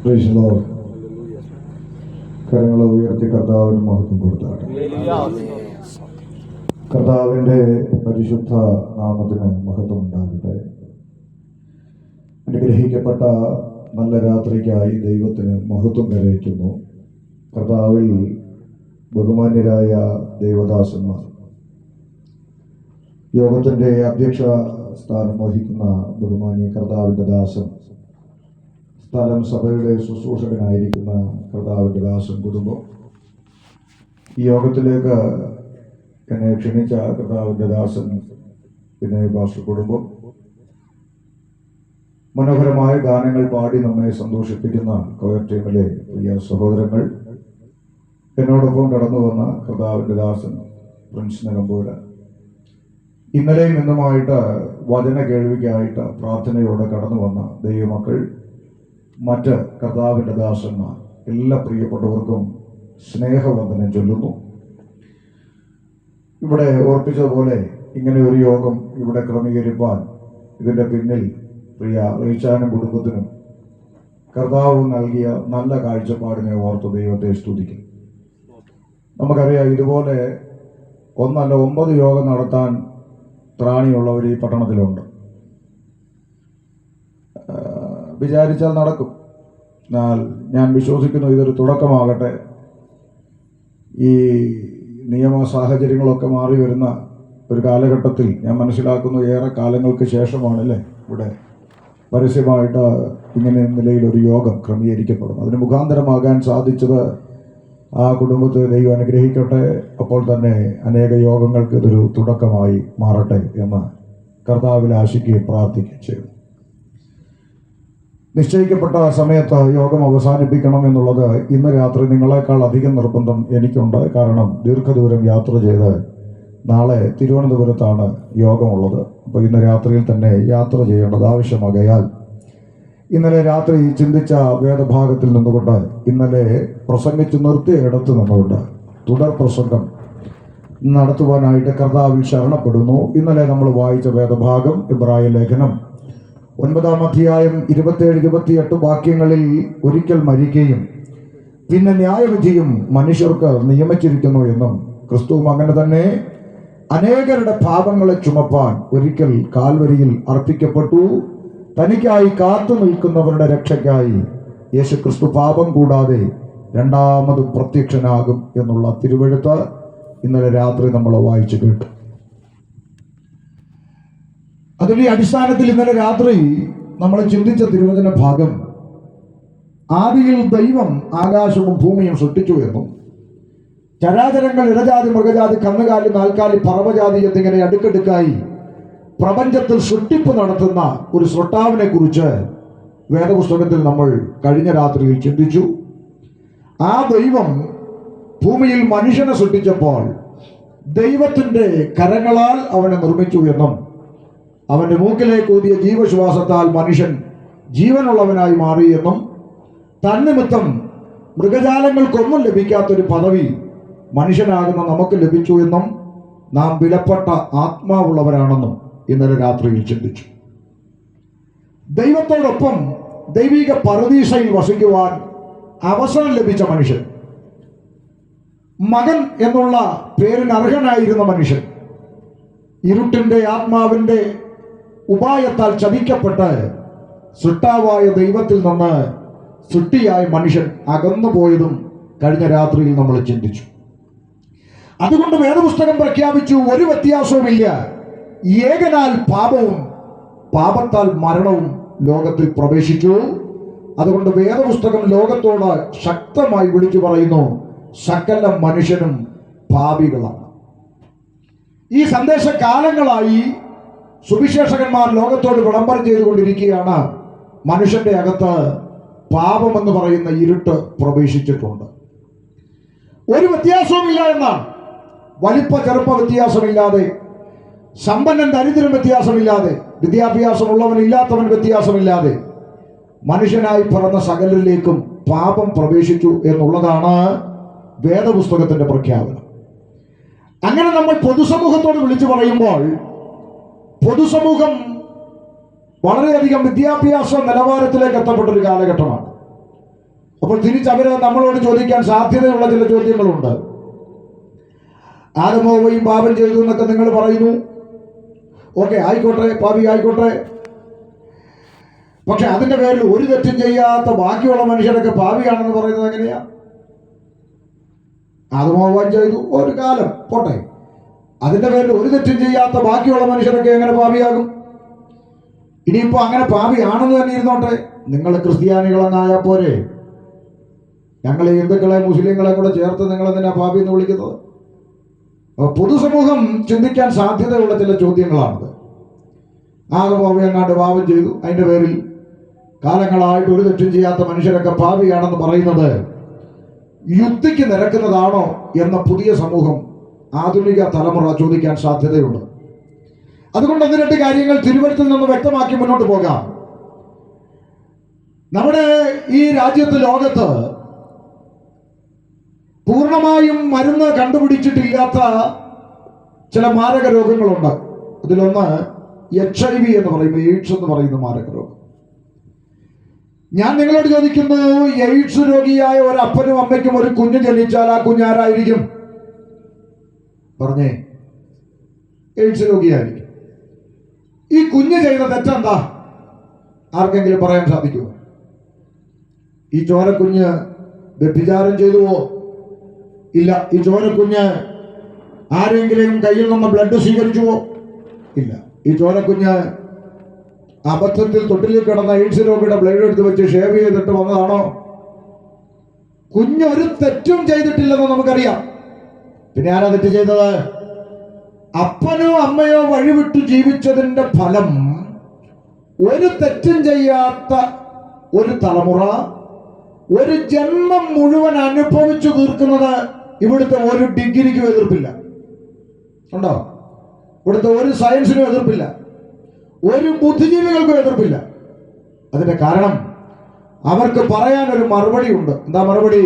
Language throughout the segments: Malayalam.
Praise the Lord. കരങ്ങളെ ഉയർത്തി കർത്താവിന് മഹത്വം കൊടുത്താട്ടെ. കർത്താവിൻ്റെ പരിശുദ്ധ നാമത്തിന് മഹത്വം ഉണ്ടാകട്ടെ. അനുഗ്രഹിക്കപ്പെട്ട നല്ല രാത്രിക്കായി ദൈവത്തിന് മഹത്വം കരയിക്കുന്നു. കർത്താവിൽ ബഹുമാന്യരായ ദൈവദാസന്മാർ, യോഗത്തിൻ്റെ അധ്യക്ഷ സ്ഥാനം വഹിക്കുന്ന ബഹുമാന്യ കർത്താവിൻ്റെ ദാസൻ, സ്ഥലം സഭയുടെ ശുശ്രൂഷകനായിരിക്കുന്ന കർത്താവിൻ്റെ ദാസൻ കുടുംബം, ഈ യോഗത്തിലേക്ക് എന്നെ ക്ഷണിച്ച കർത്താവിൻ്റെ ദാസൻ പിന്നെ പാസ്റ്റർ കുടുംബം, മനോഹരമായ ഗാനങ്ങൾ പാടി നമ്മെ സന്തോഷിപ്പിക്കുന്ന കൊയർ ടീമിലെ പ്രിയ സഹോദരങ്ങൾ, എന്നോടൊപ്പം കടന്നു വന്ന കർത്താവിൻ്റെ ദാസൻ പ്രിൻസ് നകമ്പൂര, ഇന്നലെയും ഇന്നുമായിട്ട് വചന കേൾവിക്കായിട്ട് പ്രാർത്ഥനയോടെ കടന്നു വന്ന ദൈവമക്കൾ, മറ്റ് കർത്താവിൻ്റെ ദാസന്മാർ, എല്ലാ പ്രിയപ്പെട്ടവർക്കും സ്നേഹവന്ദനം ചൊല്ലുന്നു. ഇവിടെ ഓർപ്പിച്ചതുപോലെ ഇങ്ങനെ ഒരു യോഗം ഇവിടെ ക്രമീകരിപ്പാൻ ഇതിൻ്റെ പിന്നിൽ പ്രിയ റീച്ചാനും കുടുംബത്തിനും കർത്താവ് നൽകിയ നല്ല കാഴ്ചപ്പാടിനെ ഓർത്ത് ദൈവത്തെ സ്തുതിക്കും. നമുക്കറിയാം, ഇതുപോലെ 1 അല്ല 9 യോഗം നടത്താൻ ത്രാണിയുള്ളവർ ഈ പട്ടണത്തിലുണ്ട്. വിചാരിച്ചാൽ നടക്കും. എന്നാൽ ഞാൻ വിശ്വസിക്കുന്നു ഇതൊരു തുടക്കമാകട്ടെ. ഈ നിയമ സാഹചര്യങ്ങളൊക്കെ മാറി വരുന്ന ഒരു കാലഘട്ടത്തിൽ ഞാൻ മനസ്സിലാക്കുന്നു ഏറെ കാലങ്ങൾക്ക് ശേഷമാണല്ലേ ഇവിടെ പരസ്യമായിട്ട് ഇങ്ങനെ നിലയിലൊരു യോഗം ക്രമീകരിക്കപ്പെടുന്നു. അതിന് മുഖാന്തരമാകാൻ സാധിച്ചത് ആ കുടുംബത്തെ ദൈവം അനുഗ്രഹിക്കട്ടെ. അപ്പോൾ തന്നെ അനേക യോഗങ്ങൾക്ക് ഇതൊരു തുടക്കമായി മാറട്ടെ എന്ന് കർത്താവിൽ ആശിക്കുകയും പ്രാർത്ഥിക്കുകയും ചെയ്യും. നിശ്ചയിക്കപ്പെട്ട സമയത്ത് യോഗം അവസാനിപ്പിക്കണം എന്നുള്ളത് ഇന്ന് രാത്രി നിങ്ങളെക്കാൾ അധികം നിർബന്ധം എനിക്കുണ്ട്. കാരണം ദീർഘദൂരം യാത്ര ചെയ്ത് നാളെ തിരുവനന്തപുരത്താണ് യോഗമുള്ളത്. അപ്പോൾ ഇന്ന് രാത്രിയിൽ തന്നെ യാത്ര ചെയ്യേണ്ടത് ആവശ്യമാകയാൽ ഇന്നലെ രാത്രി ചിന്തിച്ച വേദഭാഗത്തിൽ നിന്നുകൊണ്ട്, ഇന്നലെ പ്രസംഗിച്ച് നിർത്തിയിടത്ത് നിന്നുകൊണ്ട് തുടർ പ്രസംഗം നടത്തുവാനായിട്ട് കർത്താവിൽ ശരണപ്പെടുന്നു. ഇന്നലെ നമ്മൾ വായിച്ച വേദഭാഗം ഇബ്രായ ലേഖനം 9-ാം അധ്യായം 27-28 വാക്യങ്ങളിൽ ഒരിക്കൽ മരിക്കുകയും പിന്നെ ന്യായവിധിയും മനുഷ്യർക്ക് നിയമിച്ചിരിക്കുന്നു എന്നും ക്രിസ്തുവും അങ്ങനെ തന്നെ അനേകരുടെ പാപങ്ങളെ ചുമപ്പാൻ ഒരിക്കൽ കാൽവരിയിൽ അർപ്പിക്കപ്പെട്ടു, തനിക്കായി കാത്തു നിൽക്കുന്നവരുടെ രക്ഷയ്ക്കായി യേശുക്രിസ്തു പാപം കൂടാതെ രണ്ടാമത് പ്രത്യക്ഷനാകും എന്നുള്ള തിരുവെഴുത്ത് ഇന്നലെ രാത്രി നമ്മൾ വായിച്ചു കേട്ടു. അതിൻ്റെ അടിസ്ഥാനത്തിൽ ഇന്നലെ രാത്രി നമ്മൾ ചിന്തിച്ച തിരുവചന ഭാഗം, ആദിയിൽ ദൈവം ആകാശവും ഭൂമിയും സൃഷ്ടിച്ചു എന്നും ചരാചരങ്ങൾ ഇടജാതി മൃഗജാതി കന്നുകാലി നാൽക്കാലി പറവജാതി എന്നിങ്ങനെ അടുക്കടുക്കായി പ്രപഞ്ചത്തിൽ സൃഷ്ടിപ്പ് നടത്തുന്ന ഒരു സൃഷ്ടാവിനെ കുറിച്ച് വേദപുസ്തകത്തിൽ നമ്മൾ കഴിഞ്ഞ രാത്രിയിൽ ചിന്തിച്ചു. ആ ദൈവം ഭൂമിയിൽ മനുഷ്യനെ സൃഷ്ടിച്ചപ്പോൾ ദൈവത്തിൻ്റെ കരങ്ങളാൽ അവനെ നിർമ്മിച്ചു എന്നും അവൻ്റെ മൂക്കിലേക്ക് ഊതിയ ജീവശ്വാസത്താൽ മനുഷ്യൻ ജീവനുള്ളവനായി മാറി എന്നും തന്നിമിത്തം മൃഗജാലങ്ങൾക്കൊന്നും ലഭിക്കാത്തൊരു പദവി മനുഷ്യനാകുന്ന നമുക്ക് ലഭിച്ചു എന്നും നാം വിലപ്പെട്ട ആത്മാവുള്ളവരാണെന്നും ഇന്നലെ രാത്രിയിൽ ചിന്തിച്ചു. ദൈവത്തോടൊപ്പം ദൈവിക പരദീസയിൽ വസിക്കുവാൻ അവസരം ലഭിച്ച മനുഷ്യൻ, മകൻ എന്നുള്ള പേരിന് അർഹനായിരുന്ന മനുഷ്യൻ, ഇരുട്ടിൻ്റെ ആത്മാവിൻ്റെ ഉപായത്താൽ ചതിക്കപ്പെട്ട് സൃഷ്ടാവായ ദൈവത്തിൽ നിന്ന് സൃഷ്ടിയായ മനുഷ്യൻ അകന്നുപോയതും കഴിഞ്ഞ രാത്രിയിൽ നമ്മൾ ചിന്തിച്ചു. അതുകൊണ്ട് വേദപുസ്തകം പ്രഖ്യാപിച്ചു, ഒരു വ്യത്യാസവുമില്ല, ഏകനാൽ പാപവും പാപത്താൽ മരണവും ലോകത്തിൽ പ്രവേശിച്ചു. അതുകൊണ്ട് വേദപുസ്തകം ലോകത്തോട് ശക്തമായി വിളിച്ചു പറയുന്നു, സകല മനുഷ്യനും പാപികളാണ്. ഈ സന്ദേശകാലങ്ങളായി സുവിശേഷകന്മാർ ലോകത്തോട് വിളംബരം ചെയ്തുകൊണ്ടിരിക്കുകയാണ്. മനുഷ്യന്റെ അകത്ത് പാപമെന്ന് പറയുന്ന ഇരുട്ട് പ്രവേശിച്ചിട്ടുണ്ട്. ഒരു വ്യത്യാസവുമില്ല എന്നാണ്. വലിപ്പ ചെറുപ്പ വ്യത്യാസമില്ലാതെ, സമ്പന്നൻ ദരിദ്രൻ വ്യത്യാസമില്ലാതെ, വിദ്യാഭ്യാസമുള്ളവൻ ഇല്ലാത്തവൻ വ്യത്യാസമില്ലാതെ മനുഷ്യനായി പിറന്ന സകലരിലേക്കും പാപം പ്രവേശിച്ചു എന്നുള്ളതാണ് വേദപുസ്തകത്തിന്റെ പ്രഖ്യാപനം. അങ്ങനെ നമ്മൾ പൊതുസമൂഹത്തോട് വിളിച്ചു പറയുമ്പോൾ പൊതുസമൂഹം വളരെയധികം വിദ്യാഭ്യാസ നിലവാരത്തിലേക്ക് എത്തപ്പെട്ടൊരു കാലഘട്ടമാണ്. അപ്പോൾ തിരിച്ചവര് നമ്മളോട് ചോദിക്കാൻ സാധ്യതയുള്ള ചില ചോദ്യങ്ങളുണ്ട്. ആദമും ഹവ്വയും പാപം ചെയ്തു എന്നൊക്കെ നിങ്ങൾ പറയുന്നു. ഓക്കെ, ആയിക്കോട്ടെ, പാപി ആയിക്കോട്ടെ. പക്ഷെ അതിന്റെ പേരിൽ ഒരു തെറ്റും ചെയ്യാത്ത ബാക്കിയുള്ള മനുഷ്യരൊക്കെ പാപിയാണെന്ന് പറയുന്നത് എങ്ങനെയാ? ആദമും ഹവ്വയും ചെയ്തു ഒരു കാലം പോട്ടെ, അതിന്റെ പേരിൽ ഒരു തെറ്റും ചെയ്യാത്ത ബാക്കിയുള്ള മനുഷ്യരൊക്കെ എങ്ങനെ പാപിയാകും? ഇനിയിപ്പോ അങ്ങനെ പാപിയാണെന്ന് തന്നെ ഇരുന്നോട്ടെ, നിങ്ങൾ ക്രിസ്ത്യാനികളെന്നായാൽ പോരെ? ഞങ്ങൾ ഹിന്ദുക്കളെ മുസ്ലിങ്ങളെ കൂടെ ചേർത്ത് നിങ്ങൾ എന്തിനാ പാപി എന്ന് വിളിക്കുന്നത്? പൊതുസമൂഹം ചിന്തിക്കാൻ സാധ്യതയുള്ള ചില ചോദ്യങ്ങളാണത്. ആദമും ഹവ്വയും എങ്ങാണ്ട് പാപം ചെയ്തു, അതിന്റെ പേരിൽ കാലങ്ങളായിട്ട് ഒരു തെറ്റും ചെയ്യാത്ത മനുഷ്യരൊക്കെ പാപിയാണെന്ന് പറയുന്നത് യുക്തിക്ക് നിരക്കുന്നതാണോ എന്ന പുതിയ സമൂഹം, ആധുനിക തലമുറ ചോദിക്കാൻ സാധ്യതയുണ്ട്. അതുകൊണ്ട് ഒന്ന് രണ്ട് കാര്യങ്ങൾ തിരുവഴുത്തിൽ നിന്ന് വ്യക്തമാക്കി മുന്നോട്ട് പോകാം. നമ്മുടെ ഈ രാജ്യത്ത്, ലോകത്ത് പൂർണ്ണമായും മരുന്ന് കണ്ടുപിടിച്ചിട്ടില്ലാത്ത ചില മാരക രോഗങ്ങളുണ്ട്. അതിലൊന്ന് HIV എന്ന് പറയുന്ന, എയ്ഡ്സ് എന്ന് പറയുന്ന മാരക രോഗം. ഞാൻ നിങ്ങളോട് ചോദിക്കുന്നു, എയ്ഡ്സ് രോഗിയായ ഒരു അപ്പനും അമ്മയ്ക്കും ഒരു കുഞ്ഞ് ജനിച്ചാൽ ആ കുഞ്ഞാരായിരിക്കും? പറഞ്ഞേ. എയ്ഡ്സ് രോഗിയായിരിക്കും. ഈ കുഞ്ഞ് ചെയ്ത തെറ്റെന്താ? ആർക്കെങ്കിലും പറയാൻ സാധിക്കുമോ? ഈ ചോരക്കുഞ്ഞ് വ്യഭിചാരം ചെയ്തുവോ? ഇല്ല. ഈ ചോരക്കുഞ്ഞ് ആരെങ്കിലും കയ്യിൽ നിന്ന് ബ്ലഡ് സ്വീകരിച്ചുവോ? ഇല്ല. ഈ ചോരക്കുഞ്ഞ് അബദ്ധത്തിൽ തൊട്ടിലിൽ കിടന്ന എയ്ഡ്സ് രോഗിയുടെ ബ്ലേഡ് എടുത്ത് വെച്ച് ഷേവ് ചെയ്തിട്ട് വന്നതാണോ? കുഞ്ഞൊരു തെറ്റും ചെയ്തിട്ടില്ലെന്ന് നമുക്കറിയാം. പിന്നെ ആരാ തെറ്റ് ചെയ്തത്? അപ്പനോ അമ്മയോ വഴിവിട്ടു ജീവിച്ചതിന്റെ ഫലം ഒരു തെറ്റും ചെയ്യാത്ത ഒരു തലമുറ ഒരു ജന്മം മുഴുവൻ അനുഭവിച്ചു തീർക്കുന്നത് ഇവിടുത്തെ ഒരു ഡിഗ്രിക്കും എതിർപ്പില്ല. ഉണ്ടോ? ഇവിടുത്തെ ഒരു സയൻസിനും എതിർപ്പില്ല, ഒരു ബുദ്ധിജീവികൾക്കും എതിർപ്പില്ല. അതിന്റെ കാരണം അവർക്ക് പറയാനൊരു മറുപടി ഉണ്ട്. എന്താ മറുപടി?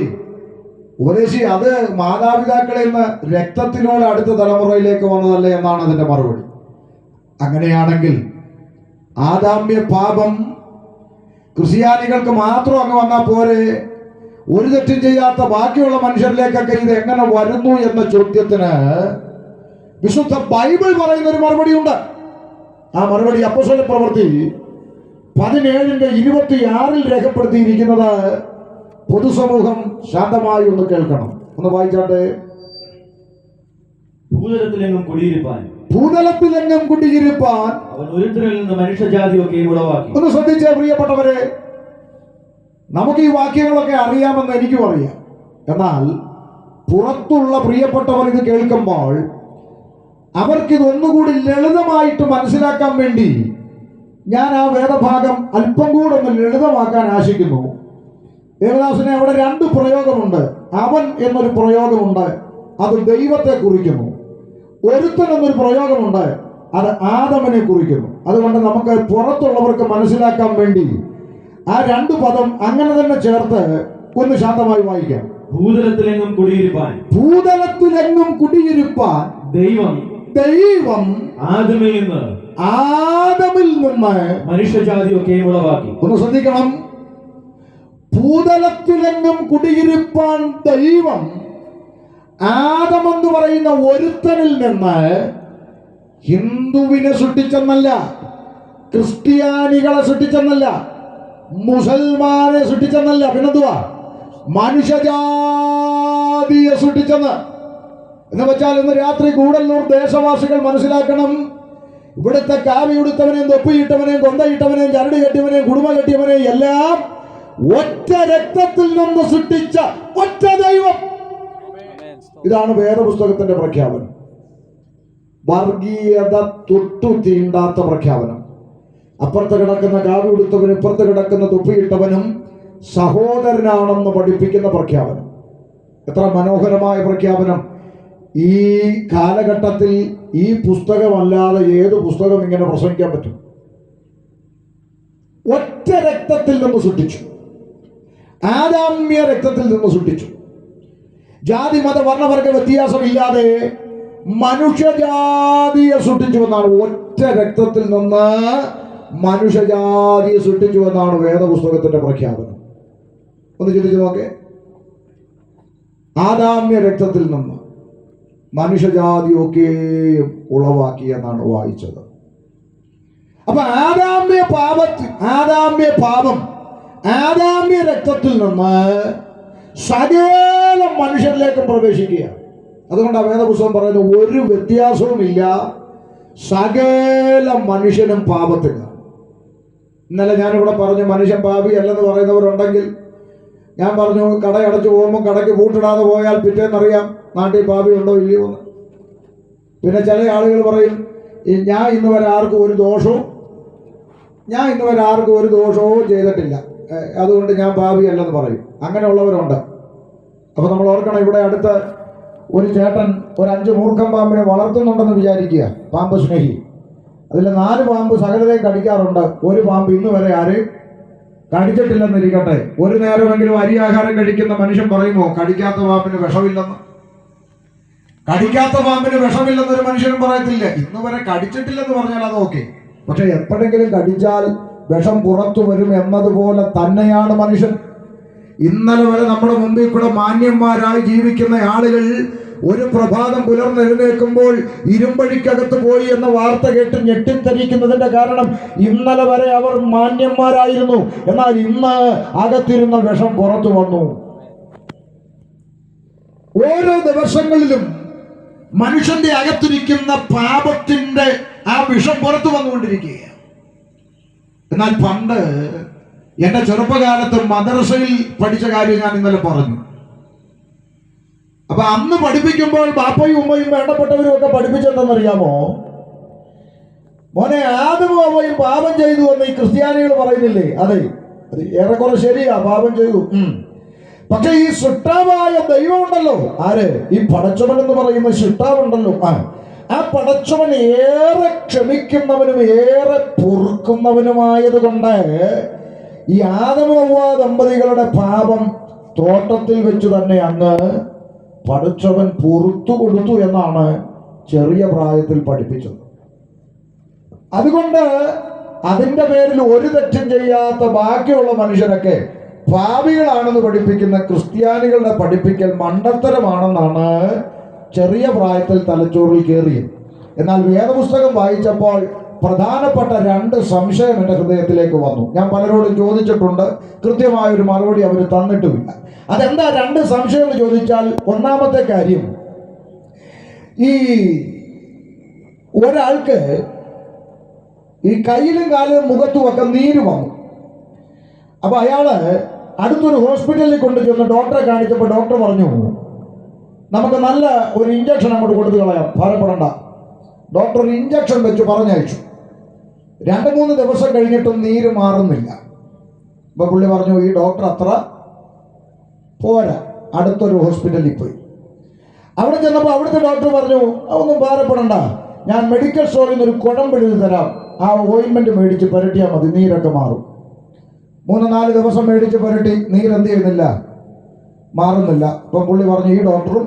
ഉപദേശി, അത് മാതാപിതാക്കളിൽ നിന്ന് രക്തത്തിനോട് അടുത്ത തലമുറയിലേക്ക് വന്നതല്ലേ എന്നാണ് അതിന്റെ മറുപടി. അങ്ങനെയാണെങ്കിൽ ആദാമ്യ പാപം ക്രിസ്ത്യാനികൾക്ക് മാത്രം അങ്ങ് വന്നാൽ പോരെ? ഒരു തെറ്റും ചെയ്യാത്ത ബാക്കിയുള്ള മനുഷ്യരിലേക്കൊക്കെ ഇത് എങ്ങനെ വരുന്നു എന്ന ചോദ്യത്തിന് വിശുദ്ധ ബൈബിൾ പറയുന്ന ഒരു മറുപടി ഉണ്ട്. ആ മറുപടി അപ്പോസ്തല പ്രവൃത്തി 17:26 രേഖപ്പെടുത്തിയിരിക്കുന്നത് പൊതുസമൂഹം ശാന്തമായി ഒന്ന് കേൾക്കണം. ഒന്ന് വായിച്ചാട്ടെ. ഭൂതലത്തിലെങ്ങും കുടിയിരിപ്പാൻ അവൻ ഒരുത്തരിൽ നിന്ന് മനുഷ്യജാതിയൊക്കെ ഉളവാക്കി. ഒന്ന് ശ്രദ്ധിച്ചേ പ്രിയപ്പെട്ടവരെ, നമുക്ക് ഈ വാക്യങ്ങളൊക്കെ അറിയാമെന്ന് എനിക്കും അറിയാം. എന്നാൽ പുറത്തുള്ള പ്രിയപ്പെട്ടവർ ഇത് കേൾക്കുമ്പോൾ അവർക്കിത് ഒന്നുകൂടി ലളിതമായിട്ട് മനസ്സിലാക്കാൻ വേണ്ടി ഞാൻ ആ വേദഭാഗം അല്പം കൂടെ ഒന്ന് ലളിതമാക്കാൻ ആശിക്കുന്നു. ദേവദാസനെ അവിടെ രണ്ട് പ്രയോഗമുണ്ട്. അവൻ എന്നൊരു പ്രയോഗമുണ്ട്, അത് ദൈവത്തെ കുറിക്കുന്നു. ഒരുത്തൻ എന്നൊരു പ്രയോഗമുണ്ട്, അത് ആദമിനെ കുറിക്കുന്നു. അതുകൊണ്ട് നമുക്ക് പുറത്തുള്ളവർക്ക് മനസ്സിലാക്കാൻ വേണ്ടി ആ രണ്ട് പദം അങ്ങനെ തന്നെ ചേർത്ത് ഒന്ന് ശാന്തമായി വായിക്കാം. ഭൂതലത്തിലെങ്ങും കുടിയിരിപ്പാൻ ദൈവം ആദമിൽ നിന്ന് മനുഷ്യജാതിയൊക്കെ ഉളവാക്കി. ഒന്ന് ശ്രദ്ധിക്കണം. ഭൂതലത്തിലെങ്ങും കുടിയിരിപ്പാൻ ദൈവം ആദമെന്ന് പറയുന്ന ഒരുത്തനിൽ നിന്ന് ഹിന്ദുവിനെ സൃഷ്ടിച്ചെന്നല്ല, ക്രിസ്ത്യാനികളെ സൃഷ്ടിച്ചെന്നല്ല, മുസൽമാനെ സൃഷ്ടിച്ചെന്നല്ല, പിന്നെന്തുവാ? മനുഷ്യജാതിയെ സൃഷ്ടിച്ചെന്ന്. എന്ന് വെച്ചാൽ ഇന്ന് രാത്രി കൂടല്ലൂർ ദേശവാസികൾ മനസ്സിലാക്കണം, ഇവിടുത്തെ കാവി ഉടുത്തവനെയും തൊപ്പിയിട്ടവനെയും കൊന്തയിട്ടവനെയും ചരട് കെട്ടിയവനെയും കുടുംബ കെട്ടിയവനെയും എല്ലാം ഒറ്റ രക്തത്തിൽ നിന്ന് സൃഷ്ടിച്ച ഒറ്റ ദൈവം. ഇതാണ് വേദപുസ്തകത്തിന്റെ പ്രഖ്യാപനം. വർഗീയത തൊട്ടു തീണ്ടാത്ത പ്രഖ്യാപനം. അപ്പുറത്ത് കിടക്കുന്ന കാവി ഉടുത്തവനും ഇപ്പുറത്ത് കിടക്കുന്ന തൊപ്പിയിട്ടവനും സഹോദരനാണെന്ന് പഠിപ്പിക്കുന്ന പ്രഖ്യാപനം. എത്ര മനോഹരമായ പ്രഖ്യാപനം! ഈ കാലഘട്ടത്തിൽ ഈ പുസ്തകമല്ലാതെ ഏത് പുസ്തകം ഇങ്ങനെ പ്രസംഗിക്കാൻ പറ്റും? ഒറ്റ രക്തത്തിൽ നിന്ന് സൃഷ്ടിച്ചു, ആദാമ്യ രക്തത്തിൽ നിന്ന് സൃഷ്ടിച്ചു. ജാതി മത വർണ്ണവർഗ വ്യത്യാസമില്ലാതെ മനുഷ്യജാതിയെ സൃഷ്ടിച്ചു എന്നാണ്. ഒറ്റ രക്തത്തിൽ നിന്ന് മനുഷ്യജാതിയെ സൃഷ്ടിച്ചു എന്നാണ് വേദപുസ്തകത്തിന്റെ പ്രഖ്യാപനം. ഒന്ന് ചിന്തിച്ചു നോക്കേ. ആദാമ്യ രക്തത്തിൽ നിന്ന് മനുഷ്യജാതിയൊക്കെയും ഉളവാക്കി എന്നാണ് വായിച്ചത്. അപ്പൊ ആദാമ്യ പാപം ആദാമ്യ രക്തത്തിൽ നിന്ന് സകല മനുഷ്യരിലേക്കും പ്രവേശിക്കുക. അതുകൊണ്ട് ആ വേദപുസ്തകം പറയുന്നത് ഒരു വ്യത്യാസവുമില്ല, സകല മനുഷ്യനും പാപത്തിലാണ്. ഇന്നലെ ഞാനിവിടെ പറഞ്ഞു മനുഷ്യൻ പാപി അല്ലെന്ന് പറയുന്നവരുണ്ടെങ്കിൽ ഞാൻ പറഞ്ഞു കടയടച്ച് പോകുമ്പോൾ കടയ്ക്ക് പൂട്ടിടാതെ പോയാൽ പിറ്റേന്നറിയാം നാട്ടിൽ പാപി ഉണ്ടോ ഇല്ലയോ എന്ന്. പിന്നെ ചില ആളുകൾ പറയും ഞാൻ ഇന്ന് വരെ ആർക്കും ഒരു ദോഷവും ചെയ്തിട്ടില്ല, അതുകൊണ്ട് ഞാൻ പാപി അല്ലെന്ന് പറയും. അങ്ങനെയുള്ളവരുണ്ട്. അപ്പോൾ നമ്മൾ ഓർക്കണം, ഇവിടെ അടുത്ത് ഒരു ചേട്ടൻ ഒരു 5 മൂർഖൻ പാമ്പിനെ വളർത്തുന്നുണ്ടെന്ന് വിചാരിക്കുക, പാമ്പ് സ്നേഹി. അതിൽ 4 പാമ്പ് സകലതയും കടിക്കാറുണ്ട്. ഒരു പാമ്പ് ഇന്ന് വരെ ആരെയും കടിച്ചിട്ടില്ലെന്നിരിക്കട്ടെ. ഒരു നേരമെങ്കിലും അരിയാഹാരം കഴിക്കുന്ന മനുഷ്യൻ പറയുമോ കടിക്കാത്ത പാമ്പിന് വിഷമില്ലെന്ന്? കടിക്കാത്ത പാമ്പിന് വിഷമില്ലെന്നൊരു മനുഷ്യനും പറയത്തില്ല. ഇന്ന് വരെ കടിച്ചിട്ടില്ലെന്ന് പറഞ്ഞാൽ അത് ഓക്കെ. പക്ഷെ എപ്പോഴെങ്കിലും കടിച്ചാൽ വിഷം പുറത്തു വരും എന്നതുപോലെ തന്നെയാണ് മനുഷ്യൻ. ഇന്നലെ വരെ നമ്മുടെ മുമ്പിൽ കൂടെ മാന്യന്മാരായി ജീവിക്കുന്ന ആളുകൾ ഒരു പ്രഭാതം പുലർന്നെഴുന്നേൽക്കുമ്പോൾ ഇരുമ്പഴിക്കകത്ത് പോയി എന്ന വാർത്ത കേട്ട് ഞെട്ടിത്തരിക്കുന്നതിന്റെ കാരണം ഇന്നലെ വരെ അവർ മാന്യന്മാരായിരുന്നു, എന്നാൽ ഇന്ന് അകത്തിരുന്ന വിഷം പുറത്തു വന്നു. ഓരോ ദിവസങ്ങളിലും മനുഷ്യന്റെ അകത്തിരിക്കുന്ന പാപത്തിന്റെ ആ വിഷം പുറത്തു വന്നുകൊണ്ടിരിക്കുകയാണ്. എന്നാൽ പണ്ട് എന്റെ ചെറുപ്പകാലത്ത് മദ്രസയിൽ പഠിച്ച കാര്യം ഞാൻ ഇന്നലെ പറഞ്ഞു. അപ്പൊ അന്ന് പഠിപ്പിക്കുമ്പോൾ ബാപ്പയും ഉമ്മയും വേണ്ടപ്പെട്ടവരും ഒക്കെ പഠിപ്പിച്ചെന്തെന്നറിയാമോ? മോനെ ആദമും ഹവ്വയും പാപം ചെയ്തു എന്ന് ഈ ക്രിസ്ത്യാനികൾ പറയുന്നില്ലേ? അതെ, അത് ഏറെക്കുറെ ശരിയാ, പാപം ചെയ്തു. പക്ഷെ ഈ സൃഷ്ടാവായ ദൈവം ഉണ്ടല്ലോ, ആര്? ഈ പടച്ചവൻ എന്ന് പറയുന്ന സൃഷ്ടാവുണ്ടല്ലോ, ആ പടച്ചവൻ ഏറെ ക്ഷമിക്കുന്നവനും ഏറെ പൊറുക്കുന്നവനുമായത് കൊണ്ട് ഈ ആദമും ഹവ്വ ദമ്പതികളുടെ പാപം തോട്ടത്തിൽ വെച്ച് തന്നെ അങ്ങ് പടച്ചവൻ പൊറുത്തു കൊടുത്തു എന്നാണ് ചെറിയ പ്രായത്തിൽ പഠിപ്പിച്ചത്. അതുകൊണ്ട് അതിൻ്റെ പേരിൽ ഒരു തെറ്റും ചെയ്യാത്ത ബാക്കിയുള്ള മനുഷ്യരൊക്കെ പാപികളാണെന്ന് പഠിപ്പിക്കുന്ന ക്രിസ്ത്യാനികളുടെ പഠിപ്പിക്കൽ മണ്ടത്തരമാണെന്നാണ് ചെറിയ പ്രായത്തിൽ തലച്ചോറിൽ കയറിയത്. എന്നാൽ വേദപുസ്തകം വായിച്ചപ്പോൾ പ്രധാനപ്പെട്ട 2 സംശയം എൻ്റെ ഹൃദയത്തിലേക്ക് വന്നു. ഞാൻ പലരോടും ചോദിച്ചിട്ടുണ്ട്, കൃത്യമായൊരു മറുപടി അവർ തന്നിട്ടുമില്ല. അതെന്താ 2 സംശയം എന്ന് ചോദിച്ചാൽ, ഒന്നാമത്തെ കാര്യം, ഈ ഒരാൾക്ക് ഈ കയ്യിലും കാലിലും മുഖത്തും ഒക്കെ നീര് വന്നു. അപ്പൊ അയാള് അടുത്തൊരു ഹോസ്പിറ്റലിൽ കൊണ്ടുചെന്ന് ഡോക്ടറെ കാണിച്ചപ്പോൾ ഡോക്ടർ പറഞ്ഞു, നമുക്ക് നല്ല ഒരു ഇഞ്ചക്ഷൻ അങ്ങോട്ട് കൊടുത്തു കളയാം, ഭാരപ്പെടണ്ട. ഡോക്ടർ ഒരു ഇഞ്ചക്ഷൻ വെച്ച് പറഞ്ഞയച്ചു. 2-3 ദിവസം കഴിഞ്ഞിട്ടും നീര് മാറുന്നില്ല. അപ്പൊ പുള്ളി പറഞ്ഞു, ഈ ഡോക്ടർ അത്ര പോരാ, അടുത്തൊരു ഹോസ്പിറ്റലിൽ പോയി. അവിടെ ചെന്നപ്പോൾ അവിടുത്തെ ഡോക്ടർ പറഞ്ഞു, ഒന്നും ഭാരപ്പെടണ്ട, ഞാൻ മെഡിക്കൽ സ്റ്റോറിൽ നിന്ന് ഒരു കുഴമ്പെഴുതി തരാം, ആ ഓയിൻമെന്റ് മേടിച്ച് പുരട്ടിയാൽ മതി, നീരൊക്കെ മാറും. 3-4 ദിവസം മേടിച്ച് പുരട്ടി, നീരെന്ത് ചെയ്യുന്നില്ല, മാറുന്നില്ല. അപ്പം പുള്ളി പറഞ്ഞു, ഈ ഡോക്ടറും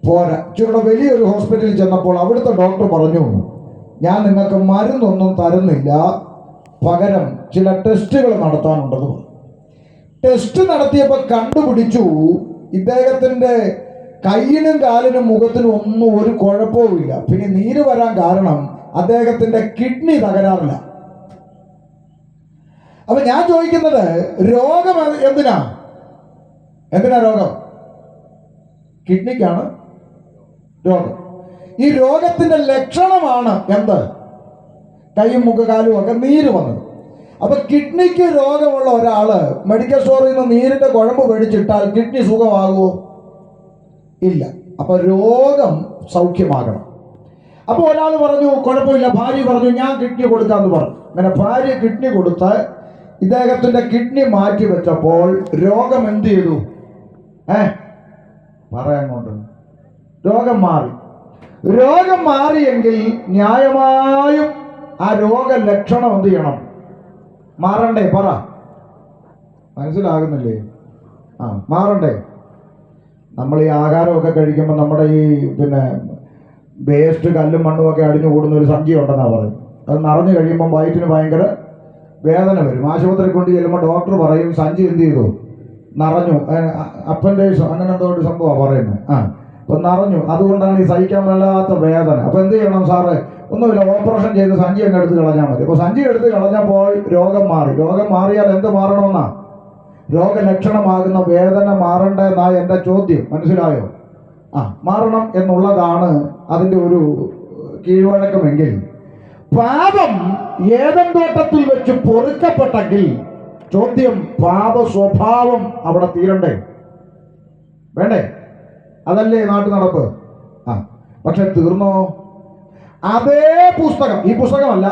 പോരാ. ഇച്ചിരി വലിയൊരു ഹോസ്പിറ്റലിൽ ചെന്നപ്പോൾ അവിടുത്തെ ഡോക്ടർ പറഞ്ഞു, ഞാൻ നിങ്ങൾക്ക് മരുന്നൊന്നും തരുന്നില്ല, പകരം ചില ടെസ്റ്റുകൾ നടത്താനുണ്ടെന്ന് പറഞ്ഞു. ടെസ്റ്റ് നടത്തിയപ്പോൾ കണ്ടുപിടിച്ചു, ഇദ്ദേഹത്തിൻ്റെ കയ്യിനും കാലിനും മുഖത്തിനും ഒന്നും ഒരു കുഴപ്പവുമില്ല. പിന്നെ നീര് വരാൻ കാരണം അദ്ദേഹത്തിൻ്റെ കിഡ്നി തകരാറില്ല. അപ്പൊ ഞാൻ ചോദിക്കുന്നത്, രോഗം എന്തിനാ രോഗം? കിഡ്നിക്കാണ് രോഗം. ഈ രോഗത്തിന്റെ ലക്ഷണമാണ് എന്ത്? കൈയും മുഖകാലും ഒക്കെ നീര് വന്നത്. അപ്പൊ കിഡ്നിക്ക് രോഗമുള്ള ഒരാള് മെഡിക്കൽ സ്റ്റോറിൽ നിന്ന് നീരിന്റെ കുഴമ്പ് മേടിച്ചിട്ടാൽ കിഡ്നി സുഖമാകുമോ? ഇല്ല. അപ്പൊ രോഗം സൗഖ്യമാകണം. അപ്പൊ ഒരാൾ പറഞ്ഞു, കുഴപ്പമില്ല. ഭാര്യ പറഞ്ഞു, ഞാൻ കിഡ്നി കൊടുക്കാന്ന് പറഞ്ഞു. അങ്ങനെ ഭാര്യ കിഡ്നി കൊടുത്ത് ഇദ്ദേഹത്തിന്റെ കിഡ്നി മാറ്റി വെച്ചപ്പോൾ രോഗം എന്ത് ചെയ്തു? പറയാൻ കൊണ്ട് രോഗം മാറി. രോഗം മാറിയെങ്കിൽ ന്യായമായും ആ രോഗലക്ഷണം എന്ത് ചെയ്യണം? മാറണ്ടേ? പറ, മനസ്സിലാകുന്നില്ലേ? മാറണ്ടേ? നമ്മൾ ഈ ആഹാരമൊക്കെ കഴിക്കുമ്പോൾ നമ്മുടെ ഈ വേസ്റ്റ് കല്ലും മണ്ണും ഒക്കെ അടിഞ്ഞു കൂടുന്ന ഒരു സഞ്ചി ഉണ്ടെന്നാണ് പറയും. അത് നിറഞ്ഞു കഴിയുമ്പോൾ വയറ്റിന് ഭയങ്കര വേദന വരും. ആശുപത്രി കൊണ്ട് ചെല്ലുമ്പോൾ ഡോക്ടർ പറയും, സഞ്ചി എന്ത് ചെയ്തു? നിറഞ്ഞു, അപ്പൻഡേഴ്സ് അങ്ങനെ എന്തോ ഒരു സംഭവമാണ് പറയുന്നത്. അപ്പൊ നിറഞ്ഞു, അതുകൊണ്ടാണ് ഈ സഹിക്കാൻ മേലാത്ത വേദന. അപ്പൊ എന്ത് ചെയ്യണം സാറ്? ഒന്നുമില്ല, ഓപ്പറേഷൻ ചെയ്ത് സഞ്ചി അങ്ങ് എടുത്ത് കളഞ്ഞാൽ മതി. അപ്പൊ സഞ്ചി എടുത്ത് കളഞ്ഞപ്പോൾ രോഗം മാറി. രോഗം മാറിയാൽ എന്ത് മാറണമെന്നാ? രോഗലക്ഷണമാകുന്ന വേദന മാറണ്ടെന്നാ എൻ്റെ ചോദ്യം. മനസ്സിലായോ? മാറണം എന്നുള്ളതാണ് അതിൻ്റെ ഒരു കീഴ്വഴക്കമെങ്കിൽ, പാപം ഏദൻ തോട്ടത്തിൽ വെച്ച് പൊറുക്കപ്പെട്ടെങ്കിൽ ചോദ്യം, പാപ സ്വഭാവം അവിടെ തീരണ്ടേ? വേണ്ടേ? അതല്ലേ നാട്ടു നടപ്പ്. പക്ഷെ തീർന്നോ? അതേ പുസ്തകം, ഈ പുസ്തകമല്ല,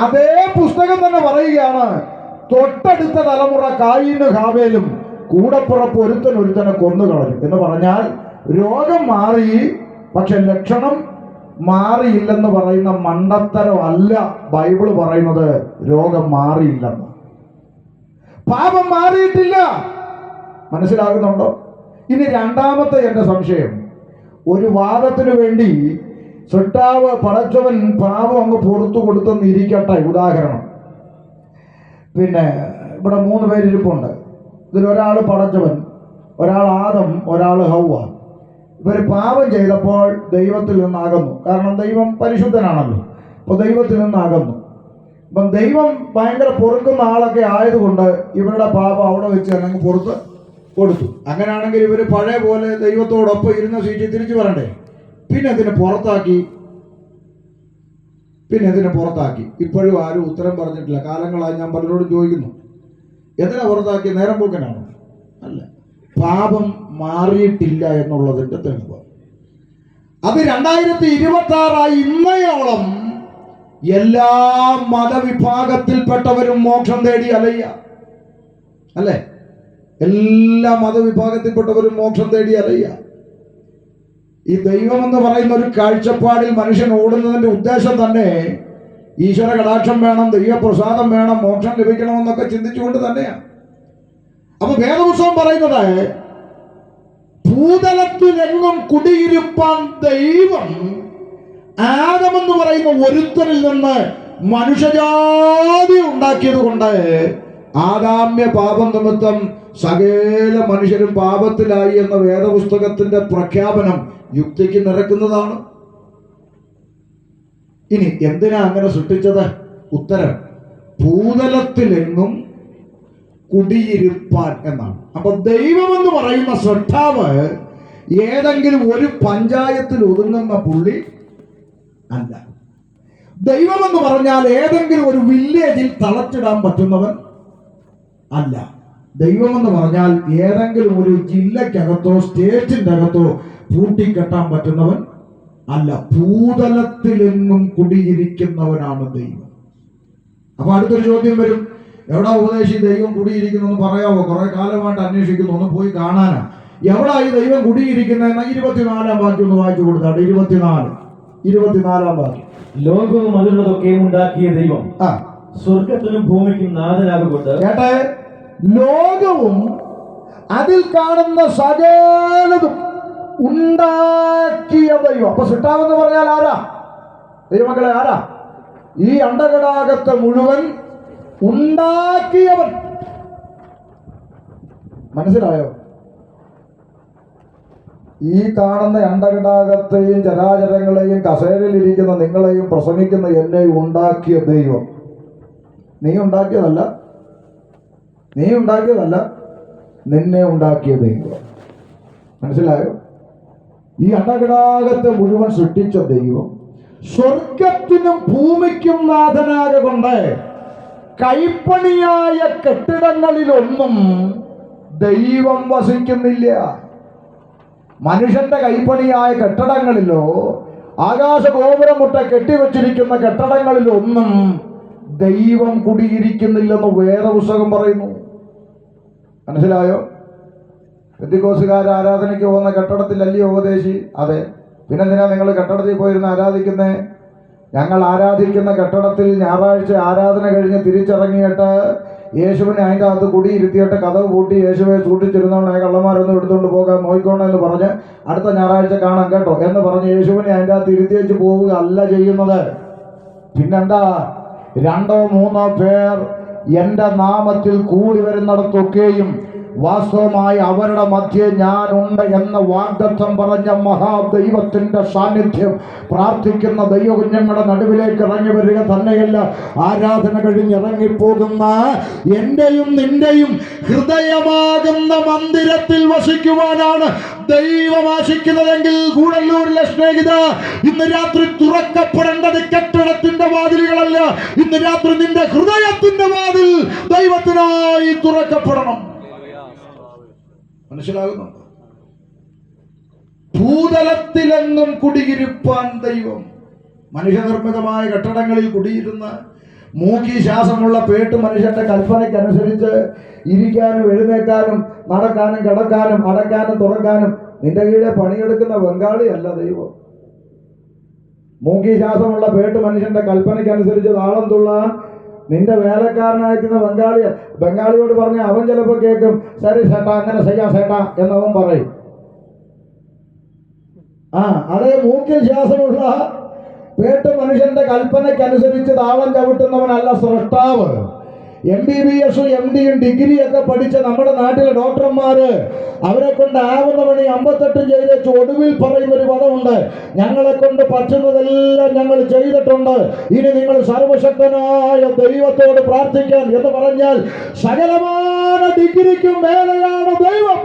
അതേ പുസ്തകം തന്നെ പറയുകയാണ്, തൊട്ടടുത്ത തലമുറ കായീനും ഹാബേലും കൂടപ്പുറപ്പ് ഒരുത്തനെ കൊന്നു കളഞ്ഞു എന്ന് പറഞ്ഞാൽ രോഗം മാറി, പക്ഷെ ലക്ഷണം മാറിയില്ലെന്ന് പറയുന്ന മണ്ടത്തരം അല്ല ബൈബിള് പറയുന്നത്. രോഗം മാറിയില്ലെന്ന്, പാപം മാറിയിട്ടില്ല. മനസ്സിലാകുന്നുണ്ടോ? ഇനി രണ്ടാമത്തെ എൻ്റെ സംശയം, ഒരു വാദത്തിന് വേണ്ടി സൃഷ്ടാവ് പടച്ചവൻ പാപം അങ്ങ് പുറത്തു കൊടുത്തെന്ന് ഇരിക്കട്ടെ. ഉദാഹരണം, പിന്നെ ഇവിടെ 3 പേരിരിപ്പുണ്ട്. ഇതിലൊരാൾ പടച്ചവൻ, ഒരാൾ ആദം, ഒരാൾ ഹൗവ. ഇവർ പാപം ചെയ്തപ്പോൾ ദൈവത്തിൽ നിന്നാകുന്നു. കാരണം ദൈവം പരിശുദ്ധനാണല്ലോ. അപ്പോൾ ദൈവത്തിൽ നിന്നാകുന്നു. അപ്പം ദൈവം ഭയങ്കര പൊറുക്കുന്ന ആളൊക്കെ ആയതുകൊണ്ട് ഇവരുടെ പാപം അവിടെ വെച്ച് തന്നെ പുറത്ത് കൊടുത്തു. അങ്ങനെയാണെങ്കിൽ ഇവർ പഴയ പോലെ ദൈവത്തോടൊപ്പം ഇരുന്ന സീറ്റിൽ തിരിച്ചു വരണ്ടേ? പിന്നെ ഇതിനെ പുറത്താക്കി. ഇപ്പോഴും ആരും ഉത്തരം പറഞ്ഞിട്ടില്ല. കാലങ്ങളായി ഞാൻ പലരോടും ചോദിക്കുന്നു, എന്തിനാ പുറത്താക്കി? നേരം പോക്കനാണോ? അല്ല, പാപം മാറിയിട്ടില്ല എന്നുള്ളതിന്റെ തെളിവ്. അത് 2026 ഇന്നയോളം എല്ലാ മതവിഭാഗത്തിൽപ്പെട്ടവരും മോക്ഷം തേടി അലയ്യ, അല്ലേ? എല്ലാ മതവിഭാഗത്തിൽപ്പെട്ടവരും മോക്ഷം തേടി അലയ്യ. ഈ ദൈവം എന്ന് പറയുന്ന ഒരു കാഴ്ചപ്പാടിൽ മനുഷ്യൻ ഓടുന്നതിന്റെ ഉദ്ദേശം തന്നെ ഈശ്വര കടാക്ഷം വേണം, ദൈവപ്രസാദം വേണം, മോക്ഷം ലഭിക്കണമെന്നൊക്കെ ചിന്തിച്ചുകൊണ്ട് തന്നെയാണ്. അപ്പൊ വേദപുസ്തകം പറയുന്നത്, ഭൂതലത്തിലെങ്ങും കുടിയിരുപ്പാൻ ദൈവം ആദമെന്ന് പറയുന്ന ഒരുത്തനിൽ നിന്ന് മനുഷ്യജാതി ഉണ്ടാക്കിയത് കൊണ്ട് ആദാമ്യ പാപം നിമിത്തം സകല മനുഷ്യരും പാപത്തിലായി എന്ന വേദപുസ്തകത്തിന്റെ പ്രഖ്യാപനം യുക്തിക്ക് നിരക്കുന്നതാണ്. ഇനി എന്തിനാ അങ്ങനെ സൃഷ്ടിച്ചത്? ഉത്തരം, ഭൂതലത്തിലെങ്ങും കുടിയിരുപ്പാൻ എന്നാണ്. അപ്പൊ ദൈവമെന്ന് പറയുന്ന സൃഷ്ടാവ് ഏതെങ്കിലും ഒരു പഞ്ചായത്തിൽ ഒതുങ്ങുന്ന പുള്ളി അല്ല. ദൈവമെന്ന് പറഞ്ഞാൽ ഏതെങ്കിലും ഒരു വില്ലേജിൽ തളച്ചിടാൻ പറ്റുന്നവൻ അല്ല. ദൈവമെന്ന് പറഞ്ഞാൽ ഏതെങ്കിലും ഒരു ജില്ലക്കകത്തോ സ്റ്റേറ്റിന്റെ അകത്തോ പൂട്ടിക്കെട്ടാൻ പറ്റുന്നവൻ അല്ല. ഭൂതലത്തിലെങ്ങും കുടിയിരിക്കുന്നവനാണ് ദൈവം. അപ്പൊ അടുത്തൊരു ചോദ്യം വരും, എവിടാ ഉപദേശി ദൈവം കുടിയിരിക്കുന്നു എന്ന് പറയാമോ? കുറെ കാലമായിട്ട് അന്വേഷിക്കുന്നു, ഒന്ന് പോയി കാണാനാ. എവിടാ ഈ ദൈവം കുടിയിരിക്കുന്നതെന്ന 24-ാം വാക്യം ഒന്ന് വായിച്ചു കൊടുത്താട്ടെ. 24-ാം വാക്യം. ലോകവും അതിലുള്ളതൊക്കെയും ഉണ്ടാക്കിയ ദൈവം സ്വർഗത്തിനും ഭൂമിക്കും നാഥനാകൊണ്ട്. കേട്ടെ, ലോകവും അതിൽ കാണുന്ന സകലതും ഉണ്ടാക്കിയ ദൈവം. അപ്പൊ സൃഷ്ടാവെന്ന് പറഞ്ഞാൽ ആരാ? ദൈവമക്കളെ, ആരാ? ഈ അണ്ടകടാകത്തെ മുഴുവൻ ഉണ്ടാക്കിയവൻ. മനസ്സിലായോ? ഈ കാണുന്ന അണ്ടകടാകത്തെയും ചരാചരങ്ങളെയും കസേരയിലിരിക്കുന്ന നിങ്ങളെയും പ്രസംഗിക്കുന്ന എന്നെയും ഉണ്ടാക്കിയ ദൈവം. നീ ഉണ്ടാക്കിയതല്ല, നിന്നെ ഉണ്ടാക്കിയ ദൈവം. മനസ്സിലായോ? ഈ അണ്ടകടാകത്തെ മുഴുവൻ സൃഷ്ടിച്ച ദൈവം സ്വർഗത്തിനും ഭൂമിക്കും നാഥനാകൊണ്ട് കൈപ്പണിയായ കെട്ടിടങ്ങളിലൊന്നും ദൈവം വസിക്കുന്നില്ല. മനുഷ്യന്റെ കൈപ്പണിയായ കെട്ടിടങ്ങളിലോ ആകാശഗോപുരം മുട്ട കെട്ടിവെച്ചിരിക്കുന്ന കെട്ടിടങ്ങളിലൊന്നും ദൈവം കുടിയിരിക്കുന്നില്ലെന്ന് വേദപുസ്തകം പറയുന്നു. മനസ്സിലായോ? പെന്തിക്കോസുകാർ ആരാധനയ്ക്ക് പോകുന്ന കെട്ടിടത്തിലല്ലയോ ഉപദേശി? അതെ. പിന്നെന്തിനാ നിങ്ങൾ കെട്ടിടത്തിൽ പോയിരുന്ന് ആരാധിക്കുന്നേ? ഞങ്ങൾ ആരാധിക്കുന്ന കെട്ടിടത്തിൽ ഞായറാഴ്ച ആരാധന കഴിഞ്ഞ് തിരിച്ചിറങ്ങിയിട്ട് യേശുവിനെ അതിൻ്റെ അകത്ത് കുടിയിരുത്തിയിട്ട് കഥവ് പൂട്ടി യേശുവെ സൂക്ഷിച്ചിരുന്നോണേ, കള്ളന്മാരൊന്നും എടുത്തുകൊണ്ട് പോകാൻ നോക്കിക്കോണം എന്ന് പറഞ്ഞ് അടുത്ത ഞായറാഴ്ച കാണാം കേട്ടോ എന്ന് പറഞ്ഞ് യേശുവിനെ അതിൻ്റെ അകത്ത് ഇരുത്തി വെച്ച് പോവുക അല്ല ചെയ്യുന്നത്. പിന്നെന്താ? 2-3 പേർ എൻ്റെ നാമത്തിൽ കൂടി വരുന്നിടത്തൊക്കെയും വാസ്തവമായി അവരുടെ മധ്യേ ഞാനുണ്ട് എന്ന വാഗ്ദത്തം പറഞ്ഞ മഹാദൈവത്തിന്റെ സാന്നിധ്യം പ്രാർത്ഥിക്കുന്ന ദൈവകുഞ്ഞുങ്ങളുടെ നടുവിലേക്ക് ഇറങ്ങി വരിക തന്നെയല്ല, ആരാധന കഴിഞ്ഞിറങ്ങിപ്പോകുന്ന എന്റെയും നിന്റെയും ഹൃദയമാകുന്ന മന്ദിരത്തിൽ വസിക്കുവാനാണ് ദൈവം ആശിക്കുന്നതെങ്കിൽ ഗൂഡല്ലൂരിലെ സ്നേഹിത, ഇന്ന് രാത്രി തുറക്കപ്പെടേണ്ടത് കെട്ടിടത്തിന്റെ വാതിലുകളല്ല, ഇന്ന് രാത്രി നിന്റെ ഹൃദയത്തിന്റെ വാതിൽ ദൈവത്തിനായി തുറക്കപ്പെടണം. മനസ്സിലാകുന്നുണ്ടോ? ഭൂതലത്തിലെങ്ങും കുടിയിരുപ്പാൻ ദൈവം മനുഷ്യനിർമ്മിതമായ കെട്ടിടങ്ങളിൽ കുടിയിരുന്ന മൂക്കി ശ്വാസമുള്ള പേട്ട് മനുഷ്യന്റെ കൽപ്പനയ്ക്കനുസരിച്ച് ഇരിക്കാനും എഴുന്നേക്കാനും നടക്കാനും കിടക്കാനും അടയ്ക്കാനും തുറക്കാനും നിന്റെ കീഴെ പണിയെടുക്കുന്ന ബംഗാളിയല്ല ദൈവം. മൂക്കി ശ്വാസമുള്ള പേട്ട് മനുഷ്യന്റെ കൽപ്പനയ്ക്കനുസരിച്ച് താളം തുള്ളാൻ നിന്റെ വേലക്കാരനായിരിക്കുന്ന ബംഗാളിയോട് പറഞ്ഞ അവൻ ചിലപ്പോൾ കേൾക്കും, ശരി ചേട്ടാ അങ്ങനെ ചെയ്യാം ചേട്ടാ എന്നവൻ പറയും. അതേ മൂക്കിൽ ശ്വാസമുള്ള പേട്ട് മനുഷ്യന്റെ കൽപ്പനയ്ക്കനുസരിച്ച് താളം ചവിട്ടുന്നവനല്ല സ്രഷ്ടാവ്. MBBS MD ഡിഗ്രിയൊക്കെ പഠിച്ച നമ്മുടെ നാട്ടിലെ ഡോക്ടർമാര് അവരെ കൊണ്ട് ആവുന്ന പണി 58 ചെയ്ത് ഒടുവിൽ പറയുന്നൊരു പദമുണ്ട്, ഞങ്ങളെ കൊണ്ട് പറ്റുന്നതെല്ലാം ഞങ്ങൾ ചെയ്തിട്ടുണ്ട്, ഇനി നിങ്ങൾ സർവശക്തനായ ദൈവത്തോട് പ്രാർത്ഥിക്കാൻ എന്ന് പറഞ്ഞാൽ സകലമായ ഡിഗ്രിക്കും മേലെയാണ് ദൈവം.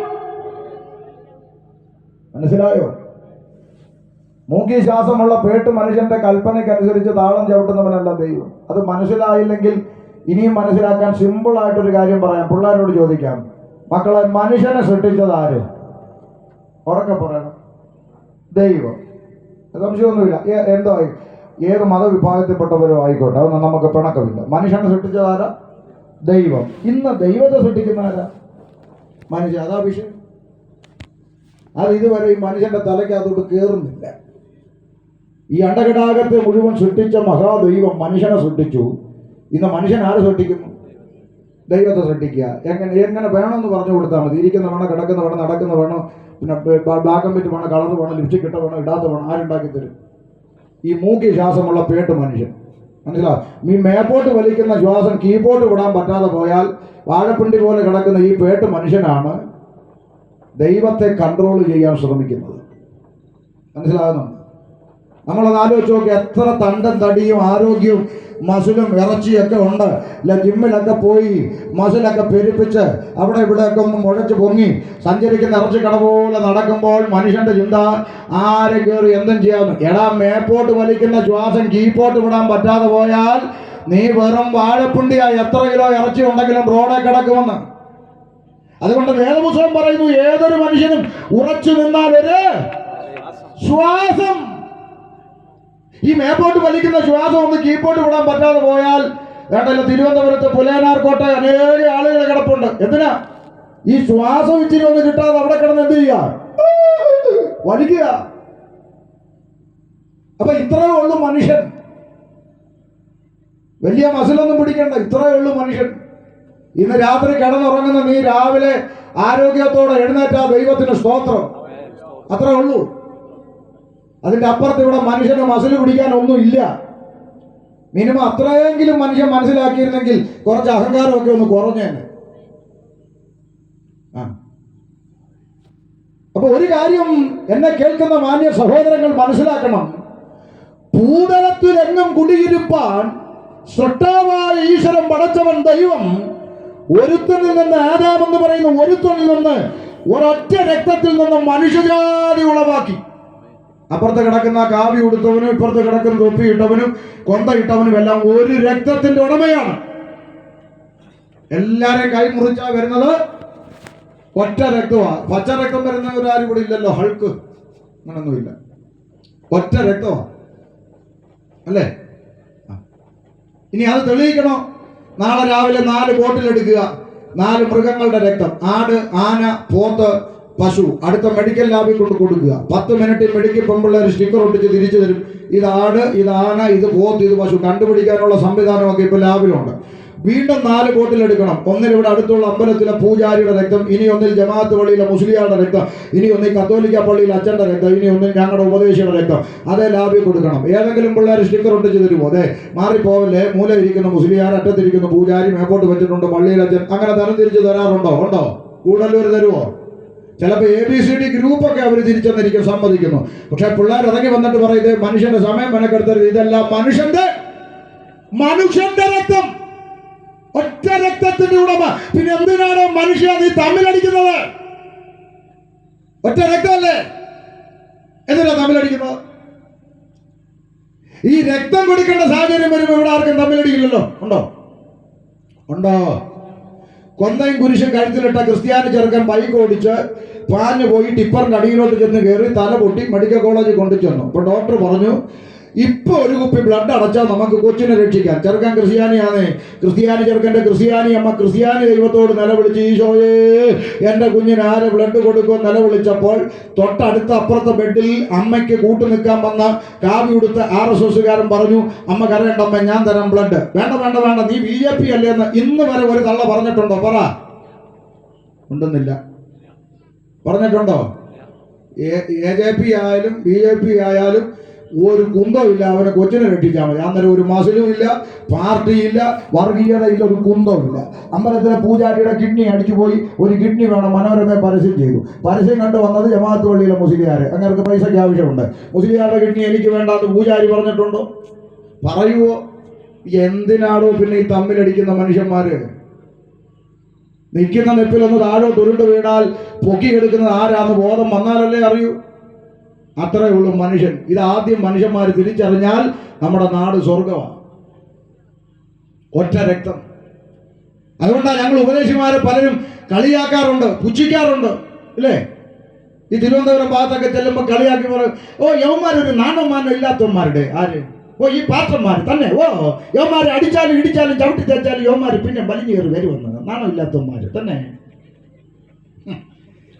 മനസ്സിലായോ? മൂക്കി ശ്വാസമുള്ള പേട്ട് മനുഷ്യന്റെ കൽപ്പനയ്ക്കനുസരിച്ച് താളം ചവിട്ടുന്നവനല്ല ദൈവം. അത് മനസ്സിലായില്ലെങ്കിൽ ഇനിയും മനസ്സിലാക്കാൻ സിമ്പിൾ ആയിട്ടൊരു കാര്യം പറയാം. പിള്ളേരോട് ചോദിക്കാം, മക്കളെ മനുഷ്യനെ സൃഷ്ടിച്ചത് ആര്? ഉറക്കെ പറയണം, ദൈവം. സംശയമൊന്നുമില്ല. എന്തോ ഏത് മതവിഭാഗത്തിൽപ്പെട്ടവരോ ആയിക്കോട്ടെ, അതൊന്നും നമുക്ക് പിണക്കമില്ല. മനുഷ്യനെ സൃഷ്ടിച്ചത് ആരാ? ദൈവം. ഇന്ന് ദൈവത്തെ സൃഷ്ടിക്കുന്ന ആരാ? മനുഷ്യൻ. അതാ വിഷയം. അത് ഇതുവരെ ഈ മനുഷ്യന്റെ തലയ്ക്കകത്തോട്ട് കയറുന്നില്ല. ഈ അണ്ടകടാകത്തെ മുഴുവൻ സൃഷ്ടിച്ച മഹാദൈവം മനുഷ്യനെ സൃഷ്ടിച്ചു. ഇന്ന് മനുഷ്യൻ ആര് സൃഷ്ടിക്കുന്നു? ദൈവത്തെ സൃഷ്ടിക്കുക. എങ്ങനെ വേണമെന്ന് പറഞ്ഞു കൊടുത്താൽ മതി. ഇരിക്കുന്ന വേണം, കിടക്കുന്ന വേണം, നടക്കുന്ന വേണം, പിന്നെ ബ്ലാക്ക് ആൻഡ് വൈറ്റ് വേണം, കളർ വേണം, ലിപ്സ്റ്റിക് ഇട്ട വേണം, ഇടാത്ത വേണം, ആരുണ്ടാക്കി തരും? ഈ മൂക്കി ശ്വാസമുള്ള പേട്ട് മനുഷ്യൻ. മനസ്സിലാവും? ഈ മേപ്പോട്ട് വലിക്കുന്ന ശ്വാസം കീബോർഡ് വിടാൻ പറ്റാതെ പോയാൽ വാഴപ്പിണ്ടി പോലെ കിടക്കുന്ന ഈ പേട്ട് മനുഷ്യനാണ് ദൈവത്തെ കൺട്രോൾ ചെയ്യാൻ ശ്രമിക്കുന്നത്. മനസ്സിലാകുന്നുണ്ട്? നമ്മളത് ആലോചിച്ച് നോക്കി, എത്ര തണ്ടും തടിയും ആരോഗ്യവും മസിലും ഇറച്ചിയൊക്കെ ഉണ്ട്. ജിമ്മിലൊക്കെ പോയി മസിലൊക്കെ പെരുപ്പിച്ച് അവിടെ ഇവിടെയൊക്കെ ഒന്ന് മുഴച്ച് പൊങ്ങി സഞ്ചരിക്കുന്ന ഇറച്ചിക്കട പോലെ നടക്കുമ്പോൾ മനുഷ്യന്റെ ചിന്ത ആരെ കയറി എന്തും ചെയ്യാവുന്നു. എടാ, മേപ്പോട്ട് വലിക്കുന്ന ശ്വാസം കീപ്പോട്ട് വിടാൻ പറ്റാതെ പോയാൽ നീ വെറും വാഴപ്പിണ്ടിയായി എത്ര കിലോ ഇറച്ചി ഉണ്ടെങ്കിലും റോഡെ കിടക്കുമെന്ന്. അതുകൊണ്ട് വേദപുസ്തകം പറയുന്നു, ഏതൊരു മനുഷ്യനും ഉറച്ചു നിന്നാൽ ഒരു ശ്വാസം, ഈ മേപ്പോട്ട് വലിക്കുന്ന ശ്വാസം ഒന്ന് കീപ്പോട്ട് വിടാൻ പറ്റാതെ പോയാൽ വേണ്ടല്ലോ. തിരുവനന്തപുരത്ത് പുലയനാർക്കോട്ട അനേക ആളുകൾ കിടപ്പുണ്ട്. എന്തിനാ? ഈ ശ്വാസം ഇച്ചിരി ഒന്ന് കിട്ടാതെ അവിടെ കിടന്ന് എന്ത് ചെയ്യുക? വലിക്കുക. അപ്പൊ ഇത്രയേ ഉള്ളൂ മനുഷ്യൻ. വലിയ മസിലൊന്നും പിടിക്കണ്ട, ഇത്രയേ ഉള്ളൂ മനുഷ്യൻ. ഇന്ന് രാത്രി കിടന്നുറങ്ങുന്ന നീ രാവിലെ ആരോഗ്യത്തോടെ എഴുന്നേറ്റാ ദൈവത്തിന് സ്തോത്രം. അത്രേ ഉള്ളൂ. അതിന്റെ അപ്പുറത്ത് ഇവിടെ മനുഷ്യന് മസിൽ പിടിക്കാൻ ഒന്നും ഇല്ല. മിനിമം അത്രയെങ്കിലും മനുഷ്യൻ മനസ്സിലാക്കിയിരുന്നെങ്കിൽ കുറച്ച് അഹങ്കാരമൊക്കെ ഒന്ന് കുറഞ്ഞേനെ. അപ്പൊ ഒരു കാര്യം എന്നെ കേൾക്കുന്ന മാന്യ സഹോദരങ്ങൾ മനസ്സിലാക്കണം. ഭൂതലത്തിലെങ്ങും കുടിയിരുപ്പാൻ സൃഷ്ടാവായ ഈശ്വരൻ പടച്ചവൻ ദൈവം ഒരുത്തനിൽ നിന്ന്, ആദാമെന്ന് പറയുന്ന ഒരുത്തനിൽ നിന്ന്, ഒരൊറ്റ രക്തത്തിൽ നിന്ന് മനുഷ്യജാതി ഉളവാക്കി. അപ്പുറത്ത് കിടക്കുന്ന കാവി ഉടുത്തവനും ഇപ്പുറത്ത് കിടക്കുന്ന തൊപ്പി ഇട്ടവനും കൊന്ത ഇട്ടവനും എല്ലാം ഒരു രക്തത്തിന്റെ ഉടമയാണ്. എല്ലാരെയും കൈമുറിച്ചാ വരുന്നത് ഒറ്റ രക്തമാണ്. പച്ച രക്തം വരുന്നവരാരും ഇവിടെ ഇല്ലല്ലോ. ഹൾക്ക് അങ്ങനൊന്നുമില്ല, ഒറ്റ രക്തമാണ് അല്ലേ? ഇനി അത് തെളിയിക്കണോ? നാളെ രാവിലെ 4 ബോട്ടിലെടുക്കുക, 4 മൃഗങ്ങളുടെ രക്തം, ആട്, ആന, പോത്ത്, പശു, അടുത്ത മെഡിക്കൽ ലാബിൽ കൊണ്ട് കൊടുക്കുക. 10 മിനിറ്റിൽ മെഡിക്കൽ പെമ്പിള്ളേർ സ്റ്റിക്കർ ഒട്ടിച്ച് തിരിച്ചു തരും. ഇത് ആട്, ഇത് ആന, ഇത് പോത്ത്, ഇത് പശു. കണ്ടുപിടിക്കാനുള്ള സംവിധാനമൊക്കെ ഇപ്പോൾ ലാബിലുണ്ട്. വീണ്ടും 4 ബോട്ടിൽ എടുക്കണം. ഒന്നിൽ ഇവിടെ അടുത്തുള്ള അമ്പലത്തിലെ പൂജാരിയുടെ രക്തം, ഇനി ഒന്നിൽ ജമാഅത്ത് പള്ളിയിലെ മുസ്ലിയാരുടെ രക്തം, ഇനി ഒന്നിൽ കത്തോലിക്ക പള്ളിയിലെ അച്ഛൻ്റെ രക്തം, ഇനി ഒന്നിൽ ഞങ്ങളുടെ ഉപദേശിയുടെ രക്തം. അതേ ലാബിൽ കൊടുക്കണം. ഏതെങ്കിലും പിള്ളേർ സ്റ്റിക്കർ ഒട്ടിച്ച് തരുമോ? അതെ, മാറിപ്പോവല്ലേ, മൂല ഇരിക്കുന്ന മുസ്ലിയാർ, അറ്റത്തിരിക്കുന്ന പൂജാരി, മേപ്പോട്ട് വെച്ചിട്ടുണ്ട് പള്ളിയിൽ അച്ഛൻ, അങ്ങനെ തരം തിരിച്ച് തരാറുണ്ടോ? ഉണ്ടോ? ഗൂഡല്ലൂർ തരുമോ? ചിലപ്പോൾ ABCD ഗ്രൂപ്പൊക്കെ അവർ തിരിച്ചെന്നിരിക്കും, സമ്മതിക്കുന്നു. പക്ഷെ പിള്ളേർ ഇറങ്ങി വന്നിട്ട് പറയുന്നത് മനുഷ്യന്റെ സമയം മെനക്കെടുത്തരുത്, ഇതെല്ലാം മനുഷ്യന്റെ രക്തം, ഒറ്റ രക്തത്തിന്റെ ഉടമ. പിന്നെ എന്തിനാണ് മനുഷ്യ നീ തമ്മിലടിക്കുന്നത്? ഒറ്റ രക്തമല്ലേ, എന്തിനാ തമ്മിലടിക്കുന്നത്? ഈ രക്തം കൊടുക്കേണ്ട സാഹചര്യം വരുമ്പോൾ ഇവിടെ ആർക്കും തമ്മിലടിക്കില്ലല്ലോ. ഉണ്ടോ? കൊന്തയും കുരിശും കഴുത്തിലിട്ട ക്രിസ്ത്യാനി ചെറുക്കൻ ബൈക്ക് ഓടിച്ച് പാഞ്ഞു പോയി ടിപ്പറിന്റെ അടിയിലോട്ട് ചെന്ന് കയറി തല പൊട്ടി മെഡിക്കൽ കോളേജിൽ കൊണ്ടു ചെന്നു. അപ്പൊ ഡോക്ടർ പറഞ്ഞു, ഇപ്പൊ ഒരു കുപ്പി ബ്ലഡ് അടച്ചാൽ നമുക്ക് കൊച്ചിനെ രക്ഷിക്കാം. ചെറുക്കൻ ക്രിസ്ത്യാനിയാണേ. ക്രിസ്ത്യാനി ചെറുക്കന്റെ ക്രിസ്ത്യാനി അമ്മ ക്രിസ്ത്യാനി ദൈവത്തോട് നിലവിളിച്ച്, ഈശോയേ എന്റെ കുഞ്ഞിന് ആര് ബ്ലഡ് കൊടുക്കും നിലവിളിച്ചപ്പോൾ തൊട്ടടുത്ത അപ്പുറത്തെ ബെഡിൽ അമ്മയ്ക്ക് കൂട്ടു നിൽക്കാൻ വന്ന കാവി ഉടുത്ത RSSകാരൻ പറഞ്ഞു, അമ്മ കരയണ്ടമ്മ, ഞാൻ തരാം ബ്ലഡ്. വേണ്ട നീ BJP അല്ലേ എന്ന് ഇന്ന് വരെ ഒരു തള്ള പറഞ്ഞിട്ടുണ്ടോ? പറ. ഉണ്ടെന്നില്ല. പറഞ്ഞിട്ടുണ്ടോ? AJP ആയാലും BJP ആയാലും ഒരു കുന്തമില്ല, അവനെ കൊച്ചിനെ രക്ഷിച്ചാൽ മതി. അന്നേരം ഒരു മസിലും ഇല്ല, പാർട്ടിയില്ല, വർഗീയതയില്ല, ഒരു കുന്തമില്ല. അമ്പലത്തിലെ പൂജാരിയുടെ കിഡ്നി അടിച്ചു പോയി, ഒരു കിഡ്നി വേണം, മനോരമയെ പരസ്യം ചെയ്തു. പരസ്യം കണ്ടു വന്നത് ജമാഅത്ത് പള്ളിയിലെ മുസ്ലിയാർ. അങ്ങനെ പൈസയ്ക്ക് ആവശ്യമുണ്ട്. മുസ്ലിയാരുടെ കിഡ്നി എനിക്ക് വേണ്ടാന്ന് പൂജാരി പറഞ്ഞിട്ടുണ്ടോ? പറയുവോ? എന്തിനാണോ പിന്നെ ഈ തമ്മിലടിക്കുന്ന മനുഷ്യന്മാര്? നിൽക്കുന്ന നെപ്പിലൊന്ന് താഴോ തുരുണ്ട് വീണാൽ പൊക്കിയെടുക്കുന്നത് ആരാന്ന് ബോധം വന്നാലല്ലേ അറിയൂ. അത്രേ ഉള്ളൂ മനുഷ്യൻ. ഇതാദ്യം മനുഷ്യന്മാർ തിരിച്ചറിഞ്ഞാൽ നമ്മുടെ നാട് സ്വർഗമാണ്. ഒറ്റ രക്തം. അതുകൊണ്ടാണ് ഞങ്ങൾ ഉപദേശിമാരെ പലരും കളിയാക്കാറുണ്ട്, പുച്ഛിക്കാറുണ്ട്, ഇല്ലേ? ഈ തിരുവനന്തപുരം ഭാഗത്തൊക്കെ ചെല്ലുമ്പോൾ കളിയാക്കി പറയും, ഓ യവന്മാരൊരു നാണവന്മാനം ഇല്ലാത്തവന്മാരുടെ ആര്? ഓ ഈ പാത്രന്മാർ തന്നെ, ഓ യവന്മാരെ അടിച്ചാലും ഇടിച്ചാലും ചവിട്ടി തേച്ചാലും യവന്മാർ പിന്നെ വലിഞ്ഞു കയറി വരുമെന്ന്. നാണം ഇല്ലാത്തവന്മാർ തന്നെ,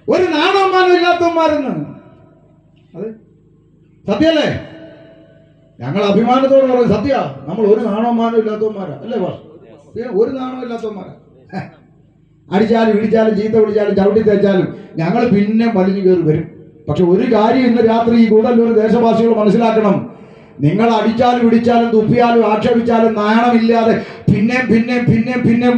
ഒരു നാണവന്മാനം ഇല്ലാത്തവന്മാരെന്ന്. അത് സത്യല്ലേ? ഞങ്ങൾ അഭിമാനത്തോട് പറയും, സത്യ, നമ്മൾ ഒരു നാണവന്മാനം ഇല്ലാത്തവന്മാരാ, അല്ലേ? ഒരു നാണം ഇല്ലാത്തവന്മാരാ. അടിച്ചാലും ഇടിച്ചാലും ചീത്ത വിളിച്ചാലും ചവിട്ടി തേച്ചാലും ഞങ്ങൾ പിന്നെ വലിഞ്ഞു കയറി വരും. പക്ഷെ ഒരു കാര്യം ഇന്ന് രാത്രി ഈ ഗൂഡല്ലൂർ ദേശവാസികൾ മനസ്സിലാക്കണം. നിങ്ങൾ അടിച്ചാലും ഇടിച്ചാലും തുപ്പിയാലും ആക്ഷേപിച്ചാലും നാണമില്ലാതെ പിന്നെ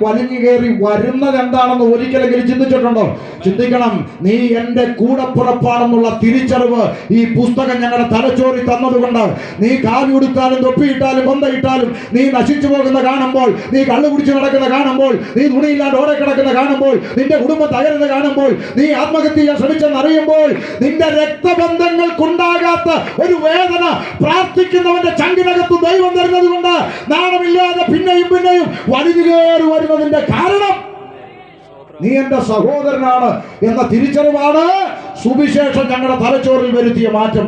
വലിഞ്ഞു കയറി വരുന്നത് എന്താണെന്ന് ഒരിക്കലെങ്കിലും ചിന്തിച്ചിട്ടുണ്ടോ? ചിന്തിക്കണം. നീ എൻ്റെ കൂടപ്പുറപ്പാണെന്നുള്ള തിരിച്ചറിവ് ഈ പുസ്തകം ഞങ്ങളുടെ തലച്ചോറി തന്നതുകൊണ്ട് നീ കാവി ഉടുത്താലും തൊപ്പിയിട്ടാലും കൊന്തയിട്ടാലും നീ നശിച്ചു പോകുന്ന കാണുമ്പോൾ, നീ കള്ളു കുടിച്ച് നടക്കുന്ന കാണുമ്പോൾ, നീ തുണിയില്ലാണ്ട് ഓടെ കിടക്കുന്ന കാണുമ്പോൾ, നിന്റെ കുടുംബം തകരുന്ന കാണുമ്പോൾ, നീ ആത്മഹത്യ ചെയ്യാൻ ശ്രമിച്ചെന്നറിയുമ്പോൾ, നിന്റെ രക്തബന്ധങ്ങൾക്കുണ്ടാകാത്ത ഒരു വേദന പ്രാർത്ഥിക്കുന്നവന്റെ ചങ്കിനകത്ത് ദൈവം തരുന്നത് കൊണ്ട് നാണമില്ലാതെ പിന്നെയും വലിഞ്ഞു കയറി വരുന്നതിന്റെ കാരണം നീ എന്റെ സഹോദരനാണ് എന്ന തിരിച്ചറിവാണ് സുവിശേഷം ഞങ്ങളുടെ തലച്ചോറിൽ വരുത്തിയ മാറ്റം.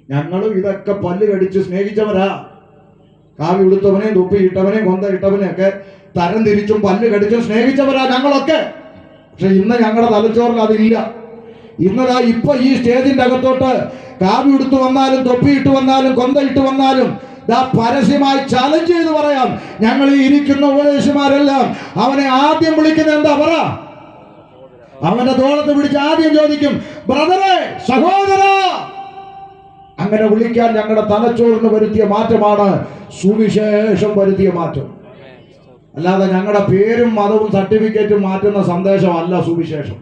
ഞങ്ങളും ഇതൊക്കെ പല്ല് കടിച്ച് സ്നേഹിച്ചവരാ. കാവി ഉടുത്തവനെയും തുപ്പിയിട്ടവനെയും കൊന്തയിട്ടവനെയും ഒക്കെ തരം തിരിച്ചും പല്ല് കടിച്ചും സ്നേഹിച്ചവരാ ഞങ്ങളൊക്കെ. പക്ഷെ ഇന്ന് ഞങ്ങളുടെ തലച്ചോറിൽ അതില്ല. ഇന്നതാ ഇപ്പൊ ഈ സ്റ്റേജിന്റെ അകത്തോട്ട് കാവി ഉടുത്തു വന്നാലും തൊപ്പിയിട്ട് വന്നാലും കൊന്തയിട്ട് വന്നാലും പരസ്യമായി ചലഞ്ച് ചെയ്ത് പറയാം, ഞങ്ങൾ ഈ ഇരിക്കുന്ന ഉപദേശിമാരെല്ലാം അവനെ ആദ്യം വിളിക്കുന്ന എന്താ പറ? അവന്റെ തോളത്ത് പിടിച്ച് ആദ്യം ചോദിക്കും, ബ്രദറെ, സഹോദര. അങ്ങനെ വിളിക്കാൻ ഞങ്ങളുടെ തലച്ചോറിന് വരുത്തിയ മാറ്റമാണ് സുവിശേഷം വരുത്തിയ മാറ്റം. അല്ലാതെ ഞങ്ങളുടെ പേരും മതവും സർട്ടിഫിക്കറ്റും മാറ്റുന്ന സന്ദേശമല്ല സുവിശേഷം.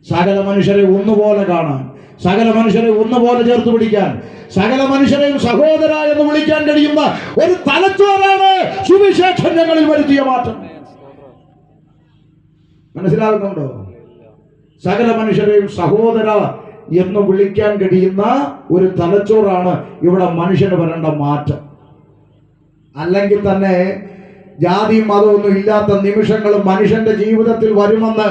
സകല മനുഷ്യരെ ഒന്നുപോലെ കാണാൻ, സകല മനുഷ്യരെ ഒന്നുപോലെ ചേർത്ത് പിടിക്കാൻ, സകല മനുഷ്യരെയും സഹോദര എന്ന് വിളിക്കാൻ കഴിയുന്ന ഒരു തലച്ചോറാണ് സുവിശേഷം ഞങ്ങളിൽ വരുത്തിയ മാറ്റം. മനസ്സിലാകുന്നുണ്ടോ? സകല മനുഷ്യരെയും സഹോദര എന്ന് വിളിക്കാൻ കഴിയുന്ന ഒരു തലച്ചോറാണ് ഇവിടെ മനുഷ്യന് വരേണ്ട മാറ്റം. അല്ലെങ്കിൽ തന്നെ ജാതിയും മതമൊന്നും ഇല്ലാത്ത നിമിഷങ്ങൾ മനുഷ്യന്റെ ജീവിതത്തിൽ വരുമെന്ന്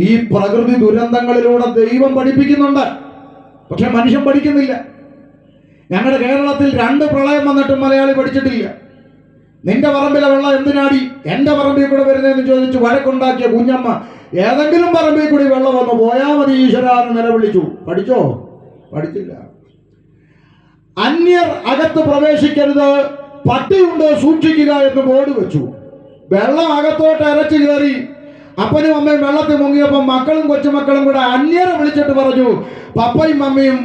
ഈ പ്രകൃതി ദുരന്തങ്ങളിലൂടെ ദൈവം പഠിപ്പിക്കുന്നുണ്ട്. പക്ഷെ മനുഷ്യൻ പഠിക്കുന്നില്ല. ഞങ്ങളുടെ കേരളത്തിൽ 2 പ്രളയം വന്നിട്ടും മലയാളി പഠിച്ചിട്ടില്ല. നിന്റെ പറമ്പിലെ വെള്ളം എന്തിനാടി എന്റെ പറമ്പിൽ കൂടെ വരുന്നതെന്ന് ചോദിച്ചു വഴക്കുണ്ടാക്കിയ കുഞ്ഞമ്മ ഏതെങ്കിലും പറമ്പിൽ കൂടി വെള്ളം വന്നു പോയാ മതി ഈശ്വര എന്ന് നിലവിളിച്ചു. പഠിച്ചോ? പഠിച്ചില്ല. അന്യർ അകത്ത് പ്രവേശിക്കരുത്, പട്ടിയുണ്ട് സൂക്ഷിക്കുക എന്ന് ബോർഡ് വെച്ചു. വെള്ളം അകത്തോട്ട് അരച്ചു കയറി. അപ്പനും അമ്മയും വെള്ളത്തിൽ മുങ്ങിയപ്പോൾ മക്കളും കൊച്ചുമക്കളും കൂടെ അന്യരെ വിളിച്ചിട്ട് പറഞ്ഞു, പപ്പയും മമ്മിയും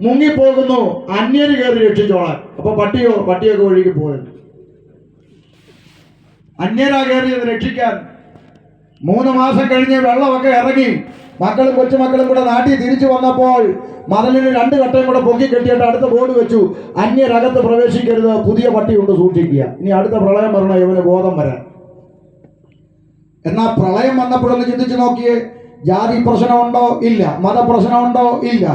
മുങ്ങിപ്പോകുന്നു, അന്യര് കയറി രക്ഷിച്ചോളാൻ. അപ്പൊ പട്ടിയൊക്കെ ഒഴുകി പോയത്. അന്യരാ കയറിയത് രക്ഷിക്കാൻ. 3 മാസം കഴിഞ്ഞ് വെള്ളമൊക്കെ ഇറങ്ങി മക്കളും കൊച്ചുമക്കളും കൂടെ നാട്ടിൽ തിരിച്ചു വന്നപ്പോൾ മതിലിന് 2 കട്ടയും കൂടെ പൊക്കി കെട്ടിയിട്ട് അടുത്ത ബോർഡ് വെച്ചു, അന്യരകത്ത് പ്രവേശിക്കരുത്, പുതിയ പട്ടിയുണ്ട് സൂക്ഷിക്കുക. ഇനി അടുത്ത പ്രളയം വരണം ഇവന് ബോധം വരാൻ. എന്നാ പ്രളയം വന്നപ്പോഴൊന്ന് ചിന്തിച്ചു നോക്കിയേ, ജാതി പ്രശ്നമുണ്ടോ? ഇല്ല. മതപ്രശ്നമുണ്ടോ? ഇല്ല.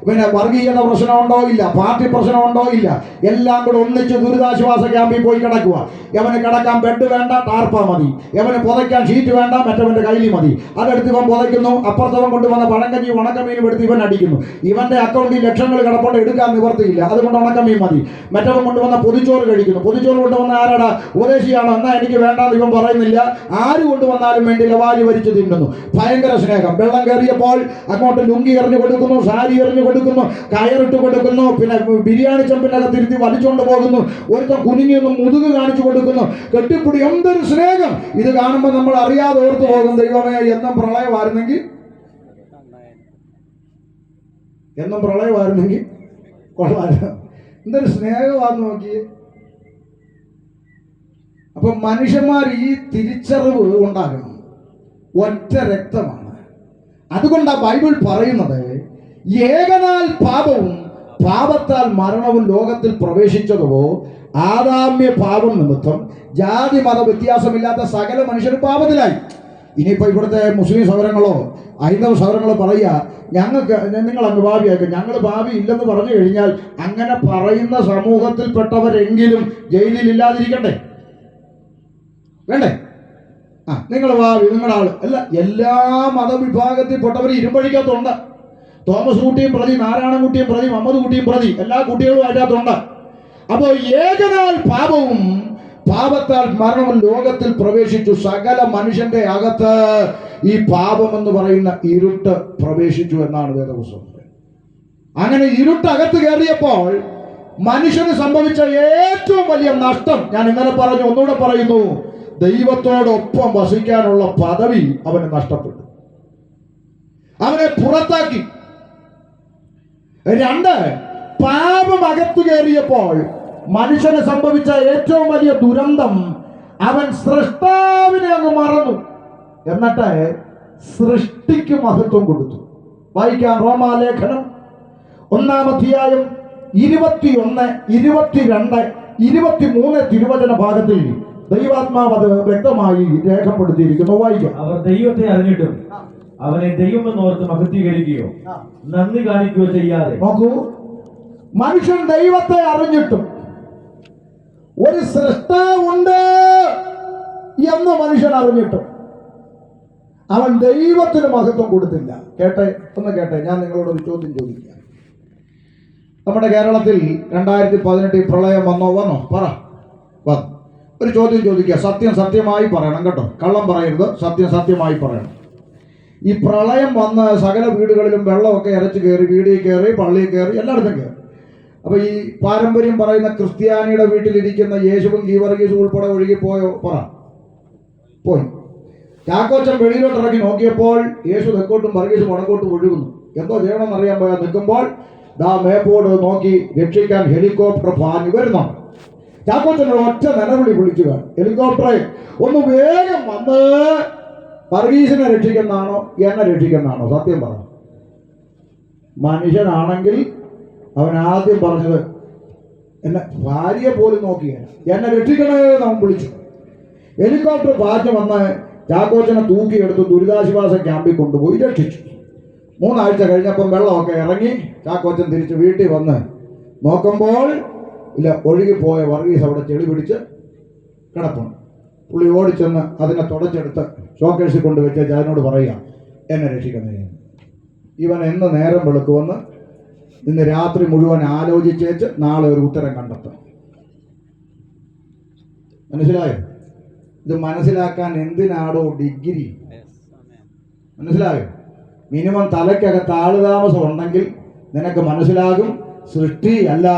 പിന്നെ വർഗീയത പ്രശ്നമുണ്ടോ? ഇല്ല. പാർട്ടി പ്രശ്നമുണ്ടോ? ഇല്ല. എല്ലാം കൂടെ ഒന്നിച്ച് ദുരിതാശ്വാസ ക്യാമ്പിൽ പോയി കിടക്കുക. യവന് കിടക്കാൻ ബെഡ് വേണ്ട, ടാർപ്പ മതി. യവന് പുതയ്ക്കാൻ ഷീറ്റ് വേണ്ട, മറ്റവന്റെ കയ്യിൽ മതി. അതെടുത്ത് ഇവൻ പുതയ്ക്കുന്നു. അപ്പുറത്തവൻ കൊണ്ടുവന്ന പഴങ്കഞ്ഞി ഉണക്കമീനും എടുത്ത് ഇവൻ അടിക്കുന്നു. ഇവന്റെ അക്കൗണ്ടിൽ ലക്ഷങ്ങൾ കിടപ്പുണ്ട്, എടുക്കാൻ നിവർത്തിയില്ല, അതുകൊണ്ട് ഉണക്കമീൻ മതി. മറ്റവൻ കൊണ്ടുവന്ന പൊതിച്ചോറ് കഴിക്കുന്നു. പൊതിച്ചോറ് കൊണ്ടുവന്ന ആരാടാ? ഉപദേശിയാണോ? എന്നാ എനിക്ക് വേണ്ടാന്ന് ഇവൻ പറയുന്നില്ല. ആര് കൊണ്ടുവന്നാലും വേണ്ടിയില്ല, വാരി വരിച്ചു തിന്നുന്നു. ഭയങ്കര സ്നേഹം. വെള്ളം കയറിയപ്പോൾ അങ്ങോട്ട് ലുങ്കി എറിഞ്ഞു കൊടുക്കുന്നു, സാരി എറിഞ്ഞു കൊടുക്കുന്നു, കയറിട്ട് കൊടുക്കുന്നു, പിന്നെ ബിരിയാണി ചെമ്പിനകത്ത് തിരുത്തി വലിച്ചുകൊണ്ട് പോകുന്നു. ഒരുത്തം കുനിങ്ങിയൊന്നും മുതുക് കാണിച്ചു കൊടുക്കുന്നു, കെട്ടിപ്പിടി. എന്തൊരു സ്നേഹം! ഇത് കാണുമ്പോൾ നമ്മൾ അറിയാതെ ഓർത്തു പോകും, ദൈവമേ എന്നും പ്രളയമായിരുന്നെങ്കിൽ, എന്നും പ്രളയമായിരുന്നെങ്കിൽ കൊള്ളാം. എന്തൊരു സ്നേഹമാണെന്ന് നോക്കിയേ. അപ്പൊ മനുഷ്യന്മാർ ഈ തിരിച്ചറിവ് ഉണ്ടാകണം. ഒറ്റ രക്തമാണ്. അതുകൊണ്ടാണ് ബൈബിൾ പറയുന്നത്, ഏകനാൽ പാപവും പാപത്താൽ മരണവും ലോകത്തിൽ പ്രവേശിച്ചതോ ആദാമ്യ പാപം നിമിത്തം ജാതി മത വ്യത്യാസമില്ലാത്ത സകല മനുഷ്യരും പാപത്തിലായി. ഇനിയിപ്പോൾ ഇവിടുത്തെ മുസ്ലിം സൗരങ്ങളോ ഹൈന്ദവ സൗരങ്ങളോ പറയുക, ഞങ്ങൾക്ക് നിങ്ങൾ അങ്ങ് ഭാവിയാക്കും, ഞങ്ങൾ ഭാവി ഇല്ലെന്ന് പറഞ്ഞു കഴിഞ്ഞാൽ അങ്ങനെ പറയുന്ന സമൂഹത്തിൽപ്പെട്ടവരെങ്കിലും ജയിലിൽ ഇല്ലാതിരിക്കട്ടെ, വേണ്ടേ? നിങ്ങൾ ഭാവി, നിങ്ങളുടെ ആള് അല്ല. എല്ലാ മതവിഭാഗത്തിൽപ്പെട്ടവർ ഇരുമ്പഴിക്കകത്തുണ്ട്. തോമസ് കുട്ടിയും പ്രതി, നാരായണൻകുട്ടിയും പ്രതി, മുഹമ്മദ് കുട്ടിയും പ്രതി, എല്ലാ കുട്ടികളും അതിനകത്തുണ്ട്. അപ്പോൾ ഏകനാൽ പാപവും പാപത്താൽ മരണവും ലോകത്തിൽ പ്രവേശിച്ചു. സകല മനുഷ്യന്റെ അകത്ത് ഈ പാപം എന്ന് പറയുന്ന ഇരുട്ട് പ്രവേശിച്ചു എന്നാണ് വേദപുസ്തകം. അങ്ങനെ ഇരുട്ട് അകത്ത് കയറിയപ്പോൾ മനുഷ്യന് സംഭവിച്ച ഏറ്റവും വലിയ നഷ്ടം ഞാൻ ഇന്നലെ പറഞ്ഞു, ഒന്നുകൂടെ പറയുന്നു, ദൈവത്തോടൊപ്പം വസിക്കാനുള്ള പദവി അവന് നഷ്ടപ്പെട്ടു. അവനെ പുറത്താക്കി. 2, പാപം അകത്തു കയറിയപ്പോൾ മനുഷ്യന് സംഭവിച്ച ഏറ്റവും വലിയ ദുരന്തം, അവൻ സൃഷ്ടാവിനെ അങ്ങ് മറന്നു. എന്നിട്ട് സൃഷ്ടിക്ക് മഹത്വം കൊടുത്തു. വായിക്കാം റോമാലേഖനം 1-ാം അധ്യായം 21, 22, 23 തിരുവചന ഭാഗത്തിൽ ദൈവാത്മാവ് അത് വ്യക്തമായി രേഖപ്പെടുത്തിയിരിക്കുന്നു. വായിക്കാം. അവർ ദൈവത്തെ അറിഞ്ഞിട്ടും അവനെ ദൈവമെന്നോർത്ത് മഹത്വീകരിക്കുകയോ നന്ദി കാണിക്കുകയോ ചെയ്യാതെ. നോക്കൂ, മനുഷ്യൻ ദൈവത്തെ അറിഞ്ഞിട്ടും ഒരു സൃഷ്ടാവുണ്ട് എന്ന് മനുഷ്യൻ അറിഞ്ഞിട്ടും അവൻ ദൈവത്തിന് മഹത്വം കൊടുത്തില്ല. കേട്ടെ, ഒന്ന് കേട്ടെ, ഞാൻ നിങ്ങളോടൊരു ചോദ്യം ചോദിക്കാം. നമ്മുടെ കേരളത്തിൽ 2018 പ്രളയം വന്നോ? പറ. വന്നു. ഒരു ചോദ്യം ചോദിക്കുക, സത്യമായി പറയണം കേട്ടോ, കള്ളം പറയരുത്, സത്യമായി പറയണം. ഈ പ്രളയം വന്ന് സകല വീടുകളിലും വെള്ളമൊക്കെ ഇരച്ചു കയറി, വീടിൽ കയറി, പള്ളിയിൽ കയറി, എല്ലായിടത്തും കയറി. അപ്പോൾ ഈ പാരമ്പര്യം പറയുന്ന ക്രിസ്ത്യാനിയുടെ വീട്ടിലിരിക്കുന്ന യേശുവും ഗീവർഗീസും ഉൾപ്പെടെ ഒഴുകിപ്പോയോ? പോയി. ചാക്കോച്ചൻ വെളിയിലോട്ട് ഇറങ്ങി നോക്കിയപ്പോൾ യേശു തെക്കോട്ടും വർഗീസും വടക്കോട്ടും ഒഴുകുന്നു. എന്തോ ചെയ്യണമെന്ന് അറിയാൻ പോയാൽ നിൽക്കുമ്പോൾ ദാ മേപ്പോട് നോക്കി രക്ഷിക്കാൻ ഹെലികോപ്റ്റർ പാഞ്ഞു വരുന്നുണ്ട്. ചാക്കോച്ചൻ ഒറ്റ നിലവിളി വിളിച്ചു കാണും, ഹെലികോപ്റ്ററെ ഒന്ന് വേഗം വന്ന് വർഗീസിനെ രക്ഷിക്കുന്നതാണോ എന്നെ രക്ഷിക്കുന്നതാണോ? സത്യം പറ. മനുഷ്യനാണെങ്കിൽ അവൻ ആദ്യം പറഞ്ഞത്, എന്നെ ഭാര്യയെ പോലും നോക്കിയാണ്, എന്നെ രക്ഷിക്കണേ എന്ന് അവൻ വിളിച്ചു. ഹെലികോപ്റ്റർ പാഞ്ഞു വന്ന് ചാക്കോച്ചനെ തൂക്കിയെടുത്ത് ദുരിതാശ്വാസ ക്യാമ്പിൽ കൊണ്ടുപോയി രക്ഷിച്ചു. 3 ആഴ്ച കഴിഞ്ഞപ്പം വെള്ളമൊക്കെ ഇറങ്ങി. ചാക്കോച്ചൻ തിരിച്ച് വീട്ടിൽ വന്ന് നോക്കുമ്പോൾ ഇല്ല, ഒഴുകിപ്പോയ വർഗീസ് അവിടെ ചെളി പിടിച്ച് കിടപ്പുണ്ട്. പുള്ളി ഓടിച്ചെന്ന് അതിനെ തുടച്ചെടുത്ത് ഷോക്കേഴ്സിൽ കൊണ്ടുവച്ച് അതിനോട് പറയുക, എന്നെ രക്ഷിക്കണേ. ഇവൻ എന്ന് നേരം വെളുക്കുമെന്ന് ഇന്ന് രാത്രി മുഴുവൻ ആലോചിച്ചേച്ച് നാളെ ഒരു ഉത്തരം കണ്ടെത്തും. മനസ്സിലായോ? ഇത് മനസ്സിലാക്കാൻ എന്തിനാടോ ഡിഗ്രി? മനസ്സിലായോ? മിനിമം തലയ്ക്കകത്ത് ആളുതാമസം ഉണ്ടെങ്കിൽ നിനക്ക് മനസ്സിലാകും, സൃഷ്ടി അല്ല,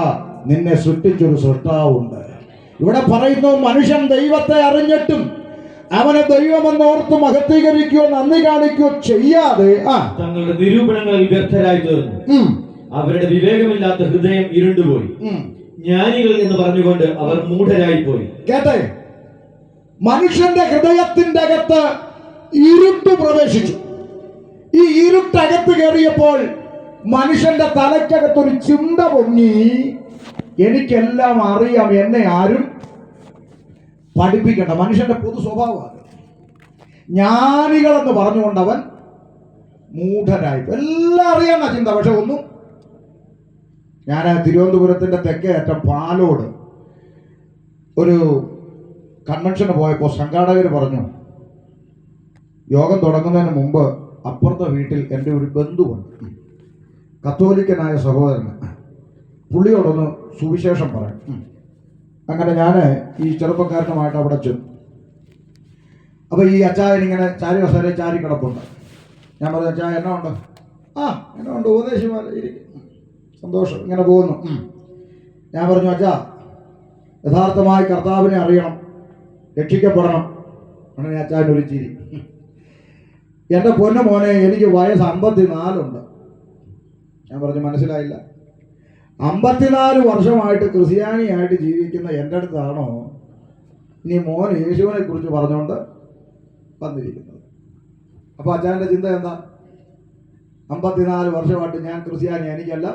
നിന്നെ സൃഷ്ടിച്ചൊരു സൃഷ്ടാവുണ്ട്. ഇവിടെ പറയുന്നു, മനുഷ്യൻ ദൈവത്തെ അറിഞ്ഞിട്ടും അവനെ ദൈവമെന്നോർത്ത് മഹത്വീകരിക്കുകയോ നന്ദി കാണിക്കുകയോ ചെയ്യാതെ തങ്ങളുടെ നിരൂപണങ്ങളിൽ വ്യർത്ഥരായി തീർന്നു. അവരുടെ വിവേകമില്ലാത്ത ഹൃദയം ഇരുണ്ടുപോയി. ജ്ഞാനികൾ എന്ന് പറഞ്ഞുകൊണ്ട് അവർ മൂഢരായി പോയി. കേട്ടെ, മനുഷ്യന്റെ ഹൃദയത്തിന്റെ അകത്ത് ഇരുട്ട് പ്രവേശിച്ചു. ഈ ഇരുട്ടകത്ത് കയറിയപ്പോൾ മനുഷ്യന്റെ തലയ്ക്കകത്തൊരു ചിന്ത പൊങ്ങി, എനിക്കെല്ലാം അറിയാം, എന്നെ ആരും പഠിപ്പിക്കണ്ട. മനുഷ്യന്റെ പൊതു സ്വഭാവമാണ്. ജ്ഞാനികളെന്ന് പറഞ്ഞുകൊണ്ട് അവൻ മൂഢനായി. എല്ലാം അറിയാമെന്ന ചിന്ത. പക്ഷെ ഒന്നും. ഞാൻ തിരുവനന്തപുരത്തിന്റെ തെക്കേ അറ്റം പാലോട് ഒരു കൺവെൻഷന് പോയപ്പോൾ സംഘാടകർ പറഞ്ഞു, യോഗം തുടങ്ങുന്നതിന് മുമ്പ് അപ്പുറത്തെ വീട്ടിൽ എൻ്റെ ഒരു ബന്ധുവുണ്ട്, കത്തോലിക്കനായ സഹോദരന്, പുള്ളിയോടൊന്ന് സുവിശേഷം പറയാം. അങ്ങനെ ഞാൻ ഈ ചെറുപ്പക്കാരനുമായിട്ട് അവിടെ ചെന്നു. അപ്പോൾ ഈ അച്ചായൻ ഇങ്ങനെ ചാരി കസേര ചാരി കിടപ്പുണ്ട്. ഞാൻ പറഞ്ഞു, അച്ചായ എന്നാ ഉണ്ട്? എന്നാ ഉണ്ട്, ഉപദേശിമാരെ ഇരിക്കും, സന്തോഷം, ഇങ്ങനെ പോകുന്നു. ഞാൻ പറഞ്ഞു, അച്ഛാ, യഥാർത്ഥമായി കർത്താവിനെ അറിയണം, രക്ഷിക്കപ്പെടണം. അങ്ങനെ അച്ചായൻ ഒരു ചിരി. എൻ്റെ പൊന്നു മോനെ, എനിക്ക് വയസ്സ് 54 ഞാൻ പറഞ്ഞു, മനസ്സിലായില്ല. 54 വർഷമായിട്ട് ക്രിസ്ത്യാനിയായിട്ട് ജീവിക്കുന്ന എൻ്റെ അടുത്താണോ ഇനി മോൻ യേശുവിനെ കുറിച്ച് പറഞ്ഞുകൊണ്ട് വന്നിരിക്കുന്നത്? അപ്പോൾ അച്ചായൻ്റെ ചിന്ത എന്താ? 54 വർഷമായിട്ട് ഞാൻ ക്രിസ്ത്യാനി, എനിക്കല്ല,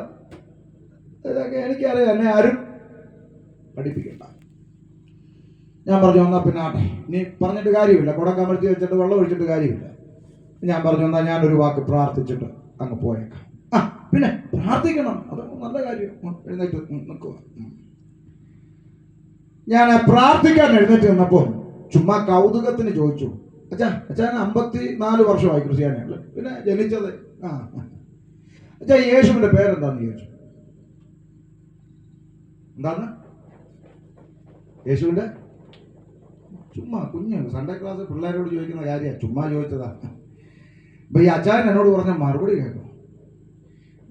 ഇതൊക്കെ എനിക്കറിയാം, എന്നെ ആരും പഠിപ്പിക്കണ്ട. ഞാൻ പറഞ്ഞു, എന്നാൽ പിന്നെ ആട്ടെ, ഇനി പറഞ്ഞിട്ട് കാര്യമില്ല, കുടം കമഴ്ത്തി വെച്ചിട്ട് വെള്ളം ഒഴിച്ചിട്ട് കാര്യമില്ല. ഞാൻ പറഞ്ഞു, എന്നാൽ ഞാനൊരു വാക്ക് പ്രാർത്ഥിച്ചിട്ട് അങ്ങ് പോയേക്കാം. പിന്നെ പ്രാർത്ഥിക്കണം, അത് നല്ല കാര്യം. എഴുന്നേറ്റ് നിൽക്കുക. ഞാൻ പ്രാർത്ഥിക്കാൻ എഴുന്നേറ്റ് നിന്നപ്പോൾ ചുമ്മാ കൗതുകത്തിന് ചോദിച്ചു, അച്ഛാന് 54 വർഷമായി ക്രിസ്ത്യാനികൾ, പിന്നെ ജനിച്ചത് അച്ഛാ യേശുവിന്റെ പേരെന്താന്ന് ചോദിച്ചു. എന്താണ് യേശുവിന്റെ? ചുമ്മാ കുഞ്ഞ് സൺഡേ ക്ലാസ് പിള്ളേരോട് ചോദിക്കുന്ന കാര്യമാണ്, ചുമ്മാ ചോദിച്ചതാ. അപ്പൊ ഈ അച്ചായൻ എന്നോട് പറഞ്ഞ മറുപടി കേൾക്കും.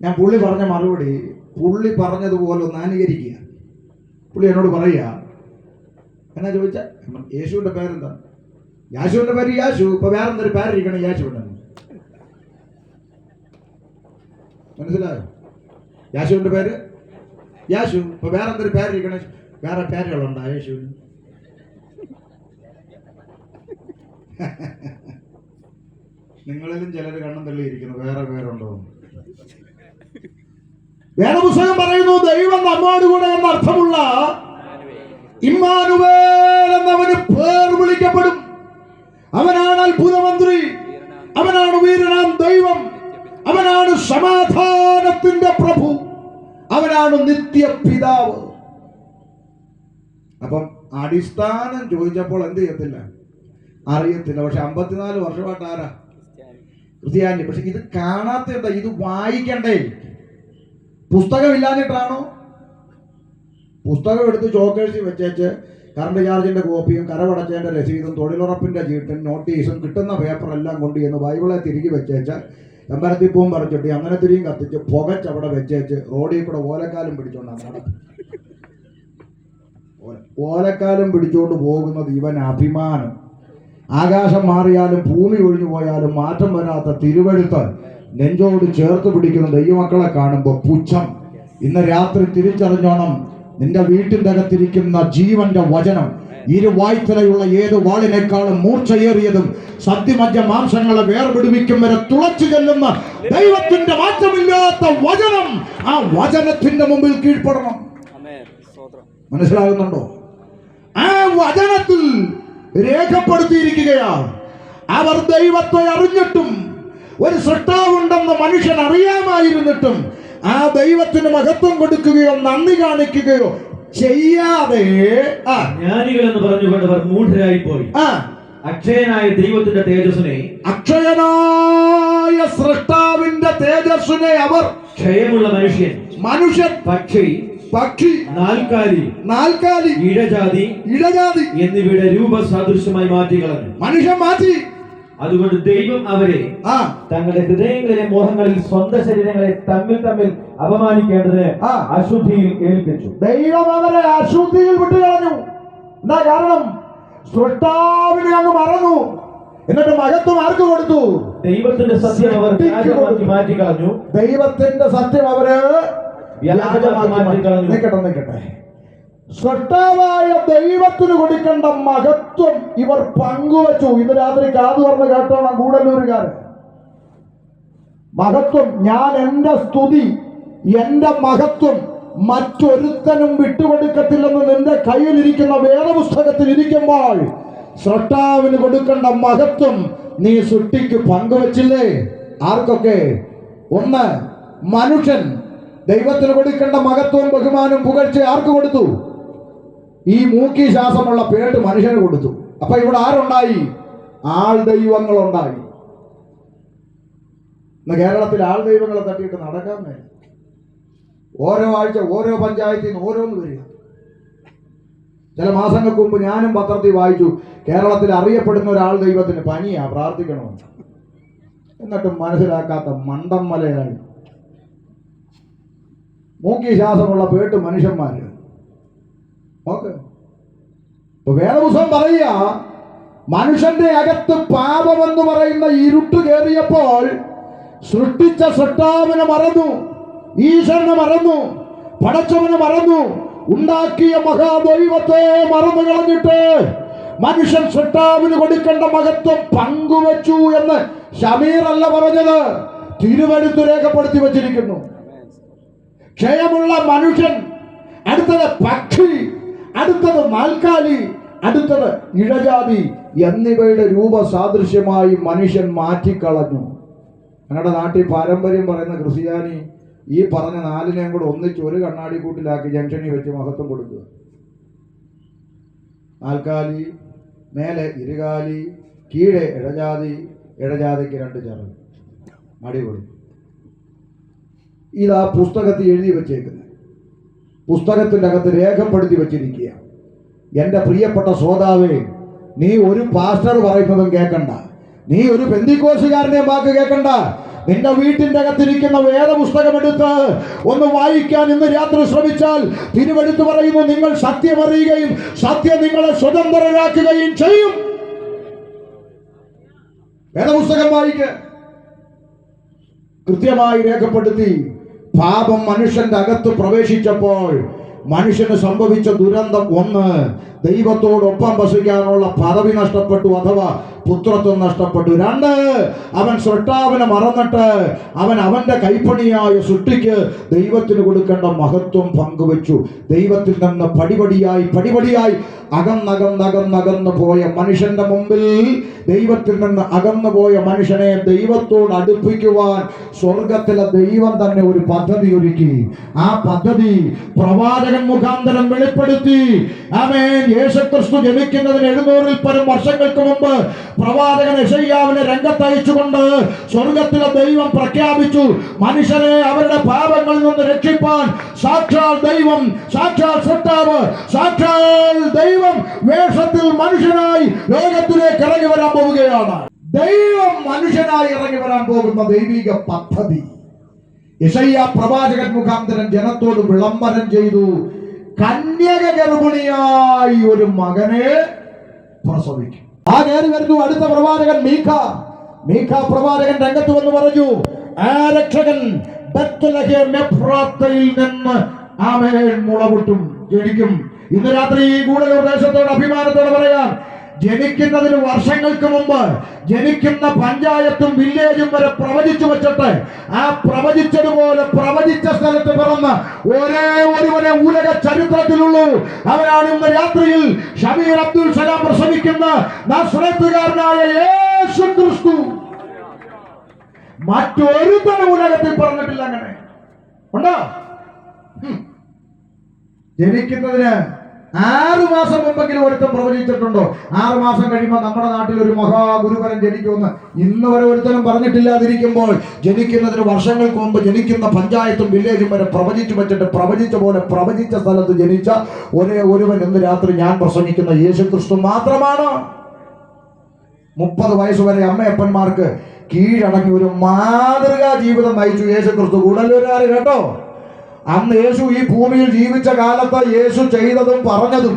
ഞാൻ പുള്ളി പറഞ്ഞ മറുപടി പുള്ളി പറഞ്ഞതുപോലെ ഒന്ന് അനുകരിക്കുക. പുള്ളി എന്നോട് പറയുക, എന്നാ ചോദിച്ച യേശുവിന്റെ പേരെന്താ? യാശുവിന്റെ പേര് യാശു. ഇപ്പൊ വേറെന്തൊരു പേരിരിക്കണം, യാശുവിന്റെ. മനസ്സിലായോ? യാശുവിന്റെ പേര് യാശു. ഇപ്പൊ വേറെന്തൊരു പേരിരിക്കണം, വേറെ പേരുകളുണ്ടോ യേശുവിന്? നിങ്ങളിലും ചിലർ കണ്ണും തള്ളിയിരിക്കുന്നു, വേറെ പേരുണ്ടോ? വേദപുസ്തകം പറയുന്നു, ദൈവം നമ്മോട് കൂടെ എന്ന അർത്ഥമുള്ള ഇമ്മാനുവേൽ എന്നവന് പേർ വിളിക്കപ്പെടും. അവനാണ് അത്ഭുതമന്ത്രി, അവനാണ് വീരനാം ദൈവം, അവനാണ് സമാധാനത്തിന്റെ പ്രഭു, അവനാണ് നിത്യപിതാവ്. അപ്പം അടിസ്ഥാനം ചോദിച്ചപ്പോൾ എന്ത് ചെയ്യത്തില്ല, അറിയത്തില്ല. പക്ഷെ 54 വർഷമായിട്ട് ആരാ? ക്രിസ്ത്യാനി. പക്ഷെ ഇത് കാണാത്ത എന്താ? ഇത് വായിക്കണ്ടേ? പുസ്തകം ഇല്ലാഞ്ഞിട്ടാണോ? പുസ്തകം എടുത്ത് ചോക്കേഴ്സി വെച്ചേച്ച് കറണ്ട് ചാർജിന്റെ കോപ്പിയും കരവടച്ചതിന്റെ രസീതും തൊഴിലുറപ്പിന്റെ ചീട്ടും നോട്ടീസും കിട്ടുന്ന പേപ്പറെല്ലാം കൊണ്ട് ചെന്ന് ബൈബിളെ തിരികെ വെച്ചേച്ച് ചെമ്പരത്തിപ്പൂവും പറിച്ചിട്ട് അങ്ങനെ തിരിയും കത്തിച്ച് പുകച്ചവിടെ വെച്ചേച്ച് റോഡിൽ കൂടെ ഓലക്കാലും പിടിച്ചോണ്ടാണ്. ഓലക്കാലും പിടിച്ചുകൊണ്ട് പോകുന്നത് ഇവൻ അഭിമാനം. ആകാശം മാറിയാലും ഭൂമി ഒഴിഞ്ഞു പോയാലും മാറ്റം വരാത്ത തിരുവെഴുത്ത് നെഞ്ചോട് ചേർത്ത് പിടിക്കുന്ന ദൈവമക്കളെ കാണുമ്പോൾ പുച്ഛം. ഇന്ന് രാത്രി തിരിച്ചറിഞ്ഞോണം, നിന്റെ വീട്ടിന്റെ അകത്തിരിക്കുന്ന ജീവന്റെ വചനം ഇരുവായ്ത്തലയുള്ള ഏത് വാളിനേക്കാളും മൂർച്ചയേറിയതും സത്യമജ്ജ മാംസങ്ങളെ വേർപിടിവിക്കും വരെ തുളച്ചു ചെല്ലുന്ന ദൈവത്തിന്റെ മാറ്റമില്ലാത്ത വചനം. ആ വചനത്തിന്റെ മുമ്പിൽ കീഴ്പ്പെടണം. മനസ്സിലാകുന്നുണ്ടോ? ആ വചനത്തിൽ രേഖപ്പെടുത്തിയിരിക്കുകയാണ്, അവർ ദൈവത്തെ അറിഞ്ഞിട്ടും ഒരു സൃഷ്ടാവുണ്ടെന്ന് മനുഷ്യൻ അറിയാമായിരുന്നിട്ടും ആ ദൈവത്തിന് മഹത്വം കൊടുക്കുകയോ നന്ദി കാണിക്കുകയോ ചെയ്യാതെ ജ്ഞാനികൾ എന്ന് പറഞ്ഞുകൊണ്ട് അവർ മൂഢരായി പോയി. അക്ഷയനായ ദൈവത്തിന്റെ തേജസ്സിനെ, അക്ഷയനായ സൃഷ്ടാവിന്റെ തേജസ്സിനെ അവർ, ക്ഷയമുള്ള മനുഷ്യൻ, പക്ഷി, നാൽക്കാലി, ഇഴജാതി എന്നിവയുടെ രൂപസാദൃശ്യമായി മാറ്റി കളഞ്ഞു. മനുഷ്യൻ മാറ്റി. അതുകൊണ്ട് ദൈവം അവരെ തങ്ങളുടെ ഹൃദയങ്ങളിലെ മോഹങ്ങളിൽ സ്വന്തം ശരീരങ്ങളെ തമ്മിൽ അപമാനിക്കേണ്ടതിന് അശുദ്ധിയിൽ ഏൽപ്പിച്ചു. ദൈവം അവരെ അശുദ്ധിയിൽ വിട്ടുകളഞ്ഞു. എന്താ കാരണം? സൃഷ്ടാവിനെ അങ്ങ് മറന്നു. എന്നിട്ട് മഹത്വം ആർക്ക് കൊടുത്തു? ദൈവത്തിന്റെ സത്യം അവർ വ്യാജമാക്കി മാറ്റി കളഞ്ഞു. ദൈവത്തിന്റെ സത്യം അവര് വ്യാജമാക്കി മാറ്റി കളഞ്ഞു. നിൽക്കട്ടെ, സൃഷ്ടാവായ ദൈവത്തിന് കൊടുക്കേണ്ട മഹത്വം ഇവർ പങ്കുവച്ചു. ഇന്ന് രാത്രി കാതു പറഞ്ഞ് കേട്ടോണം ഗൂഡല്ലൂരുകാരൻ. മഹത്വം, ഞാൻ എൻ്റെ സ്തുതി, എൻ്റെ മഹത്വം മറ്റൊരുത്തനും വിട്ടുകൊടുക്കത്തില്ലെന്ന് നിന്റെ കയ്യിലിരിക്കുന്ന വേദപുസ്തകത്തിൽ ഇരിക്കുമ്പോൾ സൃഷ്ടാവിന് കൊടുക്കേണ്ട മഹത്വം നീ സൃഷ്ടിക്ക് പങ്കുവച്ചില്ലേ? ആർക്കൊക്കെ? ഒന്ന്, മനുഷ്യൻ ദൈവത്തിന് കൊടുക്കേണ്ട മഹത്വവും ബഹുമാനവും പുകഴ്ച ആർക്ക് കൊടുത്തു? ഈ മൂക്കി ശ്വാസമുള്ള പേട്ട് മനുഷ്യന് കൊടുത്തു. അപ്പൊ ഇവിടെ ആരുണ്ടായി? ആൾ ദൈവങ്ങളുണ്ടായി. ഇന്ന് കേരളത്തിൽ ആൾ ദൈവങ്ങളെ തട്ടിയിട്ട് നടക്കാൻ മേല. ഓരോ ആഴ്ച ഓരോ പഞ്ചായത്തിൽ നിന്ന് ഓരോന്ന് വരിക. ചില മാസങ്ങൾക്ക് മുമ്പ് ഞാനും പത്രത്തിൽ വായിച്ചു, കേരളത്തിൽ അറിയപ്പെടുന്ന ഒരാൾ ദൈവത്തിന് പനിയാ, പ്രാർത്ഥിക്കണമെന്ന്. എന്നിട്ടും മനസ്സിലാക്കാത്ത മണ്ടം മലയാളി, മൂക്കി ശ്വാസമുള്ള പേട്ട് മനുഷ്യന്മാര്. ഓക്കെ, വേദപുസ്തകം പറയുക, മനുഷ്യന്റെ അകത്ത് പാപമെന്ന് പറയുന്ന ഇരുട്ട് കയറിയപ്പോൾ സൃഷ്ടിച്ച സൃഷ്ടാവിനെ മറന്നു, ഈശ്വരനെ മറന്നു, പടച്ചവനെ മറന്നു, ഉണ്ടാക്കിയ മഹാദൈവത്തെ മറന്നു കളഞ്ഞിട്ട് മനുഷ്യൻ സൃഷ്ടാവിന് കൊടുക്കേണ്ട മഹത്വം പങ്കുവച്ചു എന്ന് ശമീർ അല്ല പറഞ്ഞത്, തിരുവെഴുത്ത് രേഖപ്പെടുത്തി വച്ചിരിക്കുന്നു. ക്ഷയമുള്ള മനുഷ്യൻ, അടുത്തത് പക്ഷി, അടുത്തത് നാൽക്കാലി, അടുത്തത് ഇഴജാതി എന്നിവയുടെ രൂപസാദൃശ്യമായി മനുഷ്യൻ മാറ്റിക്കളഞ്ഞു. ഞങ്ങളുടെ നാട്ടിൽ പാരമ്പര്യം പറയുന്ന ക്രിസ്ത്യാനി ഈ പറഞ്ഞ നാലിനെയും കൂടെ ഒന്നിച്ച് ഒരു കണ്ണാടി കൂട്ടിലാക്കി ജംഗ്ഷനിൽ വെച്ച് മഹത്വം കൊടുക്കുക. നാൽക്കാലി, മേലെ ഇരുകാലി, കീഴെ ഇഴജാതി, ഇഴജാതിക്ക് 2 ചിറക്. അടിപൊളി. ഇതാ പുസ്തകത്തിൽ എഴുതി വെച്ചേക്കുന്നത്, പുസ്തകത്തിൻ്റെ അകത്ത് രേഖപ്പെടുത്തി വെച്ചിരിക്കുക. എൻ്റെ പ്രിയപ്പെട്ട ശ്രോതാവേ, നീ ഒരു പാസ്റ്റർ പറയുന്നതും കേൾക്കണ്ട, നീ ഒരു പെന്തിക്കോസുകാരനെയും വാക്ക് കേൾക്കണ്ട. നിന്റെ വീട്ടിന്റെ അകത്തിരിക്കുന്ന വേദപുസ്തകം എടുത്ത് ഒന്ന് വായിക്കാൻ ഇന്ന് രാത്രി ശ്രമിച്ചാൽ തിരുവെഴുത്ത് പറയുന്നു, നിങ്ങൾ സത്യം അറിയുകയും സത്യം നിങ്ങളെ സ്വതന്ത്രരാക്കുകയും ചെയ്യും. വേദപുസ്തകം വായിക്കുക. കൃത്യമായി രേഖപ്പെടുത്തി, പാപം മനുഷ്യന്റെ അകത്ത് പ്രവേശിച്ചപ്പോൾ മനുഷ്യന് സംഭവിച്ച ദുരന്തം 1, ദൈവത്തോടൊപ്പം വസിക്കാനുള്ള പദവി നഷ്ടപ്പെട്ടു, അഥവാ പുത്രത്വം നഷ്ടപ്പെട്ടു. 2, അവൻ സൃഷ്ടാവിനെ മറന്നിട്ട് അവന്റെ കൈപ്പണിയായ സൃഷ്ടിക്ക് ദൈവത്തിന് കൊടുക്കേണ്ട മഹത്വം പങ്കുവച്ചു. ദൈവത്തിൽ നിന്ന് പടിപടിയായി അകന്നകന്ന് പോയ മനുഷ്യന്റെ മുമ്പിൽ, ദൈവത്തിൽ നിന്ന് അകന്നു പോയ മനുഷ്യനെ ദൈവത്തോട് അടുപ്പിക്കുവാൻ സ്വർഗത്തിലെ ദൈവം തന്നെ ഒരു പദ്ധതി ഒരുക്കി. ആ പദ്ധതി പ്രവാചകൻ മുഖാന്തരം വെളിപ്പെടുത്തി. ആമേൻ. യേശുക്രിസ്തു ജനിക്കുന്നതിന് 700-ൽ പരം വർഷങ്ങൾക്ക് മുമ്പ് പ്രവാചകൻ യെശയ്യാവിനെ രംഗത്തയച്ചുകൊണ്ട് സ്വർഗത്തിലെ ദൈവം പ്രഖ്യാപിച്ചു, മനുഷ്യരെ അവരുടെ പാപങ്ങളിൽ നിന്ന് രക്ഷിപ്പാൻ സാക്ഷാൽ ദൈവം, സാക്ഷാൽ സൃഷ്ടാവ്, സാക്ഷാൽ ദൈവം വേഷത്തിൽ മനുഷ്യനായി ലോകത്തിലേക്ക് ഇറങ്ങി വരാൻ പോവുകയാണ്. ദൈവം മനുഷ്യനായി ഇറങ്ങി വരാൻ പോകുന്ന ദൈവിക പദ്ധതി യെശയ്യാ പ്രവാചകൻ മുഖാന്തരം ജനത്തോട് വിളംബരം ചെയ്തു. കന്യക ഗർഭിണിയായി ഒരു മകനെ പ്രസവിക്കും. ആ കയറി വരുന്നു അടുത്ത പ്രവാചകൻ മീഖ പ്രവാചകൻ രംഗത്ത് വന്ന് പറഞ്ഞു, ആ രക്ഷകൻ ബത്ലഹേം എഫ്രാത്തയിൽ നിന്ന് ആമേൻ മുളപൊട്ടും, ജനിക്കും. ഇന്ന് രാത്രി ഈ ഗൂഡല്ലൂർ ദേശത്തോട് അഭിമാനത്തോടെ പറയാം, ജനിക്കുന്നതിന് വർഷങ്ങൾക്ക് മുമ്പ് ജനിക്കുന്ന പഞ്ചായത്തും വില്ലേജും വരെ പ്രവചിച്ചു വെച്ചിട്ട് ആ പ്രവചിച്ചതുപോലെ പ്രവചിച്ച സ്ഥലത്ത് പിറന്ന ഒരേ ഒരുവനെ ഉലക ചരിത്രത്തിലുള്ളൂ. അവരാണ് ഇന്ന് രാത്രിയിൽ ഷമീർ അബ്ദുൽ സലാം പ്രസംഗിക്കുന്ന നസ്രത്തുകാരനായ യേശു ക്രിസ്തു. മറ്റൊരുത്തനും ഉലകത്തിൽ പറഞ്ഞിട്ടില്ല. അങ്ങനെ ഉണ്ടോ? ജനിക്കുന്നതിന് 6 മാസം മുമ്പെങ്കിലും ഒരുത്തൻ പ്രവചിച്ചിട്ടുണ്ടോ? 6 മാസം കഴിയുമ്പോൾ നമ്മുടെ നാട്ടിൽ ഒരു മഹാഗുരുവരൻ ജനിക്കുമെന്ന് ഇന്ന് വരെ ഒരുത്തനും പറഞ്ഞിട്ടില്ലാതിരിക്കുമ്പോൾ, ജനിക്കുന്നതിന് വർഷങ്ങൾക്ക് മുമ്പ് ജനിക്കുന്ന പഞ്ചായത്തും വില്ലേജും വരെ പ്രവചിച്ചു വെച്ചിട്ട് പ്രവചിച്ച പോലെ പ്രവചിച്ച സ്ഥലത്ത് ജനിച്ച ഒരേ ഒരുവൻ ഇന്ന് രാത്രി ഞാൻ പ്രസംഗിക്കുന്ന യേശു ക്രിസ്തു മാത്രമാണ്. 30 വയസ്സ് വരെ അമ്മയപ്പന്മാർക്ക് കീഴടങ്ങി ഒരു മാതൃകാ ജീവിതം നയിച്ചു യേശു ക്രിസ്തു. ഗൂഡല്ലൂരുകാർ കേട്ടോ, അന്ന് യേശു ഈ ഭൂമിയിൽ ജീവിച്ച കാലത്ത് യേശു ചെയ്തതും പറഞ്ഞതും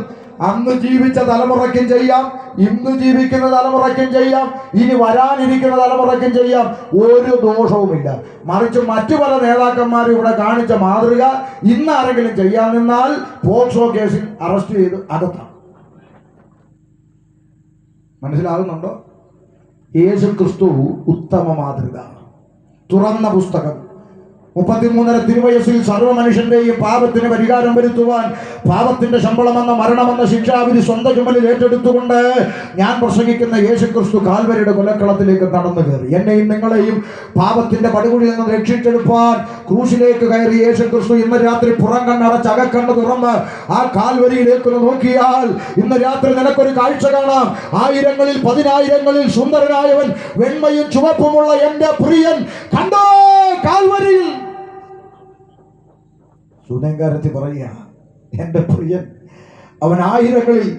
അന്ന് ജീവിച്ച തലമുറയ്ക്കും ചെയ്യാം, ഇന്ന് ജീവിക്കുന്ന തലമുറയ്ക്കും ചെയ്യാം, ഇനി വരാനിരിക്കുന്ന തലമുറയ്ക്കും ചെയ്യാം. ഒരു ദോഷവുമില്ല. മറിച്ച് മറ്റു പല നേതാക്കന്മാരും ഇവിടെ കാണിച്ച മാതൃക ഇന്ന് ആരെങ്കിലും ചെയ്യാൻ നിന്നാൽ പോക്സോ കേസിൽ അറസ്റ്റ് ചെയ്ത് അകത്താണ്. മനസ്സിലാകുന്നുണ്ടോ? യേശു ക്രിസ്തു ഉത്തമ മാതൃക, തുറന്ന പുസ്തകം. 33 തിരുവയസ്സിൽ സർവ്വ മനുഷ്യന്റെയും പാപത്തിന് പരിഹാരം വരുത്തുവാൻ പാപത്തിന്റെ ശമ്പളമെന്ന മരണമെന്ന ശിക്ഷാവിധി സ്വന്തം ചുമലിൽ ഏറ്റെടുത്തുകൊണ്ട് ഞാൻ പ്രസംഗിക്കുന്ന യേശു ക്രിസ്തു കാൽവരിയുടെ കൊലക്കളത്തിലേക്ക് നടന്നു കയറി. എന്നെയും നിങ്ങളെയും പാപത്തിന്റെ പടുകുഴിയിൽ നിന്ന് രക്ഷിച്ചെടുപ്പാൻ ക്രൂശിലേക്ക് കയറി യേശു ക്രിസ്തു ഇന്ന് രാത്രി പുറം കണ്ണടച്ച് അകക്കണ്ണ് തുറന്ന് ആ കാൽവരിയിലേക്ക് നോക്കിയാൽ ഇന്ന് രാത്രി നിനക്കൊരു കാഴ്ച കാണാം. ആയിരങ്ങളിൽ പതിനായിരങ്ങളിൽ സുന്ദരനായവൻ, വെണ്മയും ചുവപ്പുമുള്ള എന്റെ പ്രിയൻ കണ്ടോ കാൽവരിയിൽ. സുനേങ്കാരത്തി പറയുക, എന്റെ പ്രിയൻ, അവൻ ആയിരങ്ങളിൽ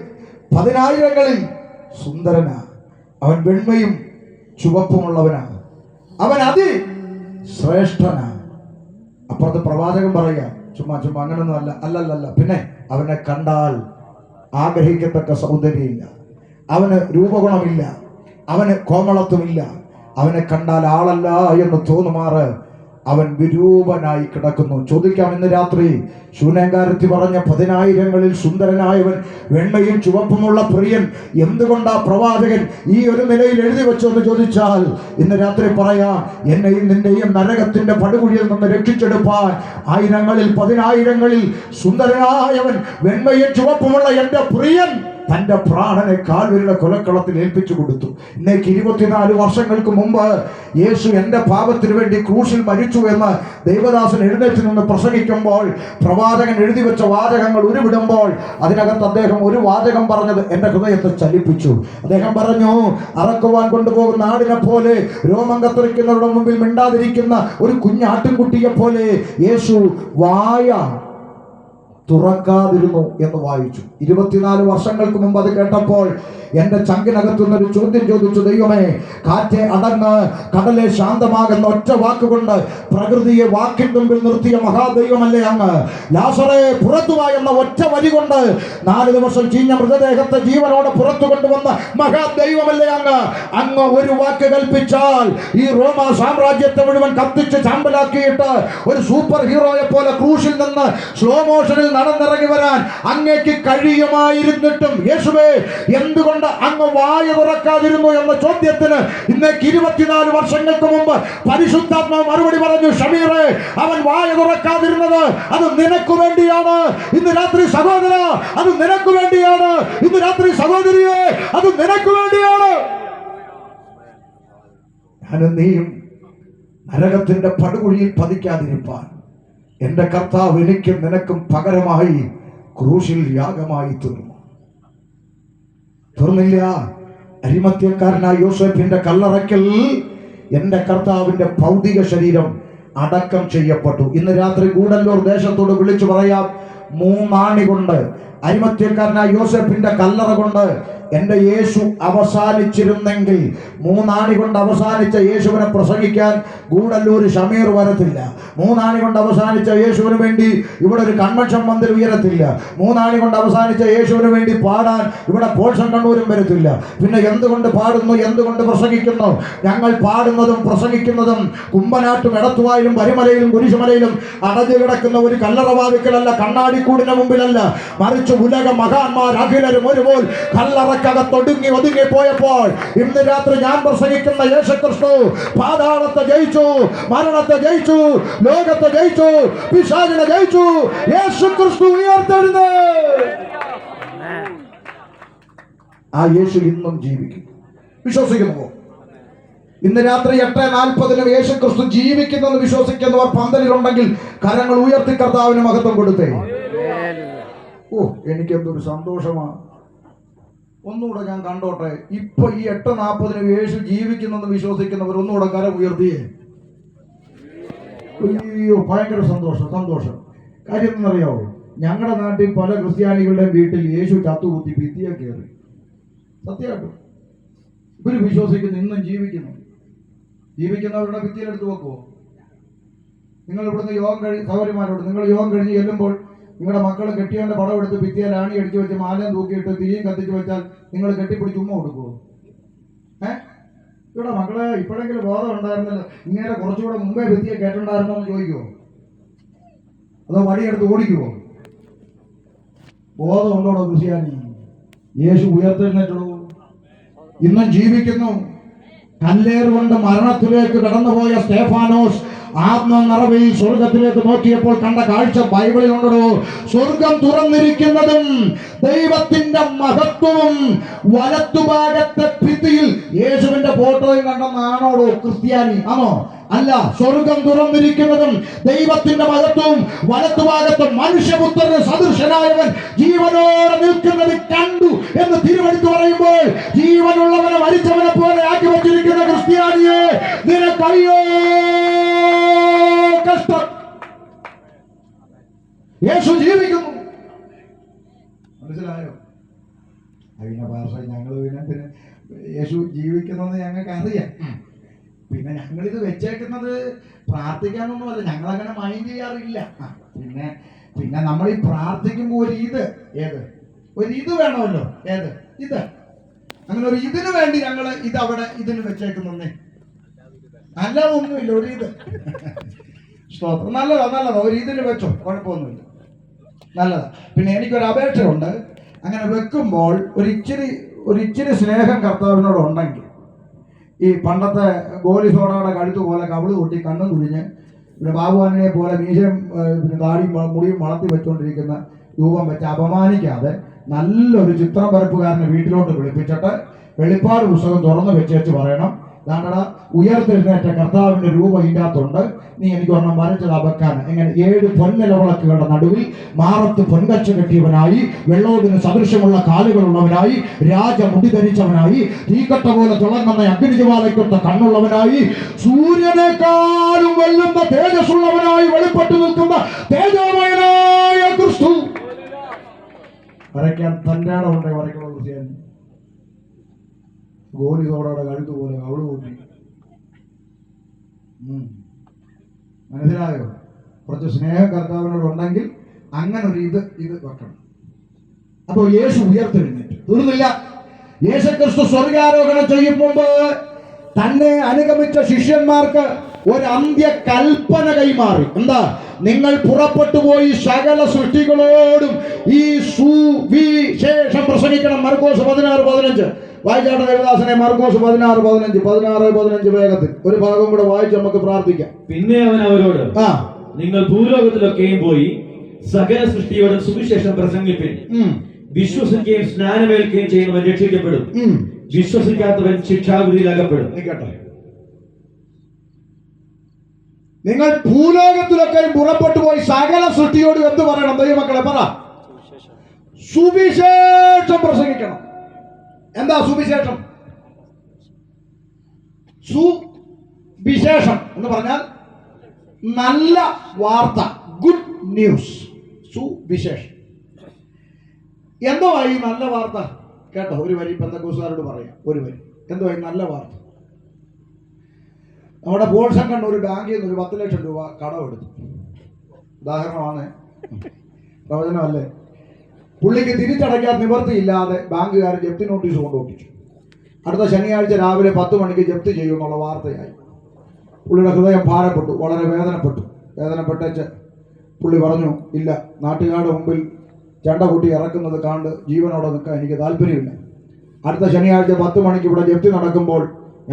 പതിനായിരങ്ങളിൽ സുന്ദരനാ, അവൻ വെണ്മയും ചുവപ്പുമുള്ളവനാ, അവൻ അതിശ്രേഷ്ഠനാ. അപ്പുറത്ത് പ്രവാചകൻ പറയുക, ചുമ്മാ അങ്ങനൊന്നും അല്ലല്ല. പിന്നെ അവനെ കണ്ടാൽ ആഗ്രഹിക്കത്തക്ക സൗന്ദര്യമില്ല, അവന് രൂപഗുണമില്ല, അവന് കോമളത്വമില്ല, അവനെ കണ്ടാൽ ആളല്ല എന്ന് തോന്നുമാറ് അവൻ വിരൂപനായി കിടക്കുന്നു. ചോദിക്കാം, ഇന്ന് രാത്രി ശൂനേങ്കാരത്തി പറഞ്ഞ പതിനായിരങ്ങളിൽ സുന്ദരനായവൻ, വെണ്മയും ചുവപ്പുമുള്ള പ്രിയൻ, എന്തുകൊണ്ടാ പ്രവാചകൻ ഈ ഒരു നിലയിൽ എഴുതി വെച്ചെന്ന് ചോദിച്ചാൽ ഇന്ന് രാത്രി പറയാം, എന്നെയും നിന്റെയും നരകത്തിന്റെ പടുകുഴിയിൽ നിന്ന് രക്ഷിച്ചെടുപ്പാൻ ആയിരങ്ങളിൽ പതിനായിരങ്ങളിൽ സുന്ദരനായവൻ, വെണ്മയും ചുവപ്പുമുള്ള എന്റെ പ്രിയൻ തന്റെ പ്രാണനെ കാൽവരിയുടെ കൊലക്കളത്തിൽ ഏൽപ്പിച്ചു കൊടുത്തു. ഇന്നേക്ക് 24 വർഷങ്ങൾക്ക് മുമ്പ് യേശു എന്റെ പാപത്തിന് വേണ്ടി ക്രൂശിൽ മരിച്ചു എന്ന് ദൈവദാസൻ എഴുന്നേറ്റ് നിന്ന് പ്രസംഗിക്കുമ്പോൾ പ്രവാചകൻ എഴുതി വെച്ച വാചകങ്ങൾ ഉരുവിടുമ്പോൾ അതിനകത്ത് അദ്ദേഹം ഒരു വാചകം പറഞ്ഞത് എന്റെ ഹൃദയത്തെ ചലിപ്പിച്ചു. അദ്ദേഹം പറഞ്ഞു, അറക്കുവാൻ കൊണ്ടുപോകുന്ന ആടിനെ പോലെ, രോമം കത്തിരിക്കുന്നവരുടെ മുമ്പിൽ മിണ്ടാതിരിക്കുന്ന ഒരു കുഞ്ഞാട്ടിൻകുട്ടിയെ പോലെ യേശു വായ തുറക്കാതിരുന്നു എന്ന് വായിച്ചു. 24 വർഷങ്ങൾക്ക് മുമ്പ് അത് കേട്ടപ്പോൾ എന്റെ ചങ്കിനകത്തുനിന്നൊരു ചോദ്യം ചോദിച്ചു, ദൈവമേ, കാറ്റെ അടങ്ങ്, കടലെ ശാന്തമാകുന്ന ഒറ്റ വാക്കുകൊണ്ട് പ്രകൃതിയെ വാക്കിൻ മുമ്പിൽ നിർത്തിയ മഹാദൈവമല്ലേ അങ്ങ്? ലാസറേ പുറത്തുവാ എന്ന ഒറ്റ വരി കൊണ്ട് 4 ദിവസം ചീഞ്ഞ മൃതദേഹത്തെ ജീവനോടെ പുറത്തു കൊണ്ടുവന്ന മഹാദൈവമല്ലേ അങ്ങ്? അങ്ങ് ഒരു വാക്ക് കൽപ്പിച്ചാൽ ഈ റോമ സാമ്രാജ്യത്തെ മുഴുവൻ കത്തിച്ച് ചാമ്പലാക്കിയിട്ട് ഒരു സൂപ്പർ ഹീറോയെ പോലെ ക്രൂശിൽ നിന്ന് സ്ലോ മോഷനിൽ നടന്നിറങ്ങി വരാൻ അങ്ങേക്ക് കഴിയുമായിരുന്നിട്ടും യേശുവേ, എന്തുകൊണ്ട് അങ്ങ് വായ തുറക്കാതിരുന്നു എന്ന ചോദ്യത്തിന് ഇന്നേക്ക് 24 വർഷങ്ങൾക്ക് മുമ്പ് പരിശുദ്ധാത്മാവ് മറുപടി പറഞ്ഞു, ഷമീറേ, അവൻ വായ തുറക്കാതിരുന്നത് അത് നിനക്ക് വേണ്ടിയാണ്. ഇന്ന് രാത്രി സഹോദര, അത് നിനക്ക് വേണ്ടിയാണ്. ഇന്ന് രാത്രി സഹോദരിയെ, അത് നിനക്ക് വേണ്ടിയാണ്. ഞാനും നീയും നരകത്തിന്റെ പടുകുഴിയിൽ പതിക്കാതിരിപ്പാൻ എന്റെ കർത്താവ് എനിക്കും നിനക്കും പകരമായി ക്രൂശിൽ യാഗമായി തീർന്നില്ല. അരിമത്യക്കാരനായ യോസേഫിന്റെ കല്ലറയ്ക്കൽ എന്റെ കർത്താവിന്റെ ഭൗതിക ശരീരം അടക്കം ചെയ്യപ്പെട്ടു. ഇന്ന് രാത്രി ഗൂഡല്ലൂർ ദേശത്തോട് വിളിച്ചു പറയാം, 3 ആണി കൊണ്ട് അരിമത്യക്കാരനായ യോസേഫിന്റെ കല്ലറ കൊണ്ട് എന്റെ യേശു അവസാനിച്ചിരുന്നെങ്കിൽ, 3 ആണി കൊണ്ട് അവസാനിച്ച യേശുവിനെ പ്രസംഗിക്കാൻ ഗൂഡല്ലൂർ ഷമീർ വരത്തില്ല. 3 ആണി കൊണ്ട് അവസാനിച്ച യേശുവിന് വേണ്ടി ഇവിടെ ഒരു കൺവെൻഷൻ മന്ദിരം ഉയരത്തില്ല. 3 ആണി കൊണ്ട് അവസാനിച്ച യേശുവിന് വേണ്ടി പാടാൻ ഇവിടെ പോൾഷൻ കണ്ണൂരും വരത്തില്ല. പിന്നെ എന്തുകൊണ്ട് പാടുന്നു, എന്തുകൊണ്ട് പ്രസംഗിക്കുന്നു? ഞങ്ങൾ പാടുന്നതും പ്രസംഗിക്കുന്നതും കുമ്പനാട്ടും എടത്തുവായിലും പരിമലയിലും കുരിശുമലയിലും അടഞ്ഞു കിടക്കുന്ന ഒരു കല്ലറവാതിക്കലല്ല, കണ്ണാടിക്കൂടിന് മുമ്പിലല്ല, മറിച്ച് ഉലക മഹാന്മാർ അഖിലരും ഒരുപോൽ കല്ലറക്കകത്തൊടുങ്ങി ഒതുങ്ങി പോയപ്പോൾ ഇന്ന് രാത്രി ഞാൻ പ്രസംഗിക്കുന്ന യേശുക്രിസ്തു പാതാളത്തെ ജയിച്ചു, മരണത്തെ ജയിച്ചു, ലോകത്തെ ജയിച്ചു, പിശാചിനെ ജയിച്ചു. യേശുക്രിസ്തു ഉയർത്തെഴുന്നേറ്റു. ആ യേശു ഇന്നും ജീവിക്കും. വിശ്വസിക്കുന്നുവോ? ഇന്ന് രാത്രി 8:40 യേശുക്രിസ്തു ജീവിക്കുന്നെന്ന് വിശ്വസിക്കുന്നവർ പന്തലിലുണ്ടെങ്കിൽ കരങ്ങൾ ഉയർത്തി കർത്താവിന് മഹത്വം കൊടുത്തേ. ഓ, എനിക്കെന്തൊരു സന്തോഷമാണ്. ഒന്നുകൂടെ ഞാൻ കണ്ടോട്ടെ. ഇപ്പൊ ഈ 8:40 യേശു ജീവിക്കുന്നെന്ന് വിശ്വസിക്കുന്നവർ ഒന്നുകൂടെ കരം ഉയർത്തിയേ. അയ്യോ, ഭയങ്കര സന്തോഷം. കാര്യം എന്നറിയാവോ, ഞങ്ങളുടെ നാട്ടിൽ പല ക്രിസ്ത്യാനികളുടെ വീട്ടിൽ യേശു ചത്തുകുത്തി ഭിത്തിയെ കയറി. സത്യമായിട്ടും ഇവര് വിശ്വസിക്കുന്നു ഇന്നും ജീവിക്കുന്നവരുടെ ഭിത്തിയിലെടുത്ത് വെക്കുമോ? നിങ്ങൾ ഇവിടുന്ന് യോഗം സൗകര്യമാരോട് നിങ്ങൾ യോഗം കഴിഞ്ഞ് ചെല്ലുമ്പോൾ നിങ്ങളുടെ മക്കൾ കെട്ടിയവന്റെ പടം എടുത്ത് ഭിത്തിയാൽ ആണി അടിച്ചു വെച്ച് മാലയും തൂക്കിയിട്ട് തിരിയും കത്തിച്ച് വെച്ചാൽ നിങ്ങൾ കെട്ടിപ്പിടിച്ച് ഉമ്മ കൊടുക്കുമോ? ഇവിടെ മക്കളെ ഇപ്പോഴെങ്കിലും ബോധം ഉണ്ടായിരുന്നല്ലോ, ഇങ്ങനെ കുറച്ചുകൂടെ മുമ്പേ ഭിത്തിയെ കേട്ടിട്ടുണ്ടായിരുന്നോ എന്ന് ചോദിക്കുമോ? അതോ വടിയെടുത്ത് ഓടിക്കുമോ? ബോധം ഉണ്ടോടോ ക്രിസ്ത്യാനി? യേശു ഉയർത്തെഴുന്നേറ്റുള്ളൂ, ഇന്നും ജീവിക്കുന്നു. കല്ലേറുകൊണ്ട് മരണത്തിലേക്ക് കടന്നുപോയ സ്തേഫാനോസ് ആത്മനിറവിൽ സ്വർഗത്തിലേക്ക് നോക്കിയപ്പോൾ കണ്ട കാഴ്ച ബൈബിളിൽ ഉണ്ടോ? സ്വർഗം തുറന്നിരിക്കുന്നതും ദൈവത്തിന്റെ മഹത്വവും വലത്തുഭാഗത്തെ ഭിത്തിയിൽ യേശുവിന്റെ ഫോട്ടോയും കണ്ടെന്നാണോടോ ക്രിസ്ത്യാനി? ആണോ? അല്ല. സ്വർഗം തുറന്നിരിക്കുന്നതും ദൈവത്തിന്റെ മഹത്വവും വലത്തുഭാഗത്ത് മനുഷ്യപുത്രന് സദൃശനായവൻ ജീവനോടെ നിൽക്കുന്നത് കണ്ടു എന്ന് തിരുവെടുത്ത് പറയുമ്പോൾ, ജീവനുള്ളവനെ മരിച്ചവനെ പോലെ ആക്കി വച്ചിരിക്കുന്ന ക്രിസ്ത്യാനിയെ നിനക്കയ്യോ കഷ്ടം. യേശു ജീവിക്കുന്നു, മനസ്സിലായോ? അതിനെ ഭാഷ ഞങ്ങൾ പിന്നെ യേശു ജീവിക്കുന്നെന്ന് ഞങ്ങൾക്ക് അറിയാം. പിന്നെ ഞങ്ങളിത് വെച്ചേക്കുന്നത് പ്രാർത്ഥിക്കാനൊന്നുമല്ല, ഞങ്ങളങ്ങനെ മൈൻഡ് ചെയ്യാറില്ല. പിന്നെ നമ്മൾ ഈ പ്രാർത്ഥിക്കുമ്പോൾ ഒരു ഇത് വേണമല്ലോ. ഇത് അങ്ങനെ ഒരു ഇതിനു വേണ്ടി ഞങ്ങൾ ഇത് അവിടെ ഇതിന് വെച്ചേക്കുന്നേ, അല്ലാതെ ഒന്നുമില്ല. ഒരു ഇത് സ്തോത്രം, നല്ലതാ. ഒരു ഇതിന് വെച്ചോ, കുഴപ്പമൊന്നുമില്ല, നല്ലതാ. പിന്നെ എനിക്കൊരു അപേക്ഷയുണ്ട്, അങ്ങനെ വെക്കുമ്പോൾ ഒരിച്ചിരി സ്നേഹം കർത്താവിനോട് ഉണ്ടെങ്കിൽ, ഈ പണ്ടത്തെ ഗോലി സോഡയുടെ കഴുത്ത് പോലെ കവിള് കൊട്ടി കണ്ണും കുഴിഞ്ഞ് പിന്നെ ബാബുവാനെ പോലെ മീശയും പിന്നെ താടിയും മുടിയും വളർത്തി വെച്ചുകൊണ്ടിരിക്കുന്ന രൂപം വെച്ച് അപമാനിക്കാതെ നല്ലൊരു ചിത്രം വരപ്പുകാരനെ വീട്ടിലോട്ട് വിളിപ്പിച്ചിട്ട് വെളിപ്പാട് പുസ്തകം തുറന്നു വെച്ച് പറയണം, താങ്കളുടെ ഉയർത്തെഴുന്നേറ്റ കർത്താവിന്റെ രൂപം ഇതിനകത്തുണ്ട്, നീ എനിക്ക് ഒരെണ്ണം വരച്ചത് വെക്കാൻ. എങ്ങനെ? 7 പൊൻനിലവിളക്കുകളുടെ നടുവിൽ മാറത്ത് പൊൻകച്ച കെട്ടിയവനായി, വെള്ളോതിന് സദൃശമുള്ള കാലുകളുള്ളവനായി, രാജമുടി ധരിച്ചവനായി, തീക്കട്ട പോലെ തിളങ്ങുന്ന അഗ്നിജ്വാലയ്ക്കൊത്ത കണ്ണുള്ളവനായി, സൂര്യനേക്കാളും വെല്ലുന്ന തേജസ്സുള്ളവനായി വെളിപ്പെട്ടു നിൽക്കുന്ന തേജോമയനായ ക്രിസ്തു. വരയ്ക്കാൻ തന്റെ ഉണ്ട്, വരയ്ക്കണോ ക്രിസ്ത്യാനി? ഗോലി തോടയുടെ കഴുത്ത് പോലെ അവള് കൂട്ടി. മനസ്സിലായോ? കുറച്ച് സ്നേഹം കർത്താവിനോട് ഉണ്ടെങ്കിൽ അങ്ങനെ ഒരു ഇത് വെക്കണം. അപ്പോൾ യേശു ഉയർത്തെഴുന്നേറ്റു, തീർന്നില്ല. യേശുക്രിസ്തു സ്വർഗാരോഹണം ചെയ്യും മുമ്പ് തന്നെ അനുഗമിച്ച ശിഷ്യന്മാർക്ക് ഒരു അന്ത്യകൽപ്പന കൈമാറി. എന്താ? നിങ്ങൾ പുറപ്പെട്ടു പോയി സകല സൃഷ്ടികളോടും ഈ സുവിശേഷം പ്രസംഗിക്കണം. മർക്കോസ് 16:15 വായിച്ചാട്ട ദേവദാസനെ. മർക്കോസ് 16:15 വേഗത്തിൽ ഒരു ഭാഗം കൂടെ വായിച്ച് നമുക്ക് പ്രാർത്ഥിക്കാം. പിന്നെ അവൻ അവരോട്, നിങ്ങൾ ഭൂലോകത്തിലൊക്കെയും പോയി സകല സൃഷ്ടിയോടും സുവിശേഷം പ്രസംഗിപ്പിൻ. വിശ്വസിക്കുകയും സ്നാനമേൽക്കുകയും ചെയ്യുന്നവൻ രക്ഷിക്കപ്പെടും, വിശ്വസിക്കാത്തവൻ ശിക്ഷാവിധിയിൽ അകപ്പെടും. നിങ്ങൾ ഭൂലോകത്തിലൊക്കെ പുറപ്പെട്ടു പോയി സകല സൃഷ്ടിയോട് എന്ത് പറയണം? ദൈവമക്കളെ പറ, സുവിശേഷം പ്രസംഗിക്കണം. എന്താ സുവിശേഷം? സുവിശേഷം എന്ന് പറഞ്ഞാൽ നല്ല വാർത്ത, ഗുഡ് ന്യൂസ്. സുവിശേഷം എന്തോ ഈ നല്ല വാർത്ത? കേട്ടോ, ഒരു വരി പെന്തക്കോസ്തുകാരോട് പറയാം. ഒരു വരി എന്തോ ഈ നല്ല വാർത്ത. നമ്മുടെ പോൾസൺ കണ്ട ഒരു ബാങ്കിൽ നിന്ന് ഒരു 10 ലക്ഷം രൂപ കടമെടുത്തു. ഉദാഹരണമാണ്, പ്രവചനമല്ലേ. പുള്ളിക്ക് തിരിച്ചടയ്ക്കാൻ നിവൃത്തിയില്ലാതെ ബാങ്കുകാർ ജപ്തി നോട്ടീസ് കൊണ്ടുപോയിച്ചു. അടുത്ത ശനിയാഴ്ച രാവിലെ 10 മണിക്ക് ജപ്തി ചെയ്യുമെന്നുള്ള വാർത്തയായി. പുള്ളിയുടെ ഹൃദയം ഭാരപ്പെട്ടു, വളരെ വേദനപ്പെട്ടേച്ച് പുള്ളി പറഞ്ഞു, ഇല്ല, നാട്ടുകാരുടെ മുമ്പിൽ ചെണ്ട കൂട്ടി ഇറക്കുന്നത് കണ്ട് ജീവനോടെ നിൽക്കാൻ എനിക്ക് താല്പര്യമില്ല. അടുത്ത ശനിയാഴ്ച 10 മണിക്ക് ഇവിടെ ജപ്തി നടക്കുമ്പോൾ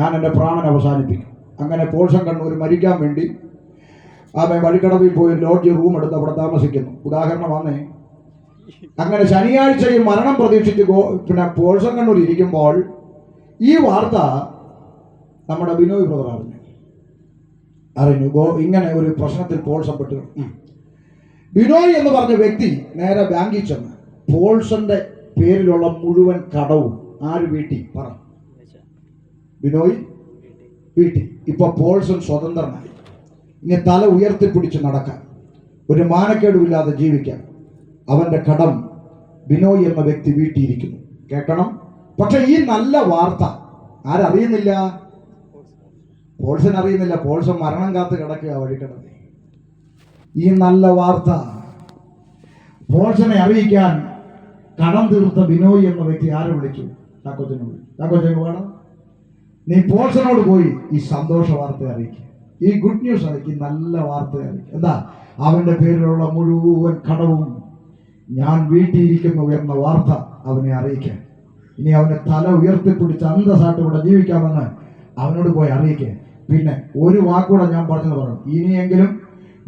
ഞാൻ എൻ്റെ പ്രാണൻ അവസാനിപ്പിക്കും. അങ്ങനെ പോൾസൺ കണ്ണൂർ മരിക്കാൻ വേണ്ടി വഴിക്കടവിൽ പോയി ലോഡ്ജ് റൂം എടുത്ത് അവിടെ താമസിക്കുന്നു. ഉദാഹരണമാണ്. അങ്ങനെ ശനിയാഴ്ചയിൽ മരണം പ്രതീക്ഷിച്ച് പിന്നെ പോൾസൺ കണ്ണൂർ ഇരിക്കുമ്പോൾ ഈ വാർത്ത നമ്മുടെ ബിനോയ് ബ്രദർ അറിഞ്ഞു. ഇങ്ങനെ ഒരു പ്രശ്നത്തിൽ പോൾസൺ പെട്ടു. ബിനോയ് എന്ന് പറഞ്ഞ വ്യക്തി നേരെ ബാങ്കിൽ ചെന്ന് പോൾസന്റെ പേരിലുള്ള മുഴുവൻ കടവും ആര് വീട്ടി? പറ. ബിനോയ് വീട്ടി. ഇപ്പൊ പോൾസൺ സ്വതന്ത്രനായി. ഇനി തല ഉയർത്തിപ്പിടിച്ച് നടക്കാൻ, ഒരു മാനക്കേടുമില്ലാതെ ജീവിക്കാൻ അവന്റെ കടം ബിനോയ് എന്ന വ്യക്തി വീട്ടിയിരിക്കുന്നു. കേൾക്കണം. പക്ഷെ ഈ നല്ല വാർത്ത ആരറിയുന്നില്ല? പോൾസൺ അറിയുന്നില്ല. പോൾസൺ മരണം കാത്ത് കിടക്കുക വഴിക്കിടന്ന്. ഈ നല്ല വാർത്ത പോൾസനെ അറിയിക്കാൻ കടം തീർത്ത ബിനോയ് എന്ന വ്യക്തി ആരെ വിളിച്ചു? ചാക്കോച്ചനെ വിളിച്ചു. ചാക്കോച്ചന് വേണം, നീ പോൾസനോട് പോയി ഈ സന്തോഷ വാർത്ത അറിയിക്കുക, ഈ ഗുഡ് ന്യൂസ് അറിയിക്കും, നല്ല വാർത്ത അറിയിക്കും. എന്താ? അവന്റെ പേരിലുള്ള മുഴുവൻ കടവും ഞാൻ വീട്ടിയിരിക്കുന്നു എന്ന വാർത്ത അവനെ അറിയിക്കാൻ. ഇനി അവനെ തല ഉയർത്തിപ്പിടിച്ച് അന്തസ്സായിട്ട് ഇവിടെ ജീവിക്കാമെന്ന് അവനോട് പോയി അറിയിക്കുക. പിന്നെ ഒരു വാക്കൂടെ ഞാൻ പറഞ്ഞത് പറഞ്ഞു, ഇനിയെങ്കിലും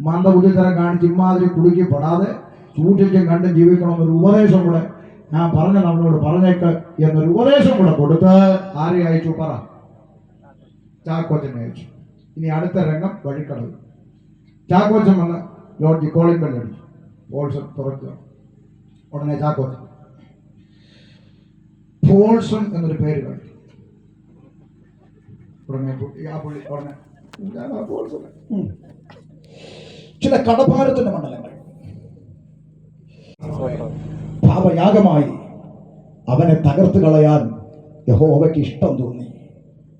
മന്ദബുദ്ധിത്തരം കാണിച്ച് ഇമാതിരി കുടുക്കി പെടാതെ സൂക്ഷിച്ചും കണ്ടും ജീവിക്കണമെന്നൊരു ഉപദേശം കൂടെ ഞാൻ പറഞ്ഞ നമ്മളോട് പറഞ്ഞേക്ക് എന്നൊരു ഉപദേശം കൂടെ കൊടുത്ത് ആരെ അയച്ചു? പറ. ചാക്കോച്ചനെ അയച്ചു. ഇനി അടുത്ത രംഗം വഴിക്കടവ്. ചാക്കോച്ചൻ വന്ന് ലോഡ്ജ് കോളിംഗ് ബെൽ അടിച്ചു. പോൾസൺ തുറക്കുക. ഉടനെ ചാക്കോച്ചൻ പോൾസൺ എന്നൊരു പേര് കണ്ടു. ഉടനെ ആ പുള്ളി ഉടനെ ചില കടഭാരത്തിന്റെ മണ്ഡലങ്ങൾ പാപയാഗമായി അവനെ തകർത്ത് കളയാൻ യഹോവയ്ക്ക് ഇഷ്ടം തോന്നി.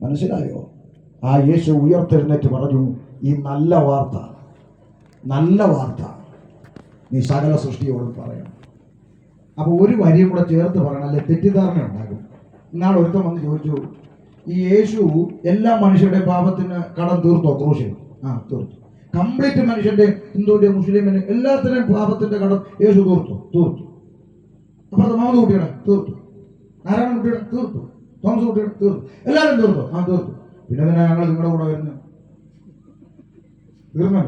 മനസ്സിലായോ? ആ യേശു ഉയർത്തെഴുന്നേറ്റ് പറഞ്ഞു, ഈ നല്ല വാർത്ത നീ സകല സൃഷ്ടിയോടും പറയണം. അപ്പൊ ഒരു വരിയും കൂടെ ചേർത്ത് പറയണം, അല്ലെ തെറ്റിദ്ധാരണ ഉണ്ടാകും. ഇന്നാൾ ഒരുത്തം വന്ന് ചോദിച്ചു, ഈ യേശു എല്ലാ മനുഷ്യരുടെ പാപത്തിന് കടം തീർത്തോ ക്രൂശിൽ? തീർത്തു. കംപ്ലീറ്റ് മനുഷ്യന്റെ, ഹിന്ദുവിന്റെ, മുസ്ലിമിന് എല്ലാത്തിനും പാപത്തിന്റെ കടം യേശു തീർത്തു. അപ്പൊ അത് മുഹമ്മദ് കുട്ടിയുടെ തീർത്തു, നാരായണ കുട്ടിയുടെ തീർത്തു, തോമസ് കുട്ടിയുടെ തീർത്തു, എല്ലാവരും തീർത്തു. തീർത്തു. പിന്നെ തന്നെ ഞങ്ങൾ നിങ്ങളുടെ കൂടെ വരുന്നു. തീർന്നു,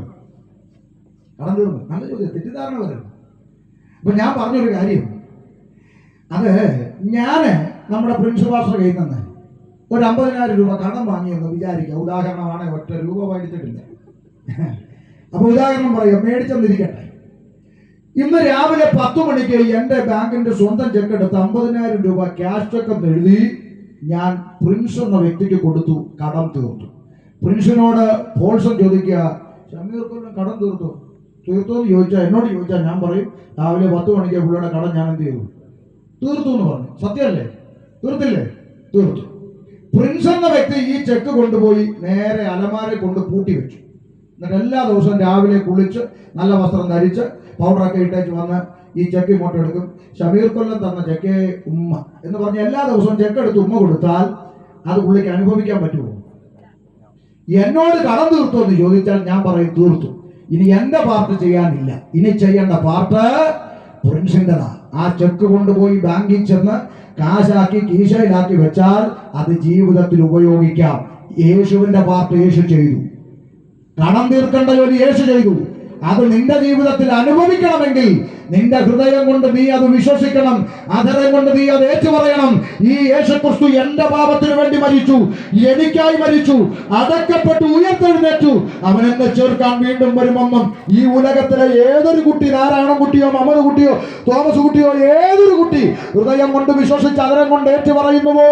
കടം തീർന്നു. നല്ല ചോദ്യം, തെറ്റിദ്ധാരണ വരുന്നു. അപ്പൊ ഞാൻ പറഞ്ഞൊരു കാര്യം, അത് ഞാന് നമ്മുടെ പ്രിൻസിപ്പാൾ കയ്യിൽ നിന്ന് ഒരു 50,000 രൂപ കടം വാങ്ങിയെന്ന് വിചാരിക്കുക. ഉദാഹരണമാണ്, ഒറ്റ രൂപ മേടിച്ചിട്ടില്ല. അപ്പൊ ഉദാഹരണം പറയാം, മേടിച്ചെന്നിരിക്കട്ടെ. ഇന്ന് രാവിലെ 10 മണിക്ക് എന്റെ ബാങ്കിന്റെ സ്വന്തം ചെക്ക് എടുത്ത് 50,000 രൂപ ക്യാഷ് ചെക്ക് എന്ന് എഴുതി ഞാൻ പ്രിൻസ് എന്ന വ്യക്തിക്ക് കൊടുത്തു. കടം തീർത്തു. പ്രിൻസിനോട് പോൾസൺ ചോദിക്കുക, ഷമീർക്കൊല്ലം കടം തീർത്തു എന്ന് ചോദിച്ചാൽ, എന്നോട് ചോദിച്ചാൽ ഞാൻ പറയും, രാവിലെ 10 മണിക്ക് പുള്ളിയുടെ കടം ഞാൻ എന്ത് ചെയ്തു? തീർത്തു എന്ന് പറഞ്ഞു. സത്യമല്ലേ? തീർത്തില്ലേ? തീർത്തു. പ്രിൻസ് എന്ന വ്യക്തി ഈ ചെക്ക് കൊണ്ടുപോയി നേരെ അലമാരയിൽ കൊണ്ട് പൂട്ടി വെച്ചു. എന്നിട്ട് എല്ലാ ദിവസവും രാവിലെ കുളിച്ച് നല്ല വസ്ത്രം ധരിച്ച് പൗഡറൊക്കെ ഇട്ടേച്ച് വന്ന് ഈ ചെക്ക് ഇങ്ങോട്ട് എടുക്കും. ഷമീർ കൊല്ലം തന്ന ചെക്ക് ഉമ്മ എന്ന് പറഞ്ഞ് എല്ലാ ദിവസവും ചെക്ക് എടുത്ത് ഉമ്മ കൊടുത്താൽ അത് പുള്ളിക്ക് അനുഭവിക്കാൻ പറ്റുമോ? എന്നോട് കടം തീർത്തു എന്ന് ചോദിച്ചാൽ ഞാൻ പറയും തീർത്തു. ഇനി എന്റെ പാർട്ട് ചെയ്യാനില്ല. ഇനി ചെയ്യേണ്ട പാർട്ട് പ്രിൻസിൻ്റെതാ. ആ ചെക്ക് കൊണ്ടുപോയി ബാങ്കിൽ ചെന്ന് കാശാക്കി കീശയിലാക്കി വെച്ചാൽ അത് ജീവിതത്തിൽ ഉപയോഗിക്കാം. യേശുവിന്റെ പാർട്ട് യേശു ചെയ്തു. കടം തീർക്കേണ്ട ജോലി യേശു ചെയ്തു. അത് നിന്റെ ജീവിതത്തിൽ അനുഭവിക്കണമെങ്കിൽ നിന്റെ ഹൃദയം കൊണ്ട് നീ അത് വിശ്വസിക്കണം, അധരം കൊണ്ട് നീ അത് ഏറ്റുപറയണം. ഈ യേശുക്രിസ്തു എന്റെ പാപത്തിന് വേണ്ടി മരിച്ചു, എനിക്കായി മരിച്ചു, അടക്കപ്പെട്ടു, ഉയർത്തെഴുന്നേറ്റു. അവൻ എന്നെ ചേർക്കാൻ വീണ്ടും വരുമെന്നും ഈ ഉലകത്തിലെ ഏതൊരു കുട്ടി, നാരായണ കുട്ടിയോ മമ്മദ് കുട്ടിയോ തോമസ് കുട്ടിയോ ഏതൊരു കുട്ടി ഹൃദയം കൊണ്ട് വിശ്വസിച്ച് അധരം കൊണ്ട് ഏറ്റുപറയുന്നുവോ,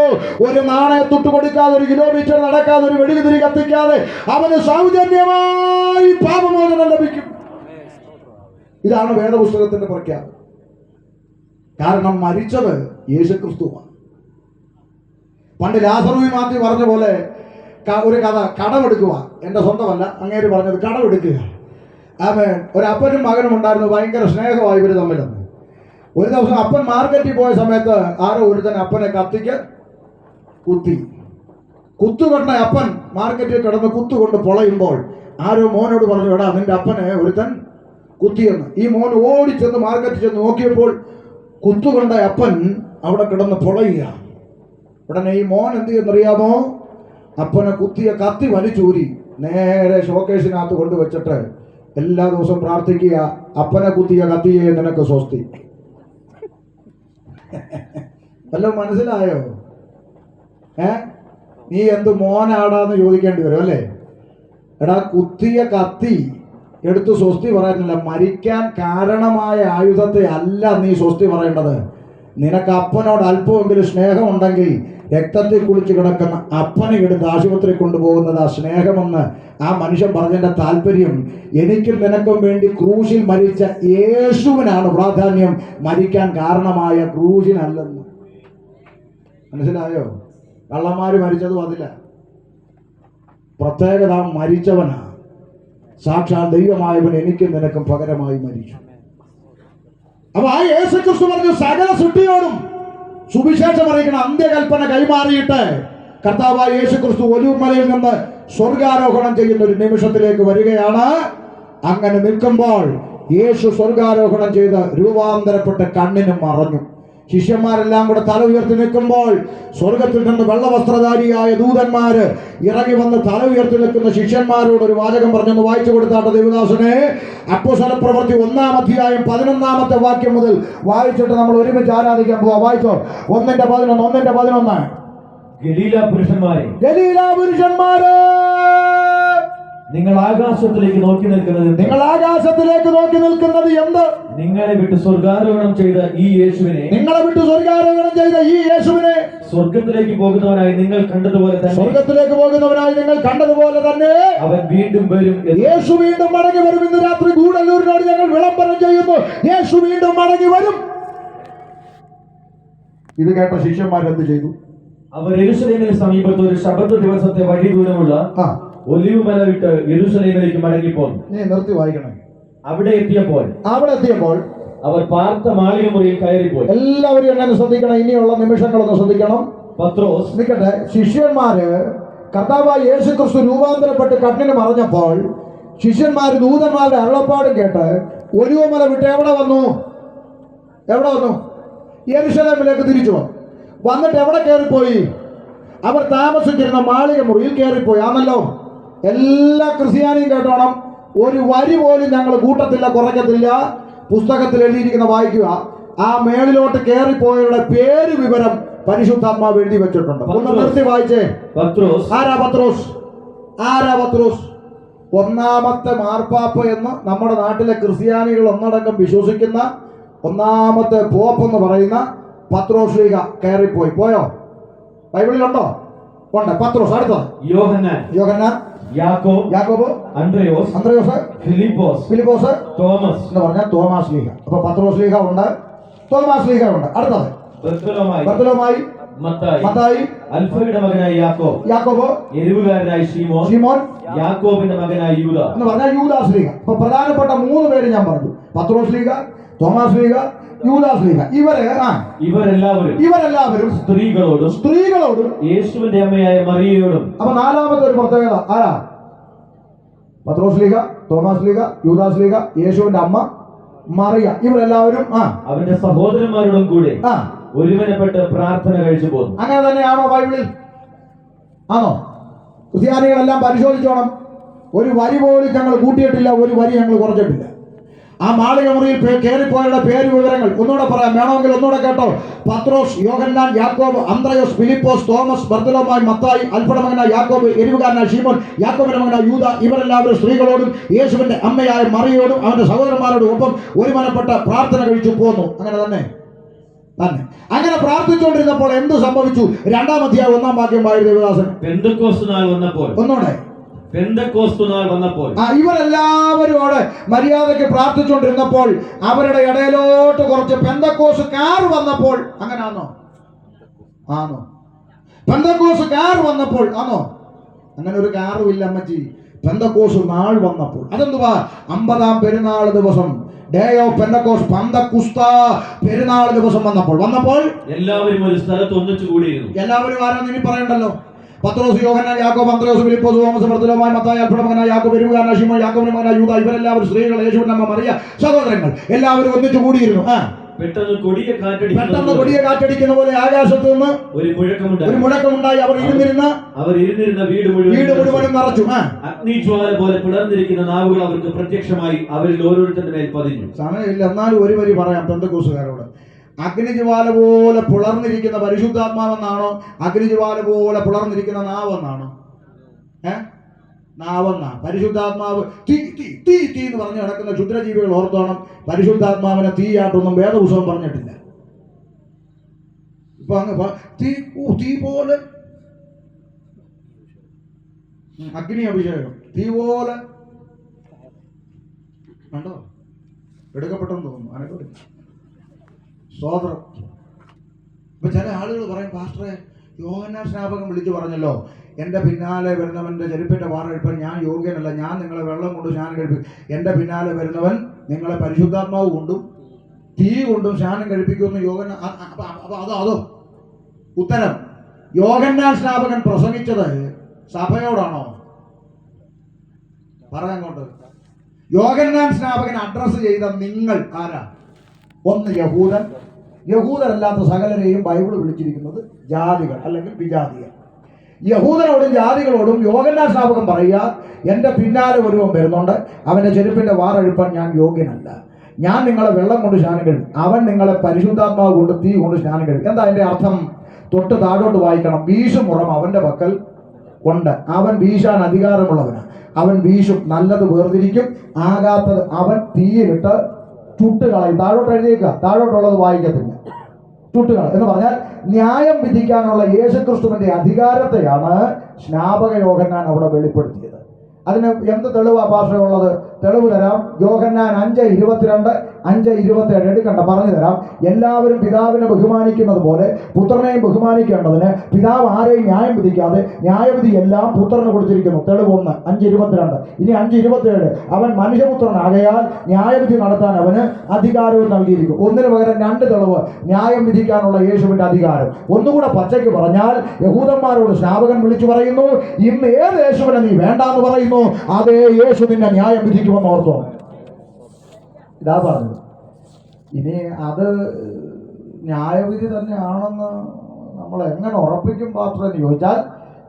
ഒരു നാണയത്തൊട്ട് കൊടുക്കാതെ, ഒരു കിലോമീറ്റർ നടക്കാതെ, ഒരു വെടികുതിരി കത്തിക്കാതെ അവന് സൗജന്യമായി പാപമോചനം ലഭിക്കും. ഇതാണ് വേദപുസ്തകത്തിന്റെ പ്രഖ്യാപനം. കാരണം മരിച്ചത് യേശുക്രിസ്തുവാണ്. പണ്ട് ലാസറുവിൽ മാറ്റി പറഞ്ഞ പോലെ ഒരു കഥ, കടമെടുക്കുക. എൻ്റെ സ്വന്തമല്ല, അങ്ങേര് പറഞ്ഞത് കടമെടുക്കുക. ഒരു അപ്പനും മകനും ഉണ്ടായിരുന്നു, ഭയങ്കര സ്നേഹമായി ഇവർ തമ്മിലെന്ന്. ഒരു ദിവസം അപ്പൻ മാർക്കറ്റിൽ പോയ സമയത്ത് ആരോ ഒരുത്തൻ അപ്പനെ കത്തിക്ക് കുത്തുകൊണ്ട അപ്പൻ മാർക്കറ്റിൽ കിടന്ന് കുത്തുകൊണ്ട് പൊളയുമ്പോൾ ആരോ മോനോട് പറഞ്ഞു, എടാ നിന്റെ അപ്പനെ ഒരുത്തൻ കുത്തിയെന്ന്. ഈ മോൻ ഓടിച്ചെന്ന് മാർക്കറ്റിൽ ചെന്ന് നോക്കിയപ്പോൾ കുത്തുകൊണ്ട അപ്പൻ അവിടെ കിടന്ന് പൊളയുക. ഉടനെ ഈ മോൻ എന്ത് ചെയ്യുന്നറിയാമോ? അപ്പനെ കുത്തിയ കത്തി വലിച്ചൂരി നേരെ ഷോക്കേസിനകത്ത് കൊണ്ടുവച്ചിട്ട് എല്ലാ ദിവസവും പ്രാർത്ഥിക്കുക, അപ്പനെ കുത്തിയ കത്തിയെ നിനക്ക് സ്വസ്തി. വല്ലതും മനസ്സിലായോ? നീ എന്ത് മോനാടാന്ന് ചോദിക്കേണ്ടി വരും അല്ലേ? എടാ, കുത്തിയ കത്തി എടുത്ത് സ്വസ്തി പറയാനില്ല. മരിക്കാൻ കാരണമായ ആയുധത്തെ അല്ല നീ സ്വസ്തി പറയേണ്ടത്. നിനക്ക് അപ്പനോട് അല്പമെങ്കിലും സ്നേഹമുണ്ടെങ്കിൽ രക്തത്തിൽ കുളിച്ച് കിടക്കുന്ന അപ്പനെ എടുത്ത് ആശുപത്രി കൊണ്ടുപോകുന്നത് ആ സ്നേഹമെന്ന് ആ മനുഷ്യൻ പറഞ്ഞതിന്റെ താല്പര്യം, എനിക്കും നിനക്കും വേണ്ടി ക്രൂശിൽ മരിച്ച യേശുവിനാണ് പ്രാധാന്യം, മരിക്കാൻ കാരണമായ ക്രൂശിനല്ലെന്ന്. മനസ്സിലായോ? കള്ളന്മാര് മരിച്ചതും അതില്ല. പ്രത്യേകത മരിച്ചവനാ. സാക്ഷാൽ ദൈവമായവൻ എനിക്കും നിനക്കും പകരമായി മരിച്ചു. അപ്പൊ ആ യേശുക്രിസ്തു പറഞ്ഞു സകല സൃഷ്ടിയോടും സുവിശേഷം അറിയിക്കണം അന്ത്യകൽപ്പന കൈമാറിയിട്ട് കർത്താവായ യേശുക്രിസ്തു ഒലിവുമലയിൽ നിന്ന് സ്വർഗാരോഹണം ചെയ്യുന്ന ഒരു നിമിഷത്തിലേക്ക് വരികയാണ്. അങ്ങനെ നിൽക്കുമ്പോൾ യേശു സ്വർഗാരോഹണം ചെയ്ത് രൂപാന്തരപ്പെട്ട് കണ്ണിന് മറഞ്ഞു. ശിഷ്യന്മാരെല്ലാം കൂടെ തല ഉയർത്തി നിൽക്കുമ്പോൾ സ്വർഗത്തിൽ നിന്ന് വെള്ളവസ്ത്രധാരിയായ ദൂതന്മാര് ഇറങ്ങി വന്ന് തല ഉയർത്തി നിൽക്കുന്ന ശിഷ്യന്മാരോട് ഒരു വാചകം പറഞ്ഞൊന്ന് വായിച്ചു കൊടുത്താട്ടെ ദേവദാസനെ. അപ്പോസ്തലപ്രവൃത്തി 1-ാം അധ്യായം 11-ാമത്തെ വാക്യം മുതൽ വായിച്ചിട്ട് നമ്മൾ ഒരുമിച്ച് ആരാധിക്കാൻ പോവാ. വായിച്ചോ. 1:11. ഗലീല പുരുഷന്മാരെ നിങ്ങൾ ആകാശത്തിലേക്ക് നോക്കി നിൽക്കുന്നത് എന്ത്? നിങ്ങളെ വിട്ട് സ്വർഗാരോഹണം ചെയ്ത ഈ യേശുവിനെ സ്വർഗത്തിലേക്ക് പോകുന്നവനായി നിങ്ങൾ കണ്ടതുപോലെ തന്നെ അവൻ വീണ്ടും വരും. യേശു വീണ്ടും മടങ്ങി വരും. ഇന്ന് രാത്രി ഗൂഢല്ലൂരിനോട് ഞങ്ങൾ വിളംബരം ചെയ്യുന്നു, യേശു വീണ്ടും മടങ്ങി വരും. ഇത് കേട്ട ശിഷ്യന്മാർ എന്ത് ചെയ്തു? അവർ യെരൂശലേമിന് സമീപത്ത് ഒരു ശബത്ത് ദിവസത്തെ വഴി ദൂരമുള്ള ഒലിവുമല വിട്ട് യെരൂശലേമിലേക്ക് മടങ്ങിപ്പോന്നു. നീ നിർത്തി വായിക്കണം. അവിടെ എത്തിയപ്പോൾ അവർ പാർത്ത മാളികമുറിയിൽ കയറിപ്പോയി. എല്ലാവരും എങ്ങനെ ശ്രദ്ധിക്കണം, ഇനിയുള്ള നിമിഷങ്ങളൊന്ന് ശ്രദ്ധിക്കണം. പത്രോസ് നിൽക്കട്ടെ. ശിഷ്യന്മാര് കർത്താവായ യേശുക്രിസ്തു രൂപാന്തരപ്പെട്ട് കണ്ണിന് മറഞ്ഞപ്പോൾ ശിഷ്യന്മാർ ദൂതന്മാരുടെ അരുളപ്പാടും കേട്ട് ഒലിവുമല വിട്ട് എവിടെ വന്നു? യെരൂശലേമിലേക്ക് തിരിച്ചു വന്നിട്ട് എവിടെ കയറിപ്പോയി? അവർ താമസിച്ചിരുന്ന മാളിക മുറിയിൽ കയറിപ്പോയി. ആണല്ലോ. എല്ലാ ക്രിസ്ത്യാനിയും കേട്ടോണം, ഒരു വരി പോലും ഞങ്ങൾ കൂട്ടത്തില്ല, കുറയ്ക്കത്തില്ല. പുസ്തകത്തിൽ എഴുതിയിരിക്കുന്ന വായിക്കുക. ആ മേളിലോട്ട് കയറിപ്പോയവരുടെ പേര് വിവരം പരിശുദ്ധാത്മാവ് എഴുതി വെച്ചിട്ടുണ്ട്. ഒന്ന് നിർത്തി വായിച്ചേ. ആരാ പത്രോസ്? ഒന്നാമത്തെ മാർപ്പാപ്പ എന്ന് നമ്മുടെ നാട്ടിലെ ക്രിസ്ത്യാനികൾ ഒന്നടങ്കം വിശ്വസിക്കുന്ന ഒന്നാമത്തെ പോപ്പ് എന്ന് പറയുന്ന പത്രോസ് ശ്ലീഹ കയറിപ്പോയി. പോയോ? ബൈബിളിലുണ്ടോ? ഉണ്ട്. പത്രോസ്. അടുത്തത് യോഹന്നാൻ, യാക്കോബ്, അന്ത്രയോസ്, ഫിലിപ്പോസ്, തോമസ് എന്ന് പറഞ്ഞാൽ തോമാസ് ശ്ലീഹ. അപ്പൊ പത്രോസ് ശ്ലീഹ ഉണ്ട്, തോമാസ് ശ്ലീഹ ഉണ്ട്. അടുത്തത് ബർത്തലോമായി, മത്തായി, അൽഫയുടെ മകനായ യാക്കോബ്, എരിവുകാരനായ ശീമോൻ, യാക്കോബിന്റെ മകനായ യൂദ എന്ന് പറഞ്ഞാൽ യൂദാസ് ശ്ലീഹ. അപ്പൊ പ്രധാനപ്പെട്ട 3 പേര് ഞാൻ പറഞ്ഞു: പത്രോസ് ശ്ലീഹ, തോമാസ് ശ്ലീഹ, യൂദാസ് ശ്ലീഹ. ഇവരെല്ലാവരും സ്ത്രീകളോടും യേശുവിന്റെ അമ്മയായ മറിയയോടും. അപ്പൊ 4ാമത്തെ ഒരു പ്രത്യേകത ആരാ? പത്രോസ് ശ്ലീഹ, തോമാസ് ശ്ലീഹ, യൂദാസ് ശ്ലീഹ, യേശുവിന്റെ അമ്മ മറിയ. ഇവരെല്ലാവരും അവന്റെ സഹോദരന്മാരോടും കൂടെ ഒരുവനെപ്പെട്ട് പ്രാർത്ഥന കഴിച്ചു പോകുന്നു. അങ്ങനെ തന്നെയാണോ ബൈബിളിൽ? ആണോ? ക്രിസ്ത്യാനികളെല്ലാം പരിശോധിച്ചോണം. ഒരു വരി പോലും ഞങ്ങൾ കൂട്ടിയിട്ടില്ല, ഒരു വരി ഞങ്ങൾ കുറച്ചിട്ടില്ല. ആ മാളിക മുറിയിൽ കയറിപ്പോയവരുടെ പേര് വിവരങ്ങൾ ഒന്നുകൂടെ പറയാം, വേണമെങ്കിൽ ഒന്നുകൂടെ കേട്ടോ. പത്രോസ്, യോഹന്നാൻ, യാക്കോബ്, അന്ത്രയോസ്, ഫിലിപ്പോസ്, തോമസ്, ബർത്തലോമായി, മത്തായി, അൽഫയുടെ മകനായ യാക്കോബ്, എരിവുകാരനായ ശീമോൻ, യാക്കോബിന്റെ മകനായ യൂദ. ഇവരെല്ലാവരും സ്ത്രീകളോടും യേശുവിന്റെ അമ്മയായ മറിയോടും അവന്റെ സഹോദരന്മാരോടും ഒപ്പം ഒരുമനപ്പെട്ട പ്രാർത്ഥന കഴിച്ചു പോന്നു. അങ്ങനെ പ്രാർത്ഥിച്ചുകൊണ്ടിരുന്നപ്പോൾ എന്ത് സംഭവിച്ചു? 2-ാം അധ്യായം 1-ാം വാക്യം വായിച്ചു ദേവദാസൻ. പെന്തക്കോസ്ത് നാൾ വന്നപ്പോൾ ഇവരെല്ലാവരും അവിടെ മര്യാദയ്ക്ക് പ്രാർത്ഥിച്ചുകൊണ്ടിരുന്നപ്പോൾ അവരുടെ ഇടയിലോട്ട് കുറച്ച് പെന്തക്കോസ്തുകാർ വന്നപ്പോൾ. അങ്ങനാണോ? പെന്തക്കോസ്തുകാർ വന്നപ്പോൾ ആണോ? അങ്ങനെ ഒരു കാറും ഇല്ല അമ്മച്ചി. പെന്തക്കോസ്ത് നാൾ വന്നപ്പോൾ. അതെന്തുവാ? 50-ാം പെരുന്നാൾ ദിവസം, ഡേ ഓഫ് പെന്തക്കോസ്റ്റ്, പന്തക്കുസ്ത പെരുന്നാൾ ദിവസം വന്നപ്പോൾ എല്ലാവരും ഒരു സ്ഥലത്ത് ഒന്നിച്ചു കൂടിയിരുന്നു. എല്ലാവരും ആരാന്ന് ഇനി പറയണ്ടല്ലോ. പത്രോസ്, യോഹന്നാൻ, യാക്കോബ്, അന്ത്രയോസ്, ഫിലിപ്പോസ്, തോമസ്, ബർത്തലോമായി, മത്തായി, അൽഫയുടെ മകനായ യാക്കോബ്, എരിവുകാരനായ ശീമോൻ, യാക്കോബിന്റെ മകനായ യൂദ. ഇവരെല്ലാവരും സ്ത്രീകൾ, യേശുവിന്റെ അമ്മ മറിയ, സഹോദരങ്ങൾ എല്ലാവരും ഒന്നിച്ചു കൂടിയിരുന്നു. പെട്ടെന്ന് കൊടിയ കാറ്റടിക്കുന്ന പോലെ ആകാശത്ത് നിന്ന് ഒരു മുഴക്കമുണ്ടായി. അവർ ഇരുന്നിരുന്ന വീട് മുഴുവനും നിറച്ചു. അഗ്നിജ്വാല പോലെ പിളർന്നിരിക്കുന്ന നാവുകൾ അവർക്ക് പ്രത്യക്ഷമായി അവരിൽ ഓരോരുത്തരുടെ മേൽ പതിഞ്ഞു. സമയമില്ല, എന്നാലും ഒരു വരി പറയാം പെന്തക്കോസ്തുകാരോട്. അഗ്നിജ്വാല പോലെ പിളർന്നിരിക്കുന്ന പരിശുദ്ധാത്മാവെന്നാണോ, അഗ്നിജ്വാല പോലെ പിളർന്നിരിക്കുന്ന നാവെന്നാണോ? നാവെന്നാ. പരിശുദ്ധാത്മാവ് തീ എന്ന് പറഞ്ഞു നടക്കുന്ന ക്ഷുദ്രജീവികൾ ഓർത്തോണം, പരിശുദ്ധാത്മാവിനെ തീയാട്ടൊന്നും വേദപുസ്തകം പറഞ്ഞിട്ടില്ല. ഇപ്പൊ അങ്ങ് തീ പോലെ അഗ്നി അഭിഷേകം, തീ പോലെ കണ്ടോ? എടുക്കപ്പെട്ടെന്ന് തോന്നുന്നു. അനക്കോടി സ്തോത്രം. ഇപ്പൊ ചില ആളുകൾ പറയും, പാസ്റ്ററെ യോഹന്നാൻ സ്നാപകൻ വിളിച്ചു പറഞ്ഞല്ലോ, എൻ്റെ പിന്നാലെ വരുന്നവൻ്റെ ചെരുപ്പിൻ്റെ വാറെടുപ്പാൻ ഞാൻ യോഗ്യനല്ല, ഞാൻ നിങ്ങളെ വെള്ളം കൊണ്ട് സ്നാനം കഴിപ്പിക്കും, എൻ്റെ പിന്നാലെ വരുന്നവൻ നിങ്ങളെ പരിശുദ്ധാത്മാവ് കൊണ്ടും തീ കൊണ്ടും സ്നാനം കഴിപ്പിക്കുമെന്ന് യോഹന്നാൻ. അതോ ഉത്തരം, യോഹന്നാൻ സ്നാപകൻ പ്രസംഗിച്ചത് സഭയോടാണോ? പറയങ്ങോട്ട്. യോഹന്നാൻ സ്നാപകൻ അഡ്രസ് ചെയ്ത നിങ്ങൾ ആരാ? ഒന്ന് യഹൂദൻ, യഹൂദരല്ലാത്ത സകലരെയും ബൈബിൾ വിളിച്ചിരിക്കുന്നത് ജാതികൾ അല്ലെങ്കിൽ വിജാതികൾ. യഹൂദരോടും ജാതികളോടും യോഹന്നാൻ സ്നാപകൻ പറയുക, എൻ്റെ പിന്നാലെ ഒരുവൻ വരുന്നുണ്ട്, അവൻ്റെ ചെരുപ്പിൻ്റെ വാറഴുപ്പാൻ ഞാൻ യോഗ്യനല്ല, ഞാൻ നിങ്ങളെ വെള്ളം കൊണ്ട് സ്നാനം കഴിക്കും, അവൻ നിങ്ങളെ പരിശുദ്ധാത്മാവ് കൊണ്ട് തീ കൊണ്ട് സ്നാനം കഴിക്കും. എന്താ അതിൻ്റെ അർത്ഥം? തൊട്ട് താഴോട്ട് വായിക്കണം. വീശുമുറം അവൻ്റെ പക്കൽ ഉണ്ട്, അവൻ വീശാൻ അധികാരമുള്ളവനാണ്, അവൻ വീശും, നല്ലത് വേർതിരിക്കും, ആകാത്തത് അവൻ തീയിലിട്ട് ചുട്ടുകളയും. താഴോട്ട് എഴുതിയേക്കുക, താഴോട്ടുള്ളത് വായിക്കത്തില്ല. ചുട്ടുകള എന്ന് പറഞ്ഞാൽ ന്യായം വിധിക്കാനുള്ള യേശുക്രിസ്തുവിന്റെ അധികാരത്തെയാണ് സ്നാപക യോഹന്നാൻ അവിടെ വെളിപ്പെടുത്തിയത്. അതിന് എന്ത് തെളിവാ ഭാഷയുള്ളത്? തെളിവ് തരാം. യോഹന്നാൻ 5:22, 5:27 എടുക്കണ്ട, പറഞ്ഞു തരാം. എല്ലാവരും പിതാവിനെ ബഹുമാനിക്കുന്നത് പോലെ പുത്രനെയും ബഹുമാനിക്കേണ്ടതിന് പിതാവ് ആരെയും ന്യായം വിധിക്കാതെ ന്യായവിധി എല്ലാം പുത്രന് കൊടുത്തിരിക്കുന്നു. തെളിവ് 1, 5:22. ഇനി 5:27, അവൻ മനുഷ്യപുത്രനാകയാൽ ന്യായവിധി നടത്താൻ അവന് അധികാരവും നൽകിയിരിക്കും. ഒന്നിനു പകരം 2 തെളിവ് ന്യായം വിധിക്കാനുള്ള യേശുവിന്റെ അധികാരം. ഒന്നുകൂടെ പച്ചയ്ക്ക് പറഞ്ഞാൽ, യഹൂദന്മാരോട് സ്നാപകൻ വിളിച്ചു പറയുന്നു, ഇന്ന് ഏത് യേശുവിനെ നീ വേണ്ടാന്ന് പറയുന്നു, അതേ യേശു നിന്നെ ന്യായം വിധിക്കുമെന്ന് ഓർത്തോ. ഇതാ പറഞ്ഞത്. ഇനി അത് ന്യായവിധി തന്നെയാണെന്ന് നമ്മൾ എങ്ങനെ ഉറപ്പിക്കും പാസ്റ്റർ എന്ന് ചോദിച്ചാൽ,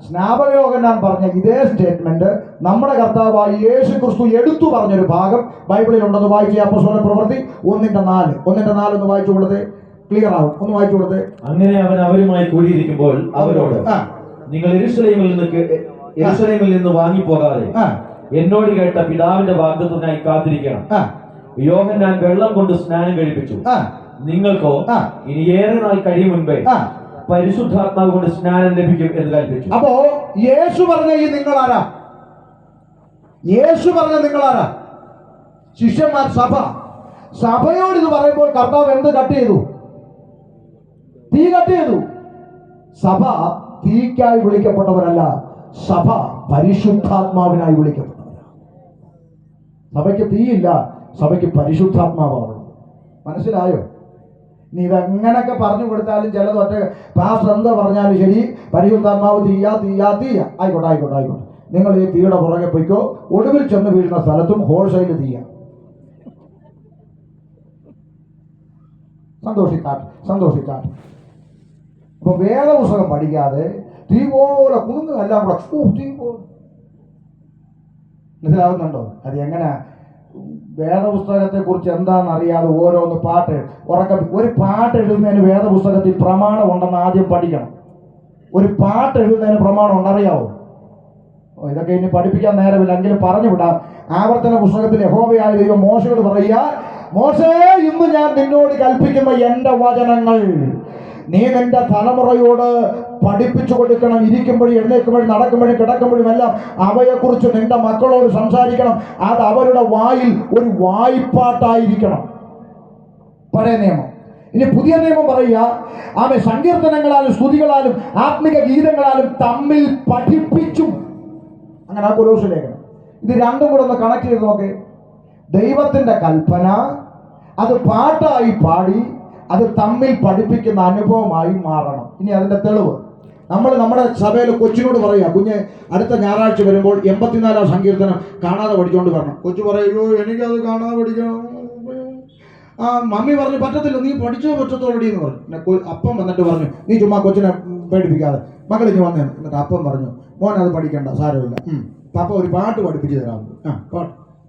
സ്നാപക യോഹന്നാൻ പറഞ്ഞ ഇതേ സ്റ്റേറ്റ്മെന്റ് നമ്മുടെ കർത്താവായ യേശു ക്രിസ്തു എടുത്തു പറഞ്ഞൊരു ഭാഗം ബൈബിളിൽ ഉണ്ടെന്ന് വായിച്ച അപ്പോസ്തല പ്രവൃത്തി 1:4 ഒന്ന് വായിച്ചു കൊടുത്തേ, ക്ലിയർ ആവും. ഒന്ന് വായിച്ചു കൊടുത്തേ. അങ്ങനെ അവൻ അവരുമായി കൂടിയിരിക്കുമ്പോൾ അവരോട്, നിങ്ങൾ യെരൂശലേമിൽ നിന്ന് വാങ്ങിപ്പോകാതെ എന്നോട് കേട്ട പിതാവിന്റെ വാഗ്ദത്തത്തിനായി കാത്തിരിക്കണം. യോഹന്നാൻ വെള്ളം കൊണ്ട് സ്നാനം കഴിപ്പിച്ചു, നിങ്ങൾക്കോ ഇനി ഏറെ നാൾ കഴിയും മുൻപേ പരിശുദ്ധാത്മാവ് കൊണ്ട് സ്നാനം ലഭിക്കും എന്ന് കൽപ്പിച്ചു. അപ്പോ യേശു പറഞ്ഞ ഈ നിങ്ങളാരാ? യേശു പറഞ്ഞ നിങ്ങളാരാ? ശിഷ്യന്മാർ, സഭ. സഭയോട് ഇത് പറയുമ്പോൾ കർത്താവ് എന്ത് കട്ട് ചെയ്തു? തീ കട്ട് ചെയ്തു. സഭ തീക്കായി വിളിക്കപ്പെട്ടവരല്ല, സഭ പരിശുദ്ധാത്മാവിനായി വിളിക്കപ്പെട്ടവരാണ്. സഭയ്ക്ക് തീയില്ല, സഭയ്ക്ക് പരിശുദ്ധാത്മാവാണ്. മനസ്സിലായോ? നീ ഇതെങ്ങനൊക്കെ പറഞ്ഞു കൊടുത്താലും ചിലത് ഒറ്റ പാസ്റ്റർ എന്താ പറഞ്ഞാലും ശരി, പരിശുദ്ധാത്മാവ് തീയാ തീയാ തീയ. ആയിക്കോട്ടെ. നിങ്ങൾ ഈ തീയുടെ പുറകെ പോയിക്കോ, ഒടുവിൽ ചെന്ന് വീഴുന്ന സ്ഥലത്തും ഹോൾസെയിൽ തീയ. സന്തോഷിക്കാട്ടെ. അപ്പൊ വേദപുസ്തകം പഠിക്കാതെ തീ പോലെ കുന്നുക, എല്ലാം കൂടെ തീ പോലെ. മനസ്സിലാവുന്നുണ്ടോ? അത് എങ്ങനെ? വേദപുസ്തകത്തെ കുറിച്ച് എന്താണെന്ന് അറിയാതെ ഓരോന്ന് പാട്ട് ഒരു പാട്ട് എഴുതുന്നതിന് വേദപുസ്തകത്തിൽ പ്രമാണം ഉണ്ടെന്ന് ആദ്യം പഠിക്കണം. ഒരു പാട്ട് എഴുതുന്നതിന് പ്രമാണം ഉണ്ടറിയാവോ? ഇതൊക്കെ ഇനി പഠിപ്പിക്കാൻ നേരമില്ല, എങ്കിലും പറഞ്ഞു വിടാം. ആവർത്തന പുസ്തകത്തിൽ യഹോവയായ ദൈവം മോശയോട് പറയുക, മോശേ, ഇന്ന് ഞാൻ നിന്നോട് കൽപ്പിക്കുന്ന എൻ്റെ വചനങ്ങൾ നീ നിന്റെ തലമുറയോട് പഠിപ്പിച്ചു കൊടുക്കണം. ഇരിക്കുമ്പോഴും എഴുന്നേൽക്കുമ്പോഴും നടക്കുമ്പോഴും കിടക്കുമ്പോഴും എല്ലാം അവയെക്കുറിച്ച് നിന്റെ മക്കളോട് സംസാരിക്കണം. അത് അവരുടെ വായിൽ ഒരു വായ്പാട്ടായിരിക്കണം. പഴയ നിയമം. ഇനി പുതിയ നിയമം പറയുക, ആമേ, സങ്കീർത്തനങ്ങളാലും സ്തുതികളാലും ആത്മിക ഗീതങ്ങളാലും തമ്മിൽ പഠിപ്പിച്ചു. അങ്ങനെ ആ കൊലോസ്യ ലേഖനം. ഇത് രണ്ടും കൂടെ ഒന്ന് കണക്ട് ചെയ്ത് നോക്കേ. ദൈവത്തിന്റെ കൽപ്പന അത് പാട്ടായി പാടി അത് തമ്മിൽ പഠിപ്പിക്കുന്ന അനുഭവമായി മാറണം. ഇനി അതിന്റെ തെളിവ് നമ്മൾ നമ്മുടെ സഭയിൽ കൊച്ചിനോട് പറയുക, കുഞ്ഞ് അടുത്ത ഞായറാഴ്ച വരുമ്പോൾ 84-ാം സങ്കീർത്തനം കാണാതെ പഠിച്ചുകൊണ്ട് വരണം. കൊച്ചു പറയോ, എനിക്കത് കാണാതെ പഠിക്കണം. മമ്മി പറഞ്ഞു പറ്റത്തില്ല, നീ പഠിച്ചോ പറ്റത്തോടി എന്ന് പറഞ്ഞു. അപ്പം വന്നിട്ട് പറഞ്ഞു, നീ ചുമ്മാ കൊച്ചിനെ പേടിപ്പിക്കാതെ, മകളിഞ്ഞ് വന്നേ. എന്നിട്ട് അപ്പം പറഞ്ഞു, മോൻ അത് പഠിക്കണ്ട, സാരമില്ല, പപ്പ ഒരു പാട്ട് പഠിപ്പിച്ചു തരാം.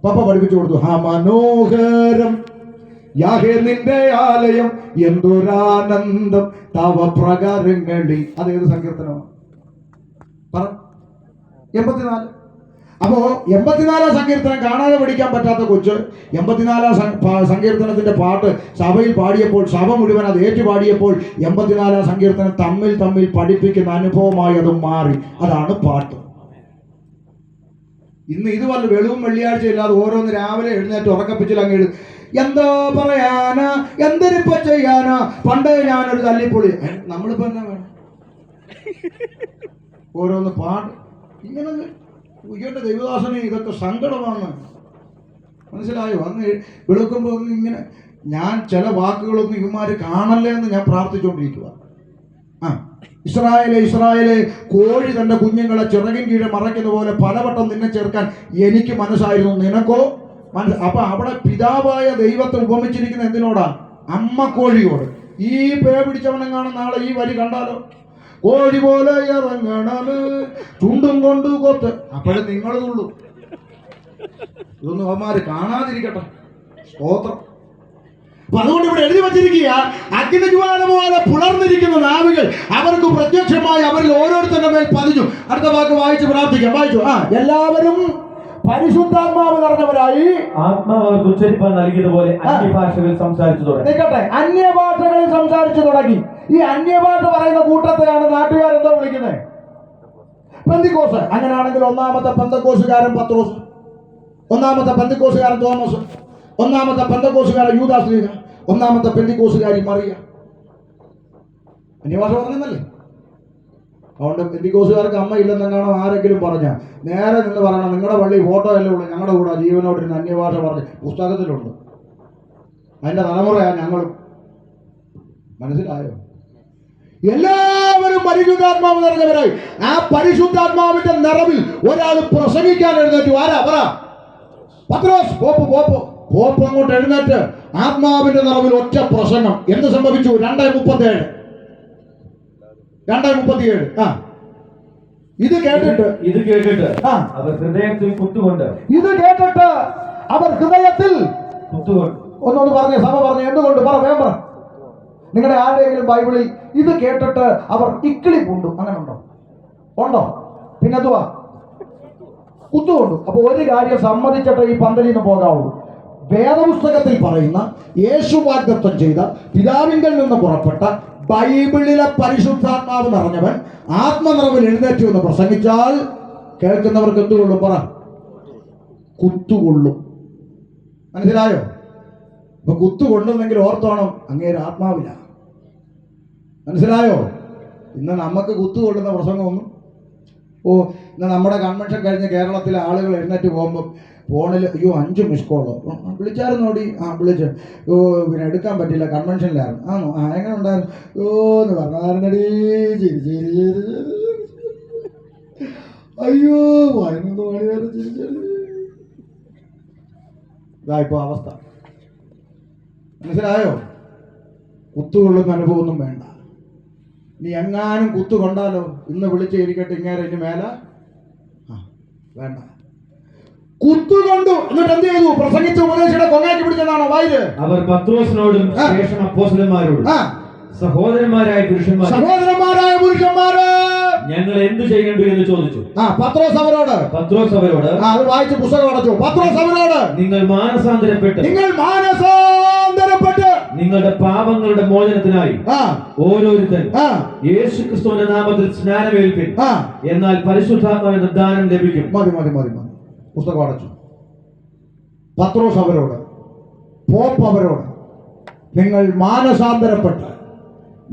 പപ്പ പഠിപ്പിച്ചു കൊടുത്തു. മനോഹരം യാഹേ നിന്റെ ആലയം, എന്തൊരാനന്ദം തവ പ്രകാരങ്ങളിൽ. അതേത് സങ്കീർത്തനമാണ്? പറ. 84. അപ്പോ 84-ാം സങ്കീർത്തനം കാണാതെ പഠിക്കാൻ പറ്റാത്ത കൊച്ച് 84-ാം സങ്കീർത്തനത്തിന്റെ പാട്ട് സഭയിൽ പാടിയപ്പോൾ, സഭ മുഴുവൻ അത് ഏറ്റുപാടിയപ്പോൾ 84-ാം സങ്കീർത്തനം തമ്മിൽ പഠിപ്പിക്കുന്ന അനുഭവമായി അത് മാറി. അതാണ് പാട്ട്. ഇന്ന് ഇത് വല്ല വെളിവും വെള്ളിയാഴ്ച ഇല്ലാതെ ഓരോന്ന് രാവിലെ എഴുന്നേറ്റ് ഉറക്കപ്പിച്ചിൽ അങ്ങ് എഴുതും. എന്താ പറയാനാ, എന്തിനിപ്പോ ചെയ്യാനാ, പണ്ടേ ഞാനൊരു തല്ലിപ്പൊളി. നമ്മളിപ്പോ എന്നാ വേണം? ഓരോന്ന് പാട്ട് ഇങ്ങനെ. ഉയ്യന്റെ ദൈവദാസനെ ഇതൊക്കെ സങ്കടമാണ്. മനസ്സിലായോ? അന്ന് വെളുക്കുമ്പോൾ ഒന്ന് ഇങ്ങനെ ഞാൻ ചില വാക്കുകളൊന്നും ഇവന്മാർ കാണല്ലേ എന്ന് ഞാൻ പ്രാർത്ഥിച്ചുകൊണ്ടിരിക്കുക. ഇസ്രായേലെ കോഴി തന്റെ കുഞ്ഞുങ്ങളെ ചിറകിൻ കീഴെ മറയ്ക്കുന്ന പോലെ പലവട്ടം നിന്നെ ചേർക്കാൻ എനിക്ക് മനസ്സായിരുന്നു, നിനക്കോ അപ്പൊ അവിടെ പിതാവായ ദൈവത്തെ ഉപമിച്ചിരിക്കുന്ന എന്തിനോടാ? അമ്മ കോഴിയോട്. ഈ പേ പിടിച്ചവനെങ്ങാണ് നാളെ ഈ വരി കണ്ടാലോ, കോഴി പോലെ ഇറങ്ങണത് ചുണ്ടും കൊണ്ട് കൊത്ത്, അപ്പോഴും നിങ്ങളതുള്ളൂ. ഇതൊന്നും അവന്മാര് കാണാതിരിക്കട്ടെ. സ്തോത്രം. അപ്പൊ അതുകൊണ്ട് ഇവിടെ എഴുതി വച്ചിരിക്കുക, അഗ്നിജ്വാല പോലെ പുലർന്നിരിക്കുന്ന നാവുകൾ അവർക്ക് പ്രത്യക്ഷമായി അവരിൽ ഓരോരുത്തരുടെ മേൽ പതിഞ്ഞു. അടുത്ത വാക്ക് വായിച്ച് പ്രാർത്ഥിക്കാം. വായിച്ചു. എല്ലാവരും പരിശുദ്ധാത്മാവ് നിറഞ്ഞവരായി ആത്മാവ് അവർക്ക് ഉച്ചരിപ്പാൻ നൽകിയതുപോലെ അന്യഭാഷകളിൽ സംസാരിച്ചു തുടങ്ങി. നിൽക്കട്ടെ, അന്യഭാഷകളിൽ സംസാരിച്ചു തുടങ്ങി. ഈ അന്യഭാഷ പറയുന്ന കൂട്ടത്തെയാണ് നാട്ടുകാരെന്തോ വിളിക്കുന്നത്? പെന്തിക്കോസ്. അങ്ങനെയാണെങ്കിൽ ഒന്നാമത്തെ പെന്തക്കോസുകാരൻ പത്രോസ്, ഒന്നാമത്തെ പെന്തക്കോസുകാരൻ തോമസ്, ഒന്നാമത്തെ പെന്തക്കോസുകാരൻ യൂദാസ്, ഒന്നാമത്തെ പെന്തിക്കോസുകാരി മറിയ. അന്യഭാഷ പറഞ്ഞല്ലേ? അതുകൊണ്ട് പെന്തിക്കോസുകാർക്ക് അമ്മ ഇല്ലെന്നെങ്ങാണോ ആരെങ്കിലും പറഞ്ഞ നേരെ നിന്ന് പറയണം, നിങ്ങളുടെ പള്ളി ഫോട്ടോ അല്ലേ ഉള്ളൂ, ഞങ്ങളുടെ കൂടെ ജീവനോടിരുന്ന് അന്യഭാഷ പറഞ്ഞ് പുസ്തകത്തിലുണ്ട്. അതിന്റെ തലമുറയാണ് ഞങ്ങളും. മനസ്സിലായോ? എല്ലാവരും പരിശുദ്ധാത്മാവ് നിറഞ്ഞവരായി. ആ പരിശുദ്ധാത്മാവിന്റെ നിറവിൽ ഒരാൾ പ്രസംഗിക്കാൻ എഴുന്നേറ്റു. ആരാ? പറ. പത്രോസ്. പോപ്പ് അങ്ങോട്ട് എഴുന്നേറ്റ് ആത്മാവിന്റെ നിറവിൽ ഒറ്റ പ്രസംഗം. എന്ത് സംഭവിച്ചു? 2:37. ഇത് കേട്ടിട്ട് അവർ ഹൃദയത്തിൽ കുത്തുകൊണ്ട് ഒന്നൊന്ന് പറഞ്ഞേ, സഭ പറഞ്ഞേ, എന്തുകൊണ്ട്? പറ, വേഗം പറ. നിങ്ങളുടെ ആരുടെയെങ്കിലും ബൈബിളിൽ ഇത് കേട്ടിട്ട് അവർ ഇക്കിളി പൂണ്ടു, അങ്ങനെ ഉണ്ടോ? പിന്നെ എന്തുവാ? കുത്തുകൊണ്ടു. അപ്പൊ ഒരു കാര്യം സമ്മതിച്ചിട്ട് ഈ പന്തലിൽ നിന്ന് പോകാവുള്ളൂ. വേദപുസ്തകത്തിൽ പറയുന്ന യേശു വാഗ്ദത്തം ചെയ്ത പിതാവിങ്കൽ നിന്ന് പുറപ്പെട്ട ബൈബിളിലെ പരിശുദ്ധാത്മാവ് നിറഞ്ഞവൻ ആത്മനിറവിൽ എഴുന്നേറ്റു എന്ന് പ്രസംഗിച്ചാൽ കേൾക്കുന്നവർക്ക് എന്തുകൊള്ളും? പറ. കുത്തുകൊള്ളും. മനസ്സിലായോ? അപ്പൊ കുത്തുകൊള്ളുന്നെങ്കിൽ ഓർത്തോണം, അങ്ങേര് ആത്മാവില്ല. മനസ്സിലായോ? ഇന്ന് നമുക്ക് കുത്തുകൊള്ളുന്ന പ്രസംഗമൊന്നും. ഇന്ന് നമ്മുടെ കൺവെൻഷൻ കഴിഞ്ഞ് കേരളത്തിലെ ആളുകൾ എഴുന്നേറ്റ് പോകുമ്പോൾ ഫോണിൽ 5 മിസ് കോള് വിളിച്ചായിരുന്നോടി. വിളിച്ചു. പിന്നെ എടുക്കാൻ പറ്റില്ല, കൺവെൻഷനിലായിരുന്നു. എങ്ങനെ ഉണ്ടായിരുന്നു? എന്ന് പറഞ്ഞായിരുന്നടി. അയ്യോ 11 മണി വരെ ഇതായിപ്പോ അവസ്ഥ. മനസ്സിലായോ? കുത്തുകൊള്ളുന്ന അനുഭവമൊന്നും വേണ്ട. നീ എങ്ങാനും കുത്തുകൊണ്ടാലോ, ഇന്ന് വിളിച്ചിരിക്കട്ടെ ഇങ്ങനെ ഇനി മേല വേണ്ട. കുത്തുകൊണ്ടു. എന്നിട്ട് എന്ത് ചെയ്തു? പ്രസംഗിച്ച ഉപദേശിയുടെ കൊങ്ങാക്കി പിടിച്ചതാണോ വായില്? അവർ പത്രോസിനോടും ശേഷം അപ്പോസ്തലന്മാരോടും സഹോദരന്മാരായ പുരുഷന്മാര് ഞങ്ങൾ എന്തു ചെയ്യേണ്ടു എന്ന് ചോദിച്ചു. പത്രോസ് അവരോട് അത് വായിച്ച് പുസ്തകം അടച്ചു. പത്രോസ് അവരോട് നിങ്ങൾ മാനസാന്തരപ്പെട്ട് നിങ്ങളുടെ പാപങ്ങളുടെ മോചനത്തിനായി ഓരോരുത്തൻ യേശുക്രിസ്തുവിന്റെ നാമത്തിൽ സ്നാനമേൽപ്പിൻ, എന്നാൽ പരിശുദ്ധാത്മാവിന്റെ ദാനം ലഭിക്കും. മതി. പുസ്തകം അടച്ചു. പത്രോസ് അവരോട്, പോപ്പ് അവരോട്, നിങ്ങൾ മാനസാന്തരപ്പെട്ട്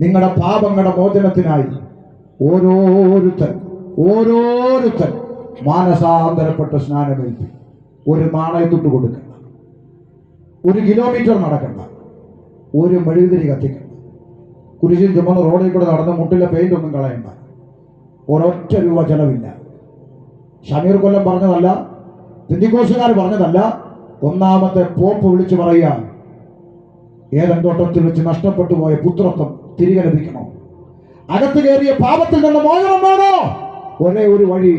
നിങ്ങളുടെ പാപങ്ങളുടെ മോചനത്തിനായി ഓരോരുത്തൻ മാനസാന്തരപ്പെട്ട് സ്നാനമേൽപ്പി. ഒരു നാണയത്തുട്ട് കൊടുക്കണ്ട, 1 കിലോമീറ്റർ നടക്കണ്ട, ഒരു മെഴുകുതിരി കത്തിക്കണ്ട, കുരിശിൽ ചുമന്ന് റോഡിൽ കൂടെ നടന്ന് മുട്ടിലെ പെയിന്റ് ഒന്നും കളയണ്ട, ഒരൊറ്റ രൂപ ചെലവില്ല. ഷമീർ കൊല്ലം പറഞ്ഞതല്ല, പെന്തിക്കോസുകാർ പറഞ്ഞതല്ല. ഒന്നാമത്തെ പോപ്പ് വിളിച്ചു പറയുക, ഏദൻ തോട്ടത്തിൽ വെച്ച് നഷ്ടപ്പെട്ടു പോയ പുത്രത്വം തിരികെ ലഭിക്കണോ? അകത്ത് കയറിയ പാപത്തിൽ നിന്ന് മോചനം വേണോ? ഒരേ ഒരു വഴി,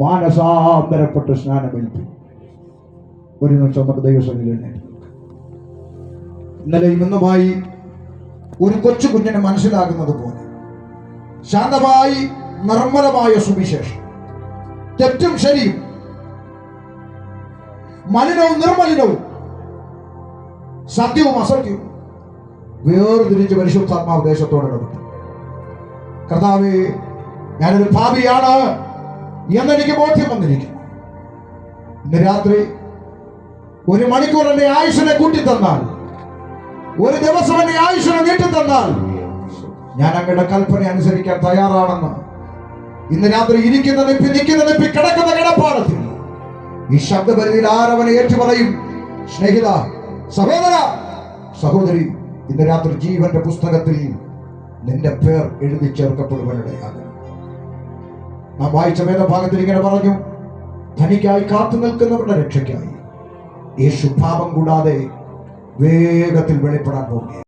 മാനസാന്തരപ്പെട്ട് സ്നാനമേൽപ്പി. ഒരു നിമിഷം നമുക്ക് ദൈവസന്നിധിയിൽ എഴുന്നേറ്റ്. ഇന്നലെയും ഇന്നുമായി ഒരു കൊച്ചു കുഞ്ഞിനെ മനസ്സിലാകുന്നത് പോലെ ശാന്തമായി നിർമ്മലമായ സുവിശേഷം, തെറ്റും ശരിയും, മലിനവും നിർമ്മലിനവും, സത്യവും അസത്യവും വേർതിരിച്ച് പരിശുദ്ധാത്മാവ് ദേശത്തോട് ഇടപെട്ടു. കർത്താവേ, ഞാനൊരു പാപിയാണ് എന്നെനിക്ക് ബോധ്യം വന്നിരിക്കുന്നു. ഇന്ന് രാത്രി 1 മണിക്കൂർ എന്റെ ആയുസ്സിനെ കൂട്ടിത്തന്നാൽ, 1 ദിവസം എന്റെ ആയുസ്സിനെ നീട്ടിത്തന്നാൽ ഞാൻ അങ്ങയുടെ കൽപ്പന അനുസരിക്കാൻ തയ്യാറാണെന്ന് ഇന്ന് രാത്രി ഇരിക്കുന്ന നിപ്പി കിടക്കുന്ന കിടപ്പാടത്തിൽ ഈ ശബ്ദപരിധിയിൽ ആരവനെ ഏറ്റുപറയും? സ്നേഹിത, സഹോദര, സഹോദരി, ഇന്ന് രാത്രി ജീവന്റെ പുസ്തകത്തിൽ നിന്റെ പേർ എഴുതി ചേർക്കപ്പെടുവാനിടയാകും. നാം വായിച്ച വേദഭാഗത്തിൽ ഇങ്ങനെ പറഞ്ഞു, തനിക്കായി കാത്തു നിൽക്കുന്നവരുടെ രക്ഷയ്ക്കായി യേശു പാപം കൂടാതെ വേഗത്തിൽ വെളിപ്പെടാൻ പോകുകയാണ്.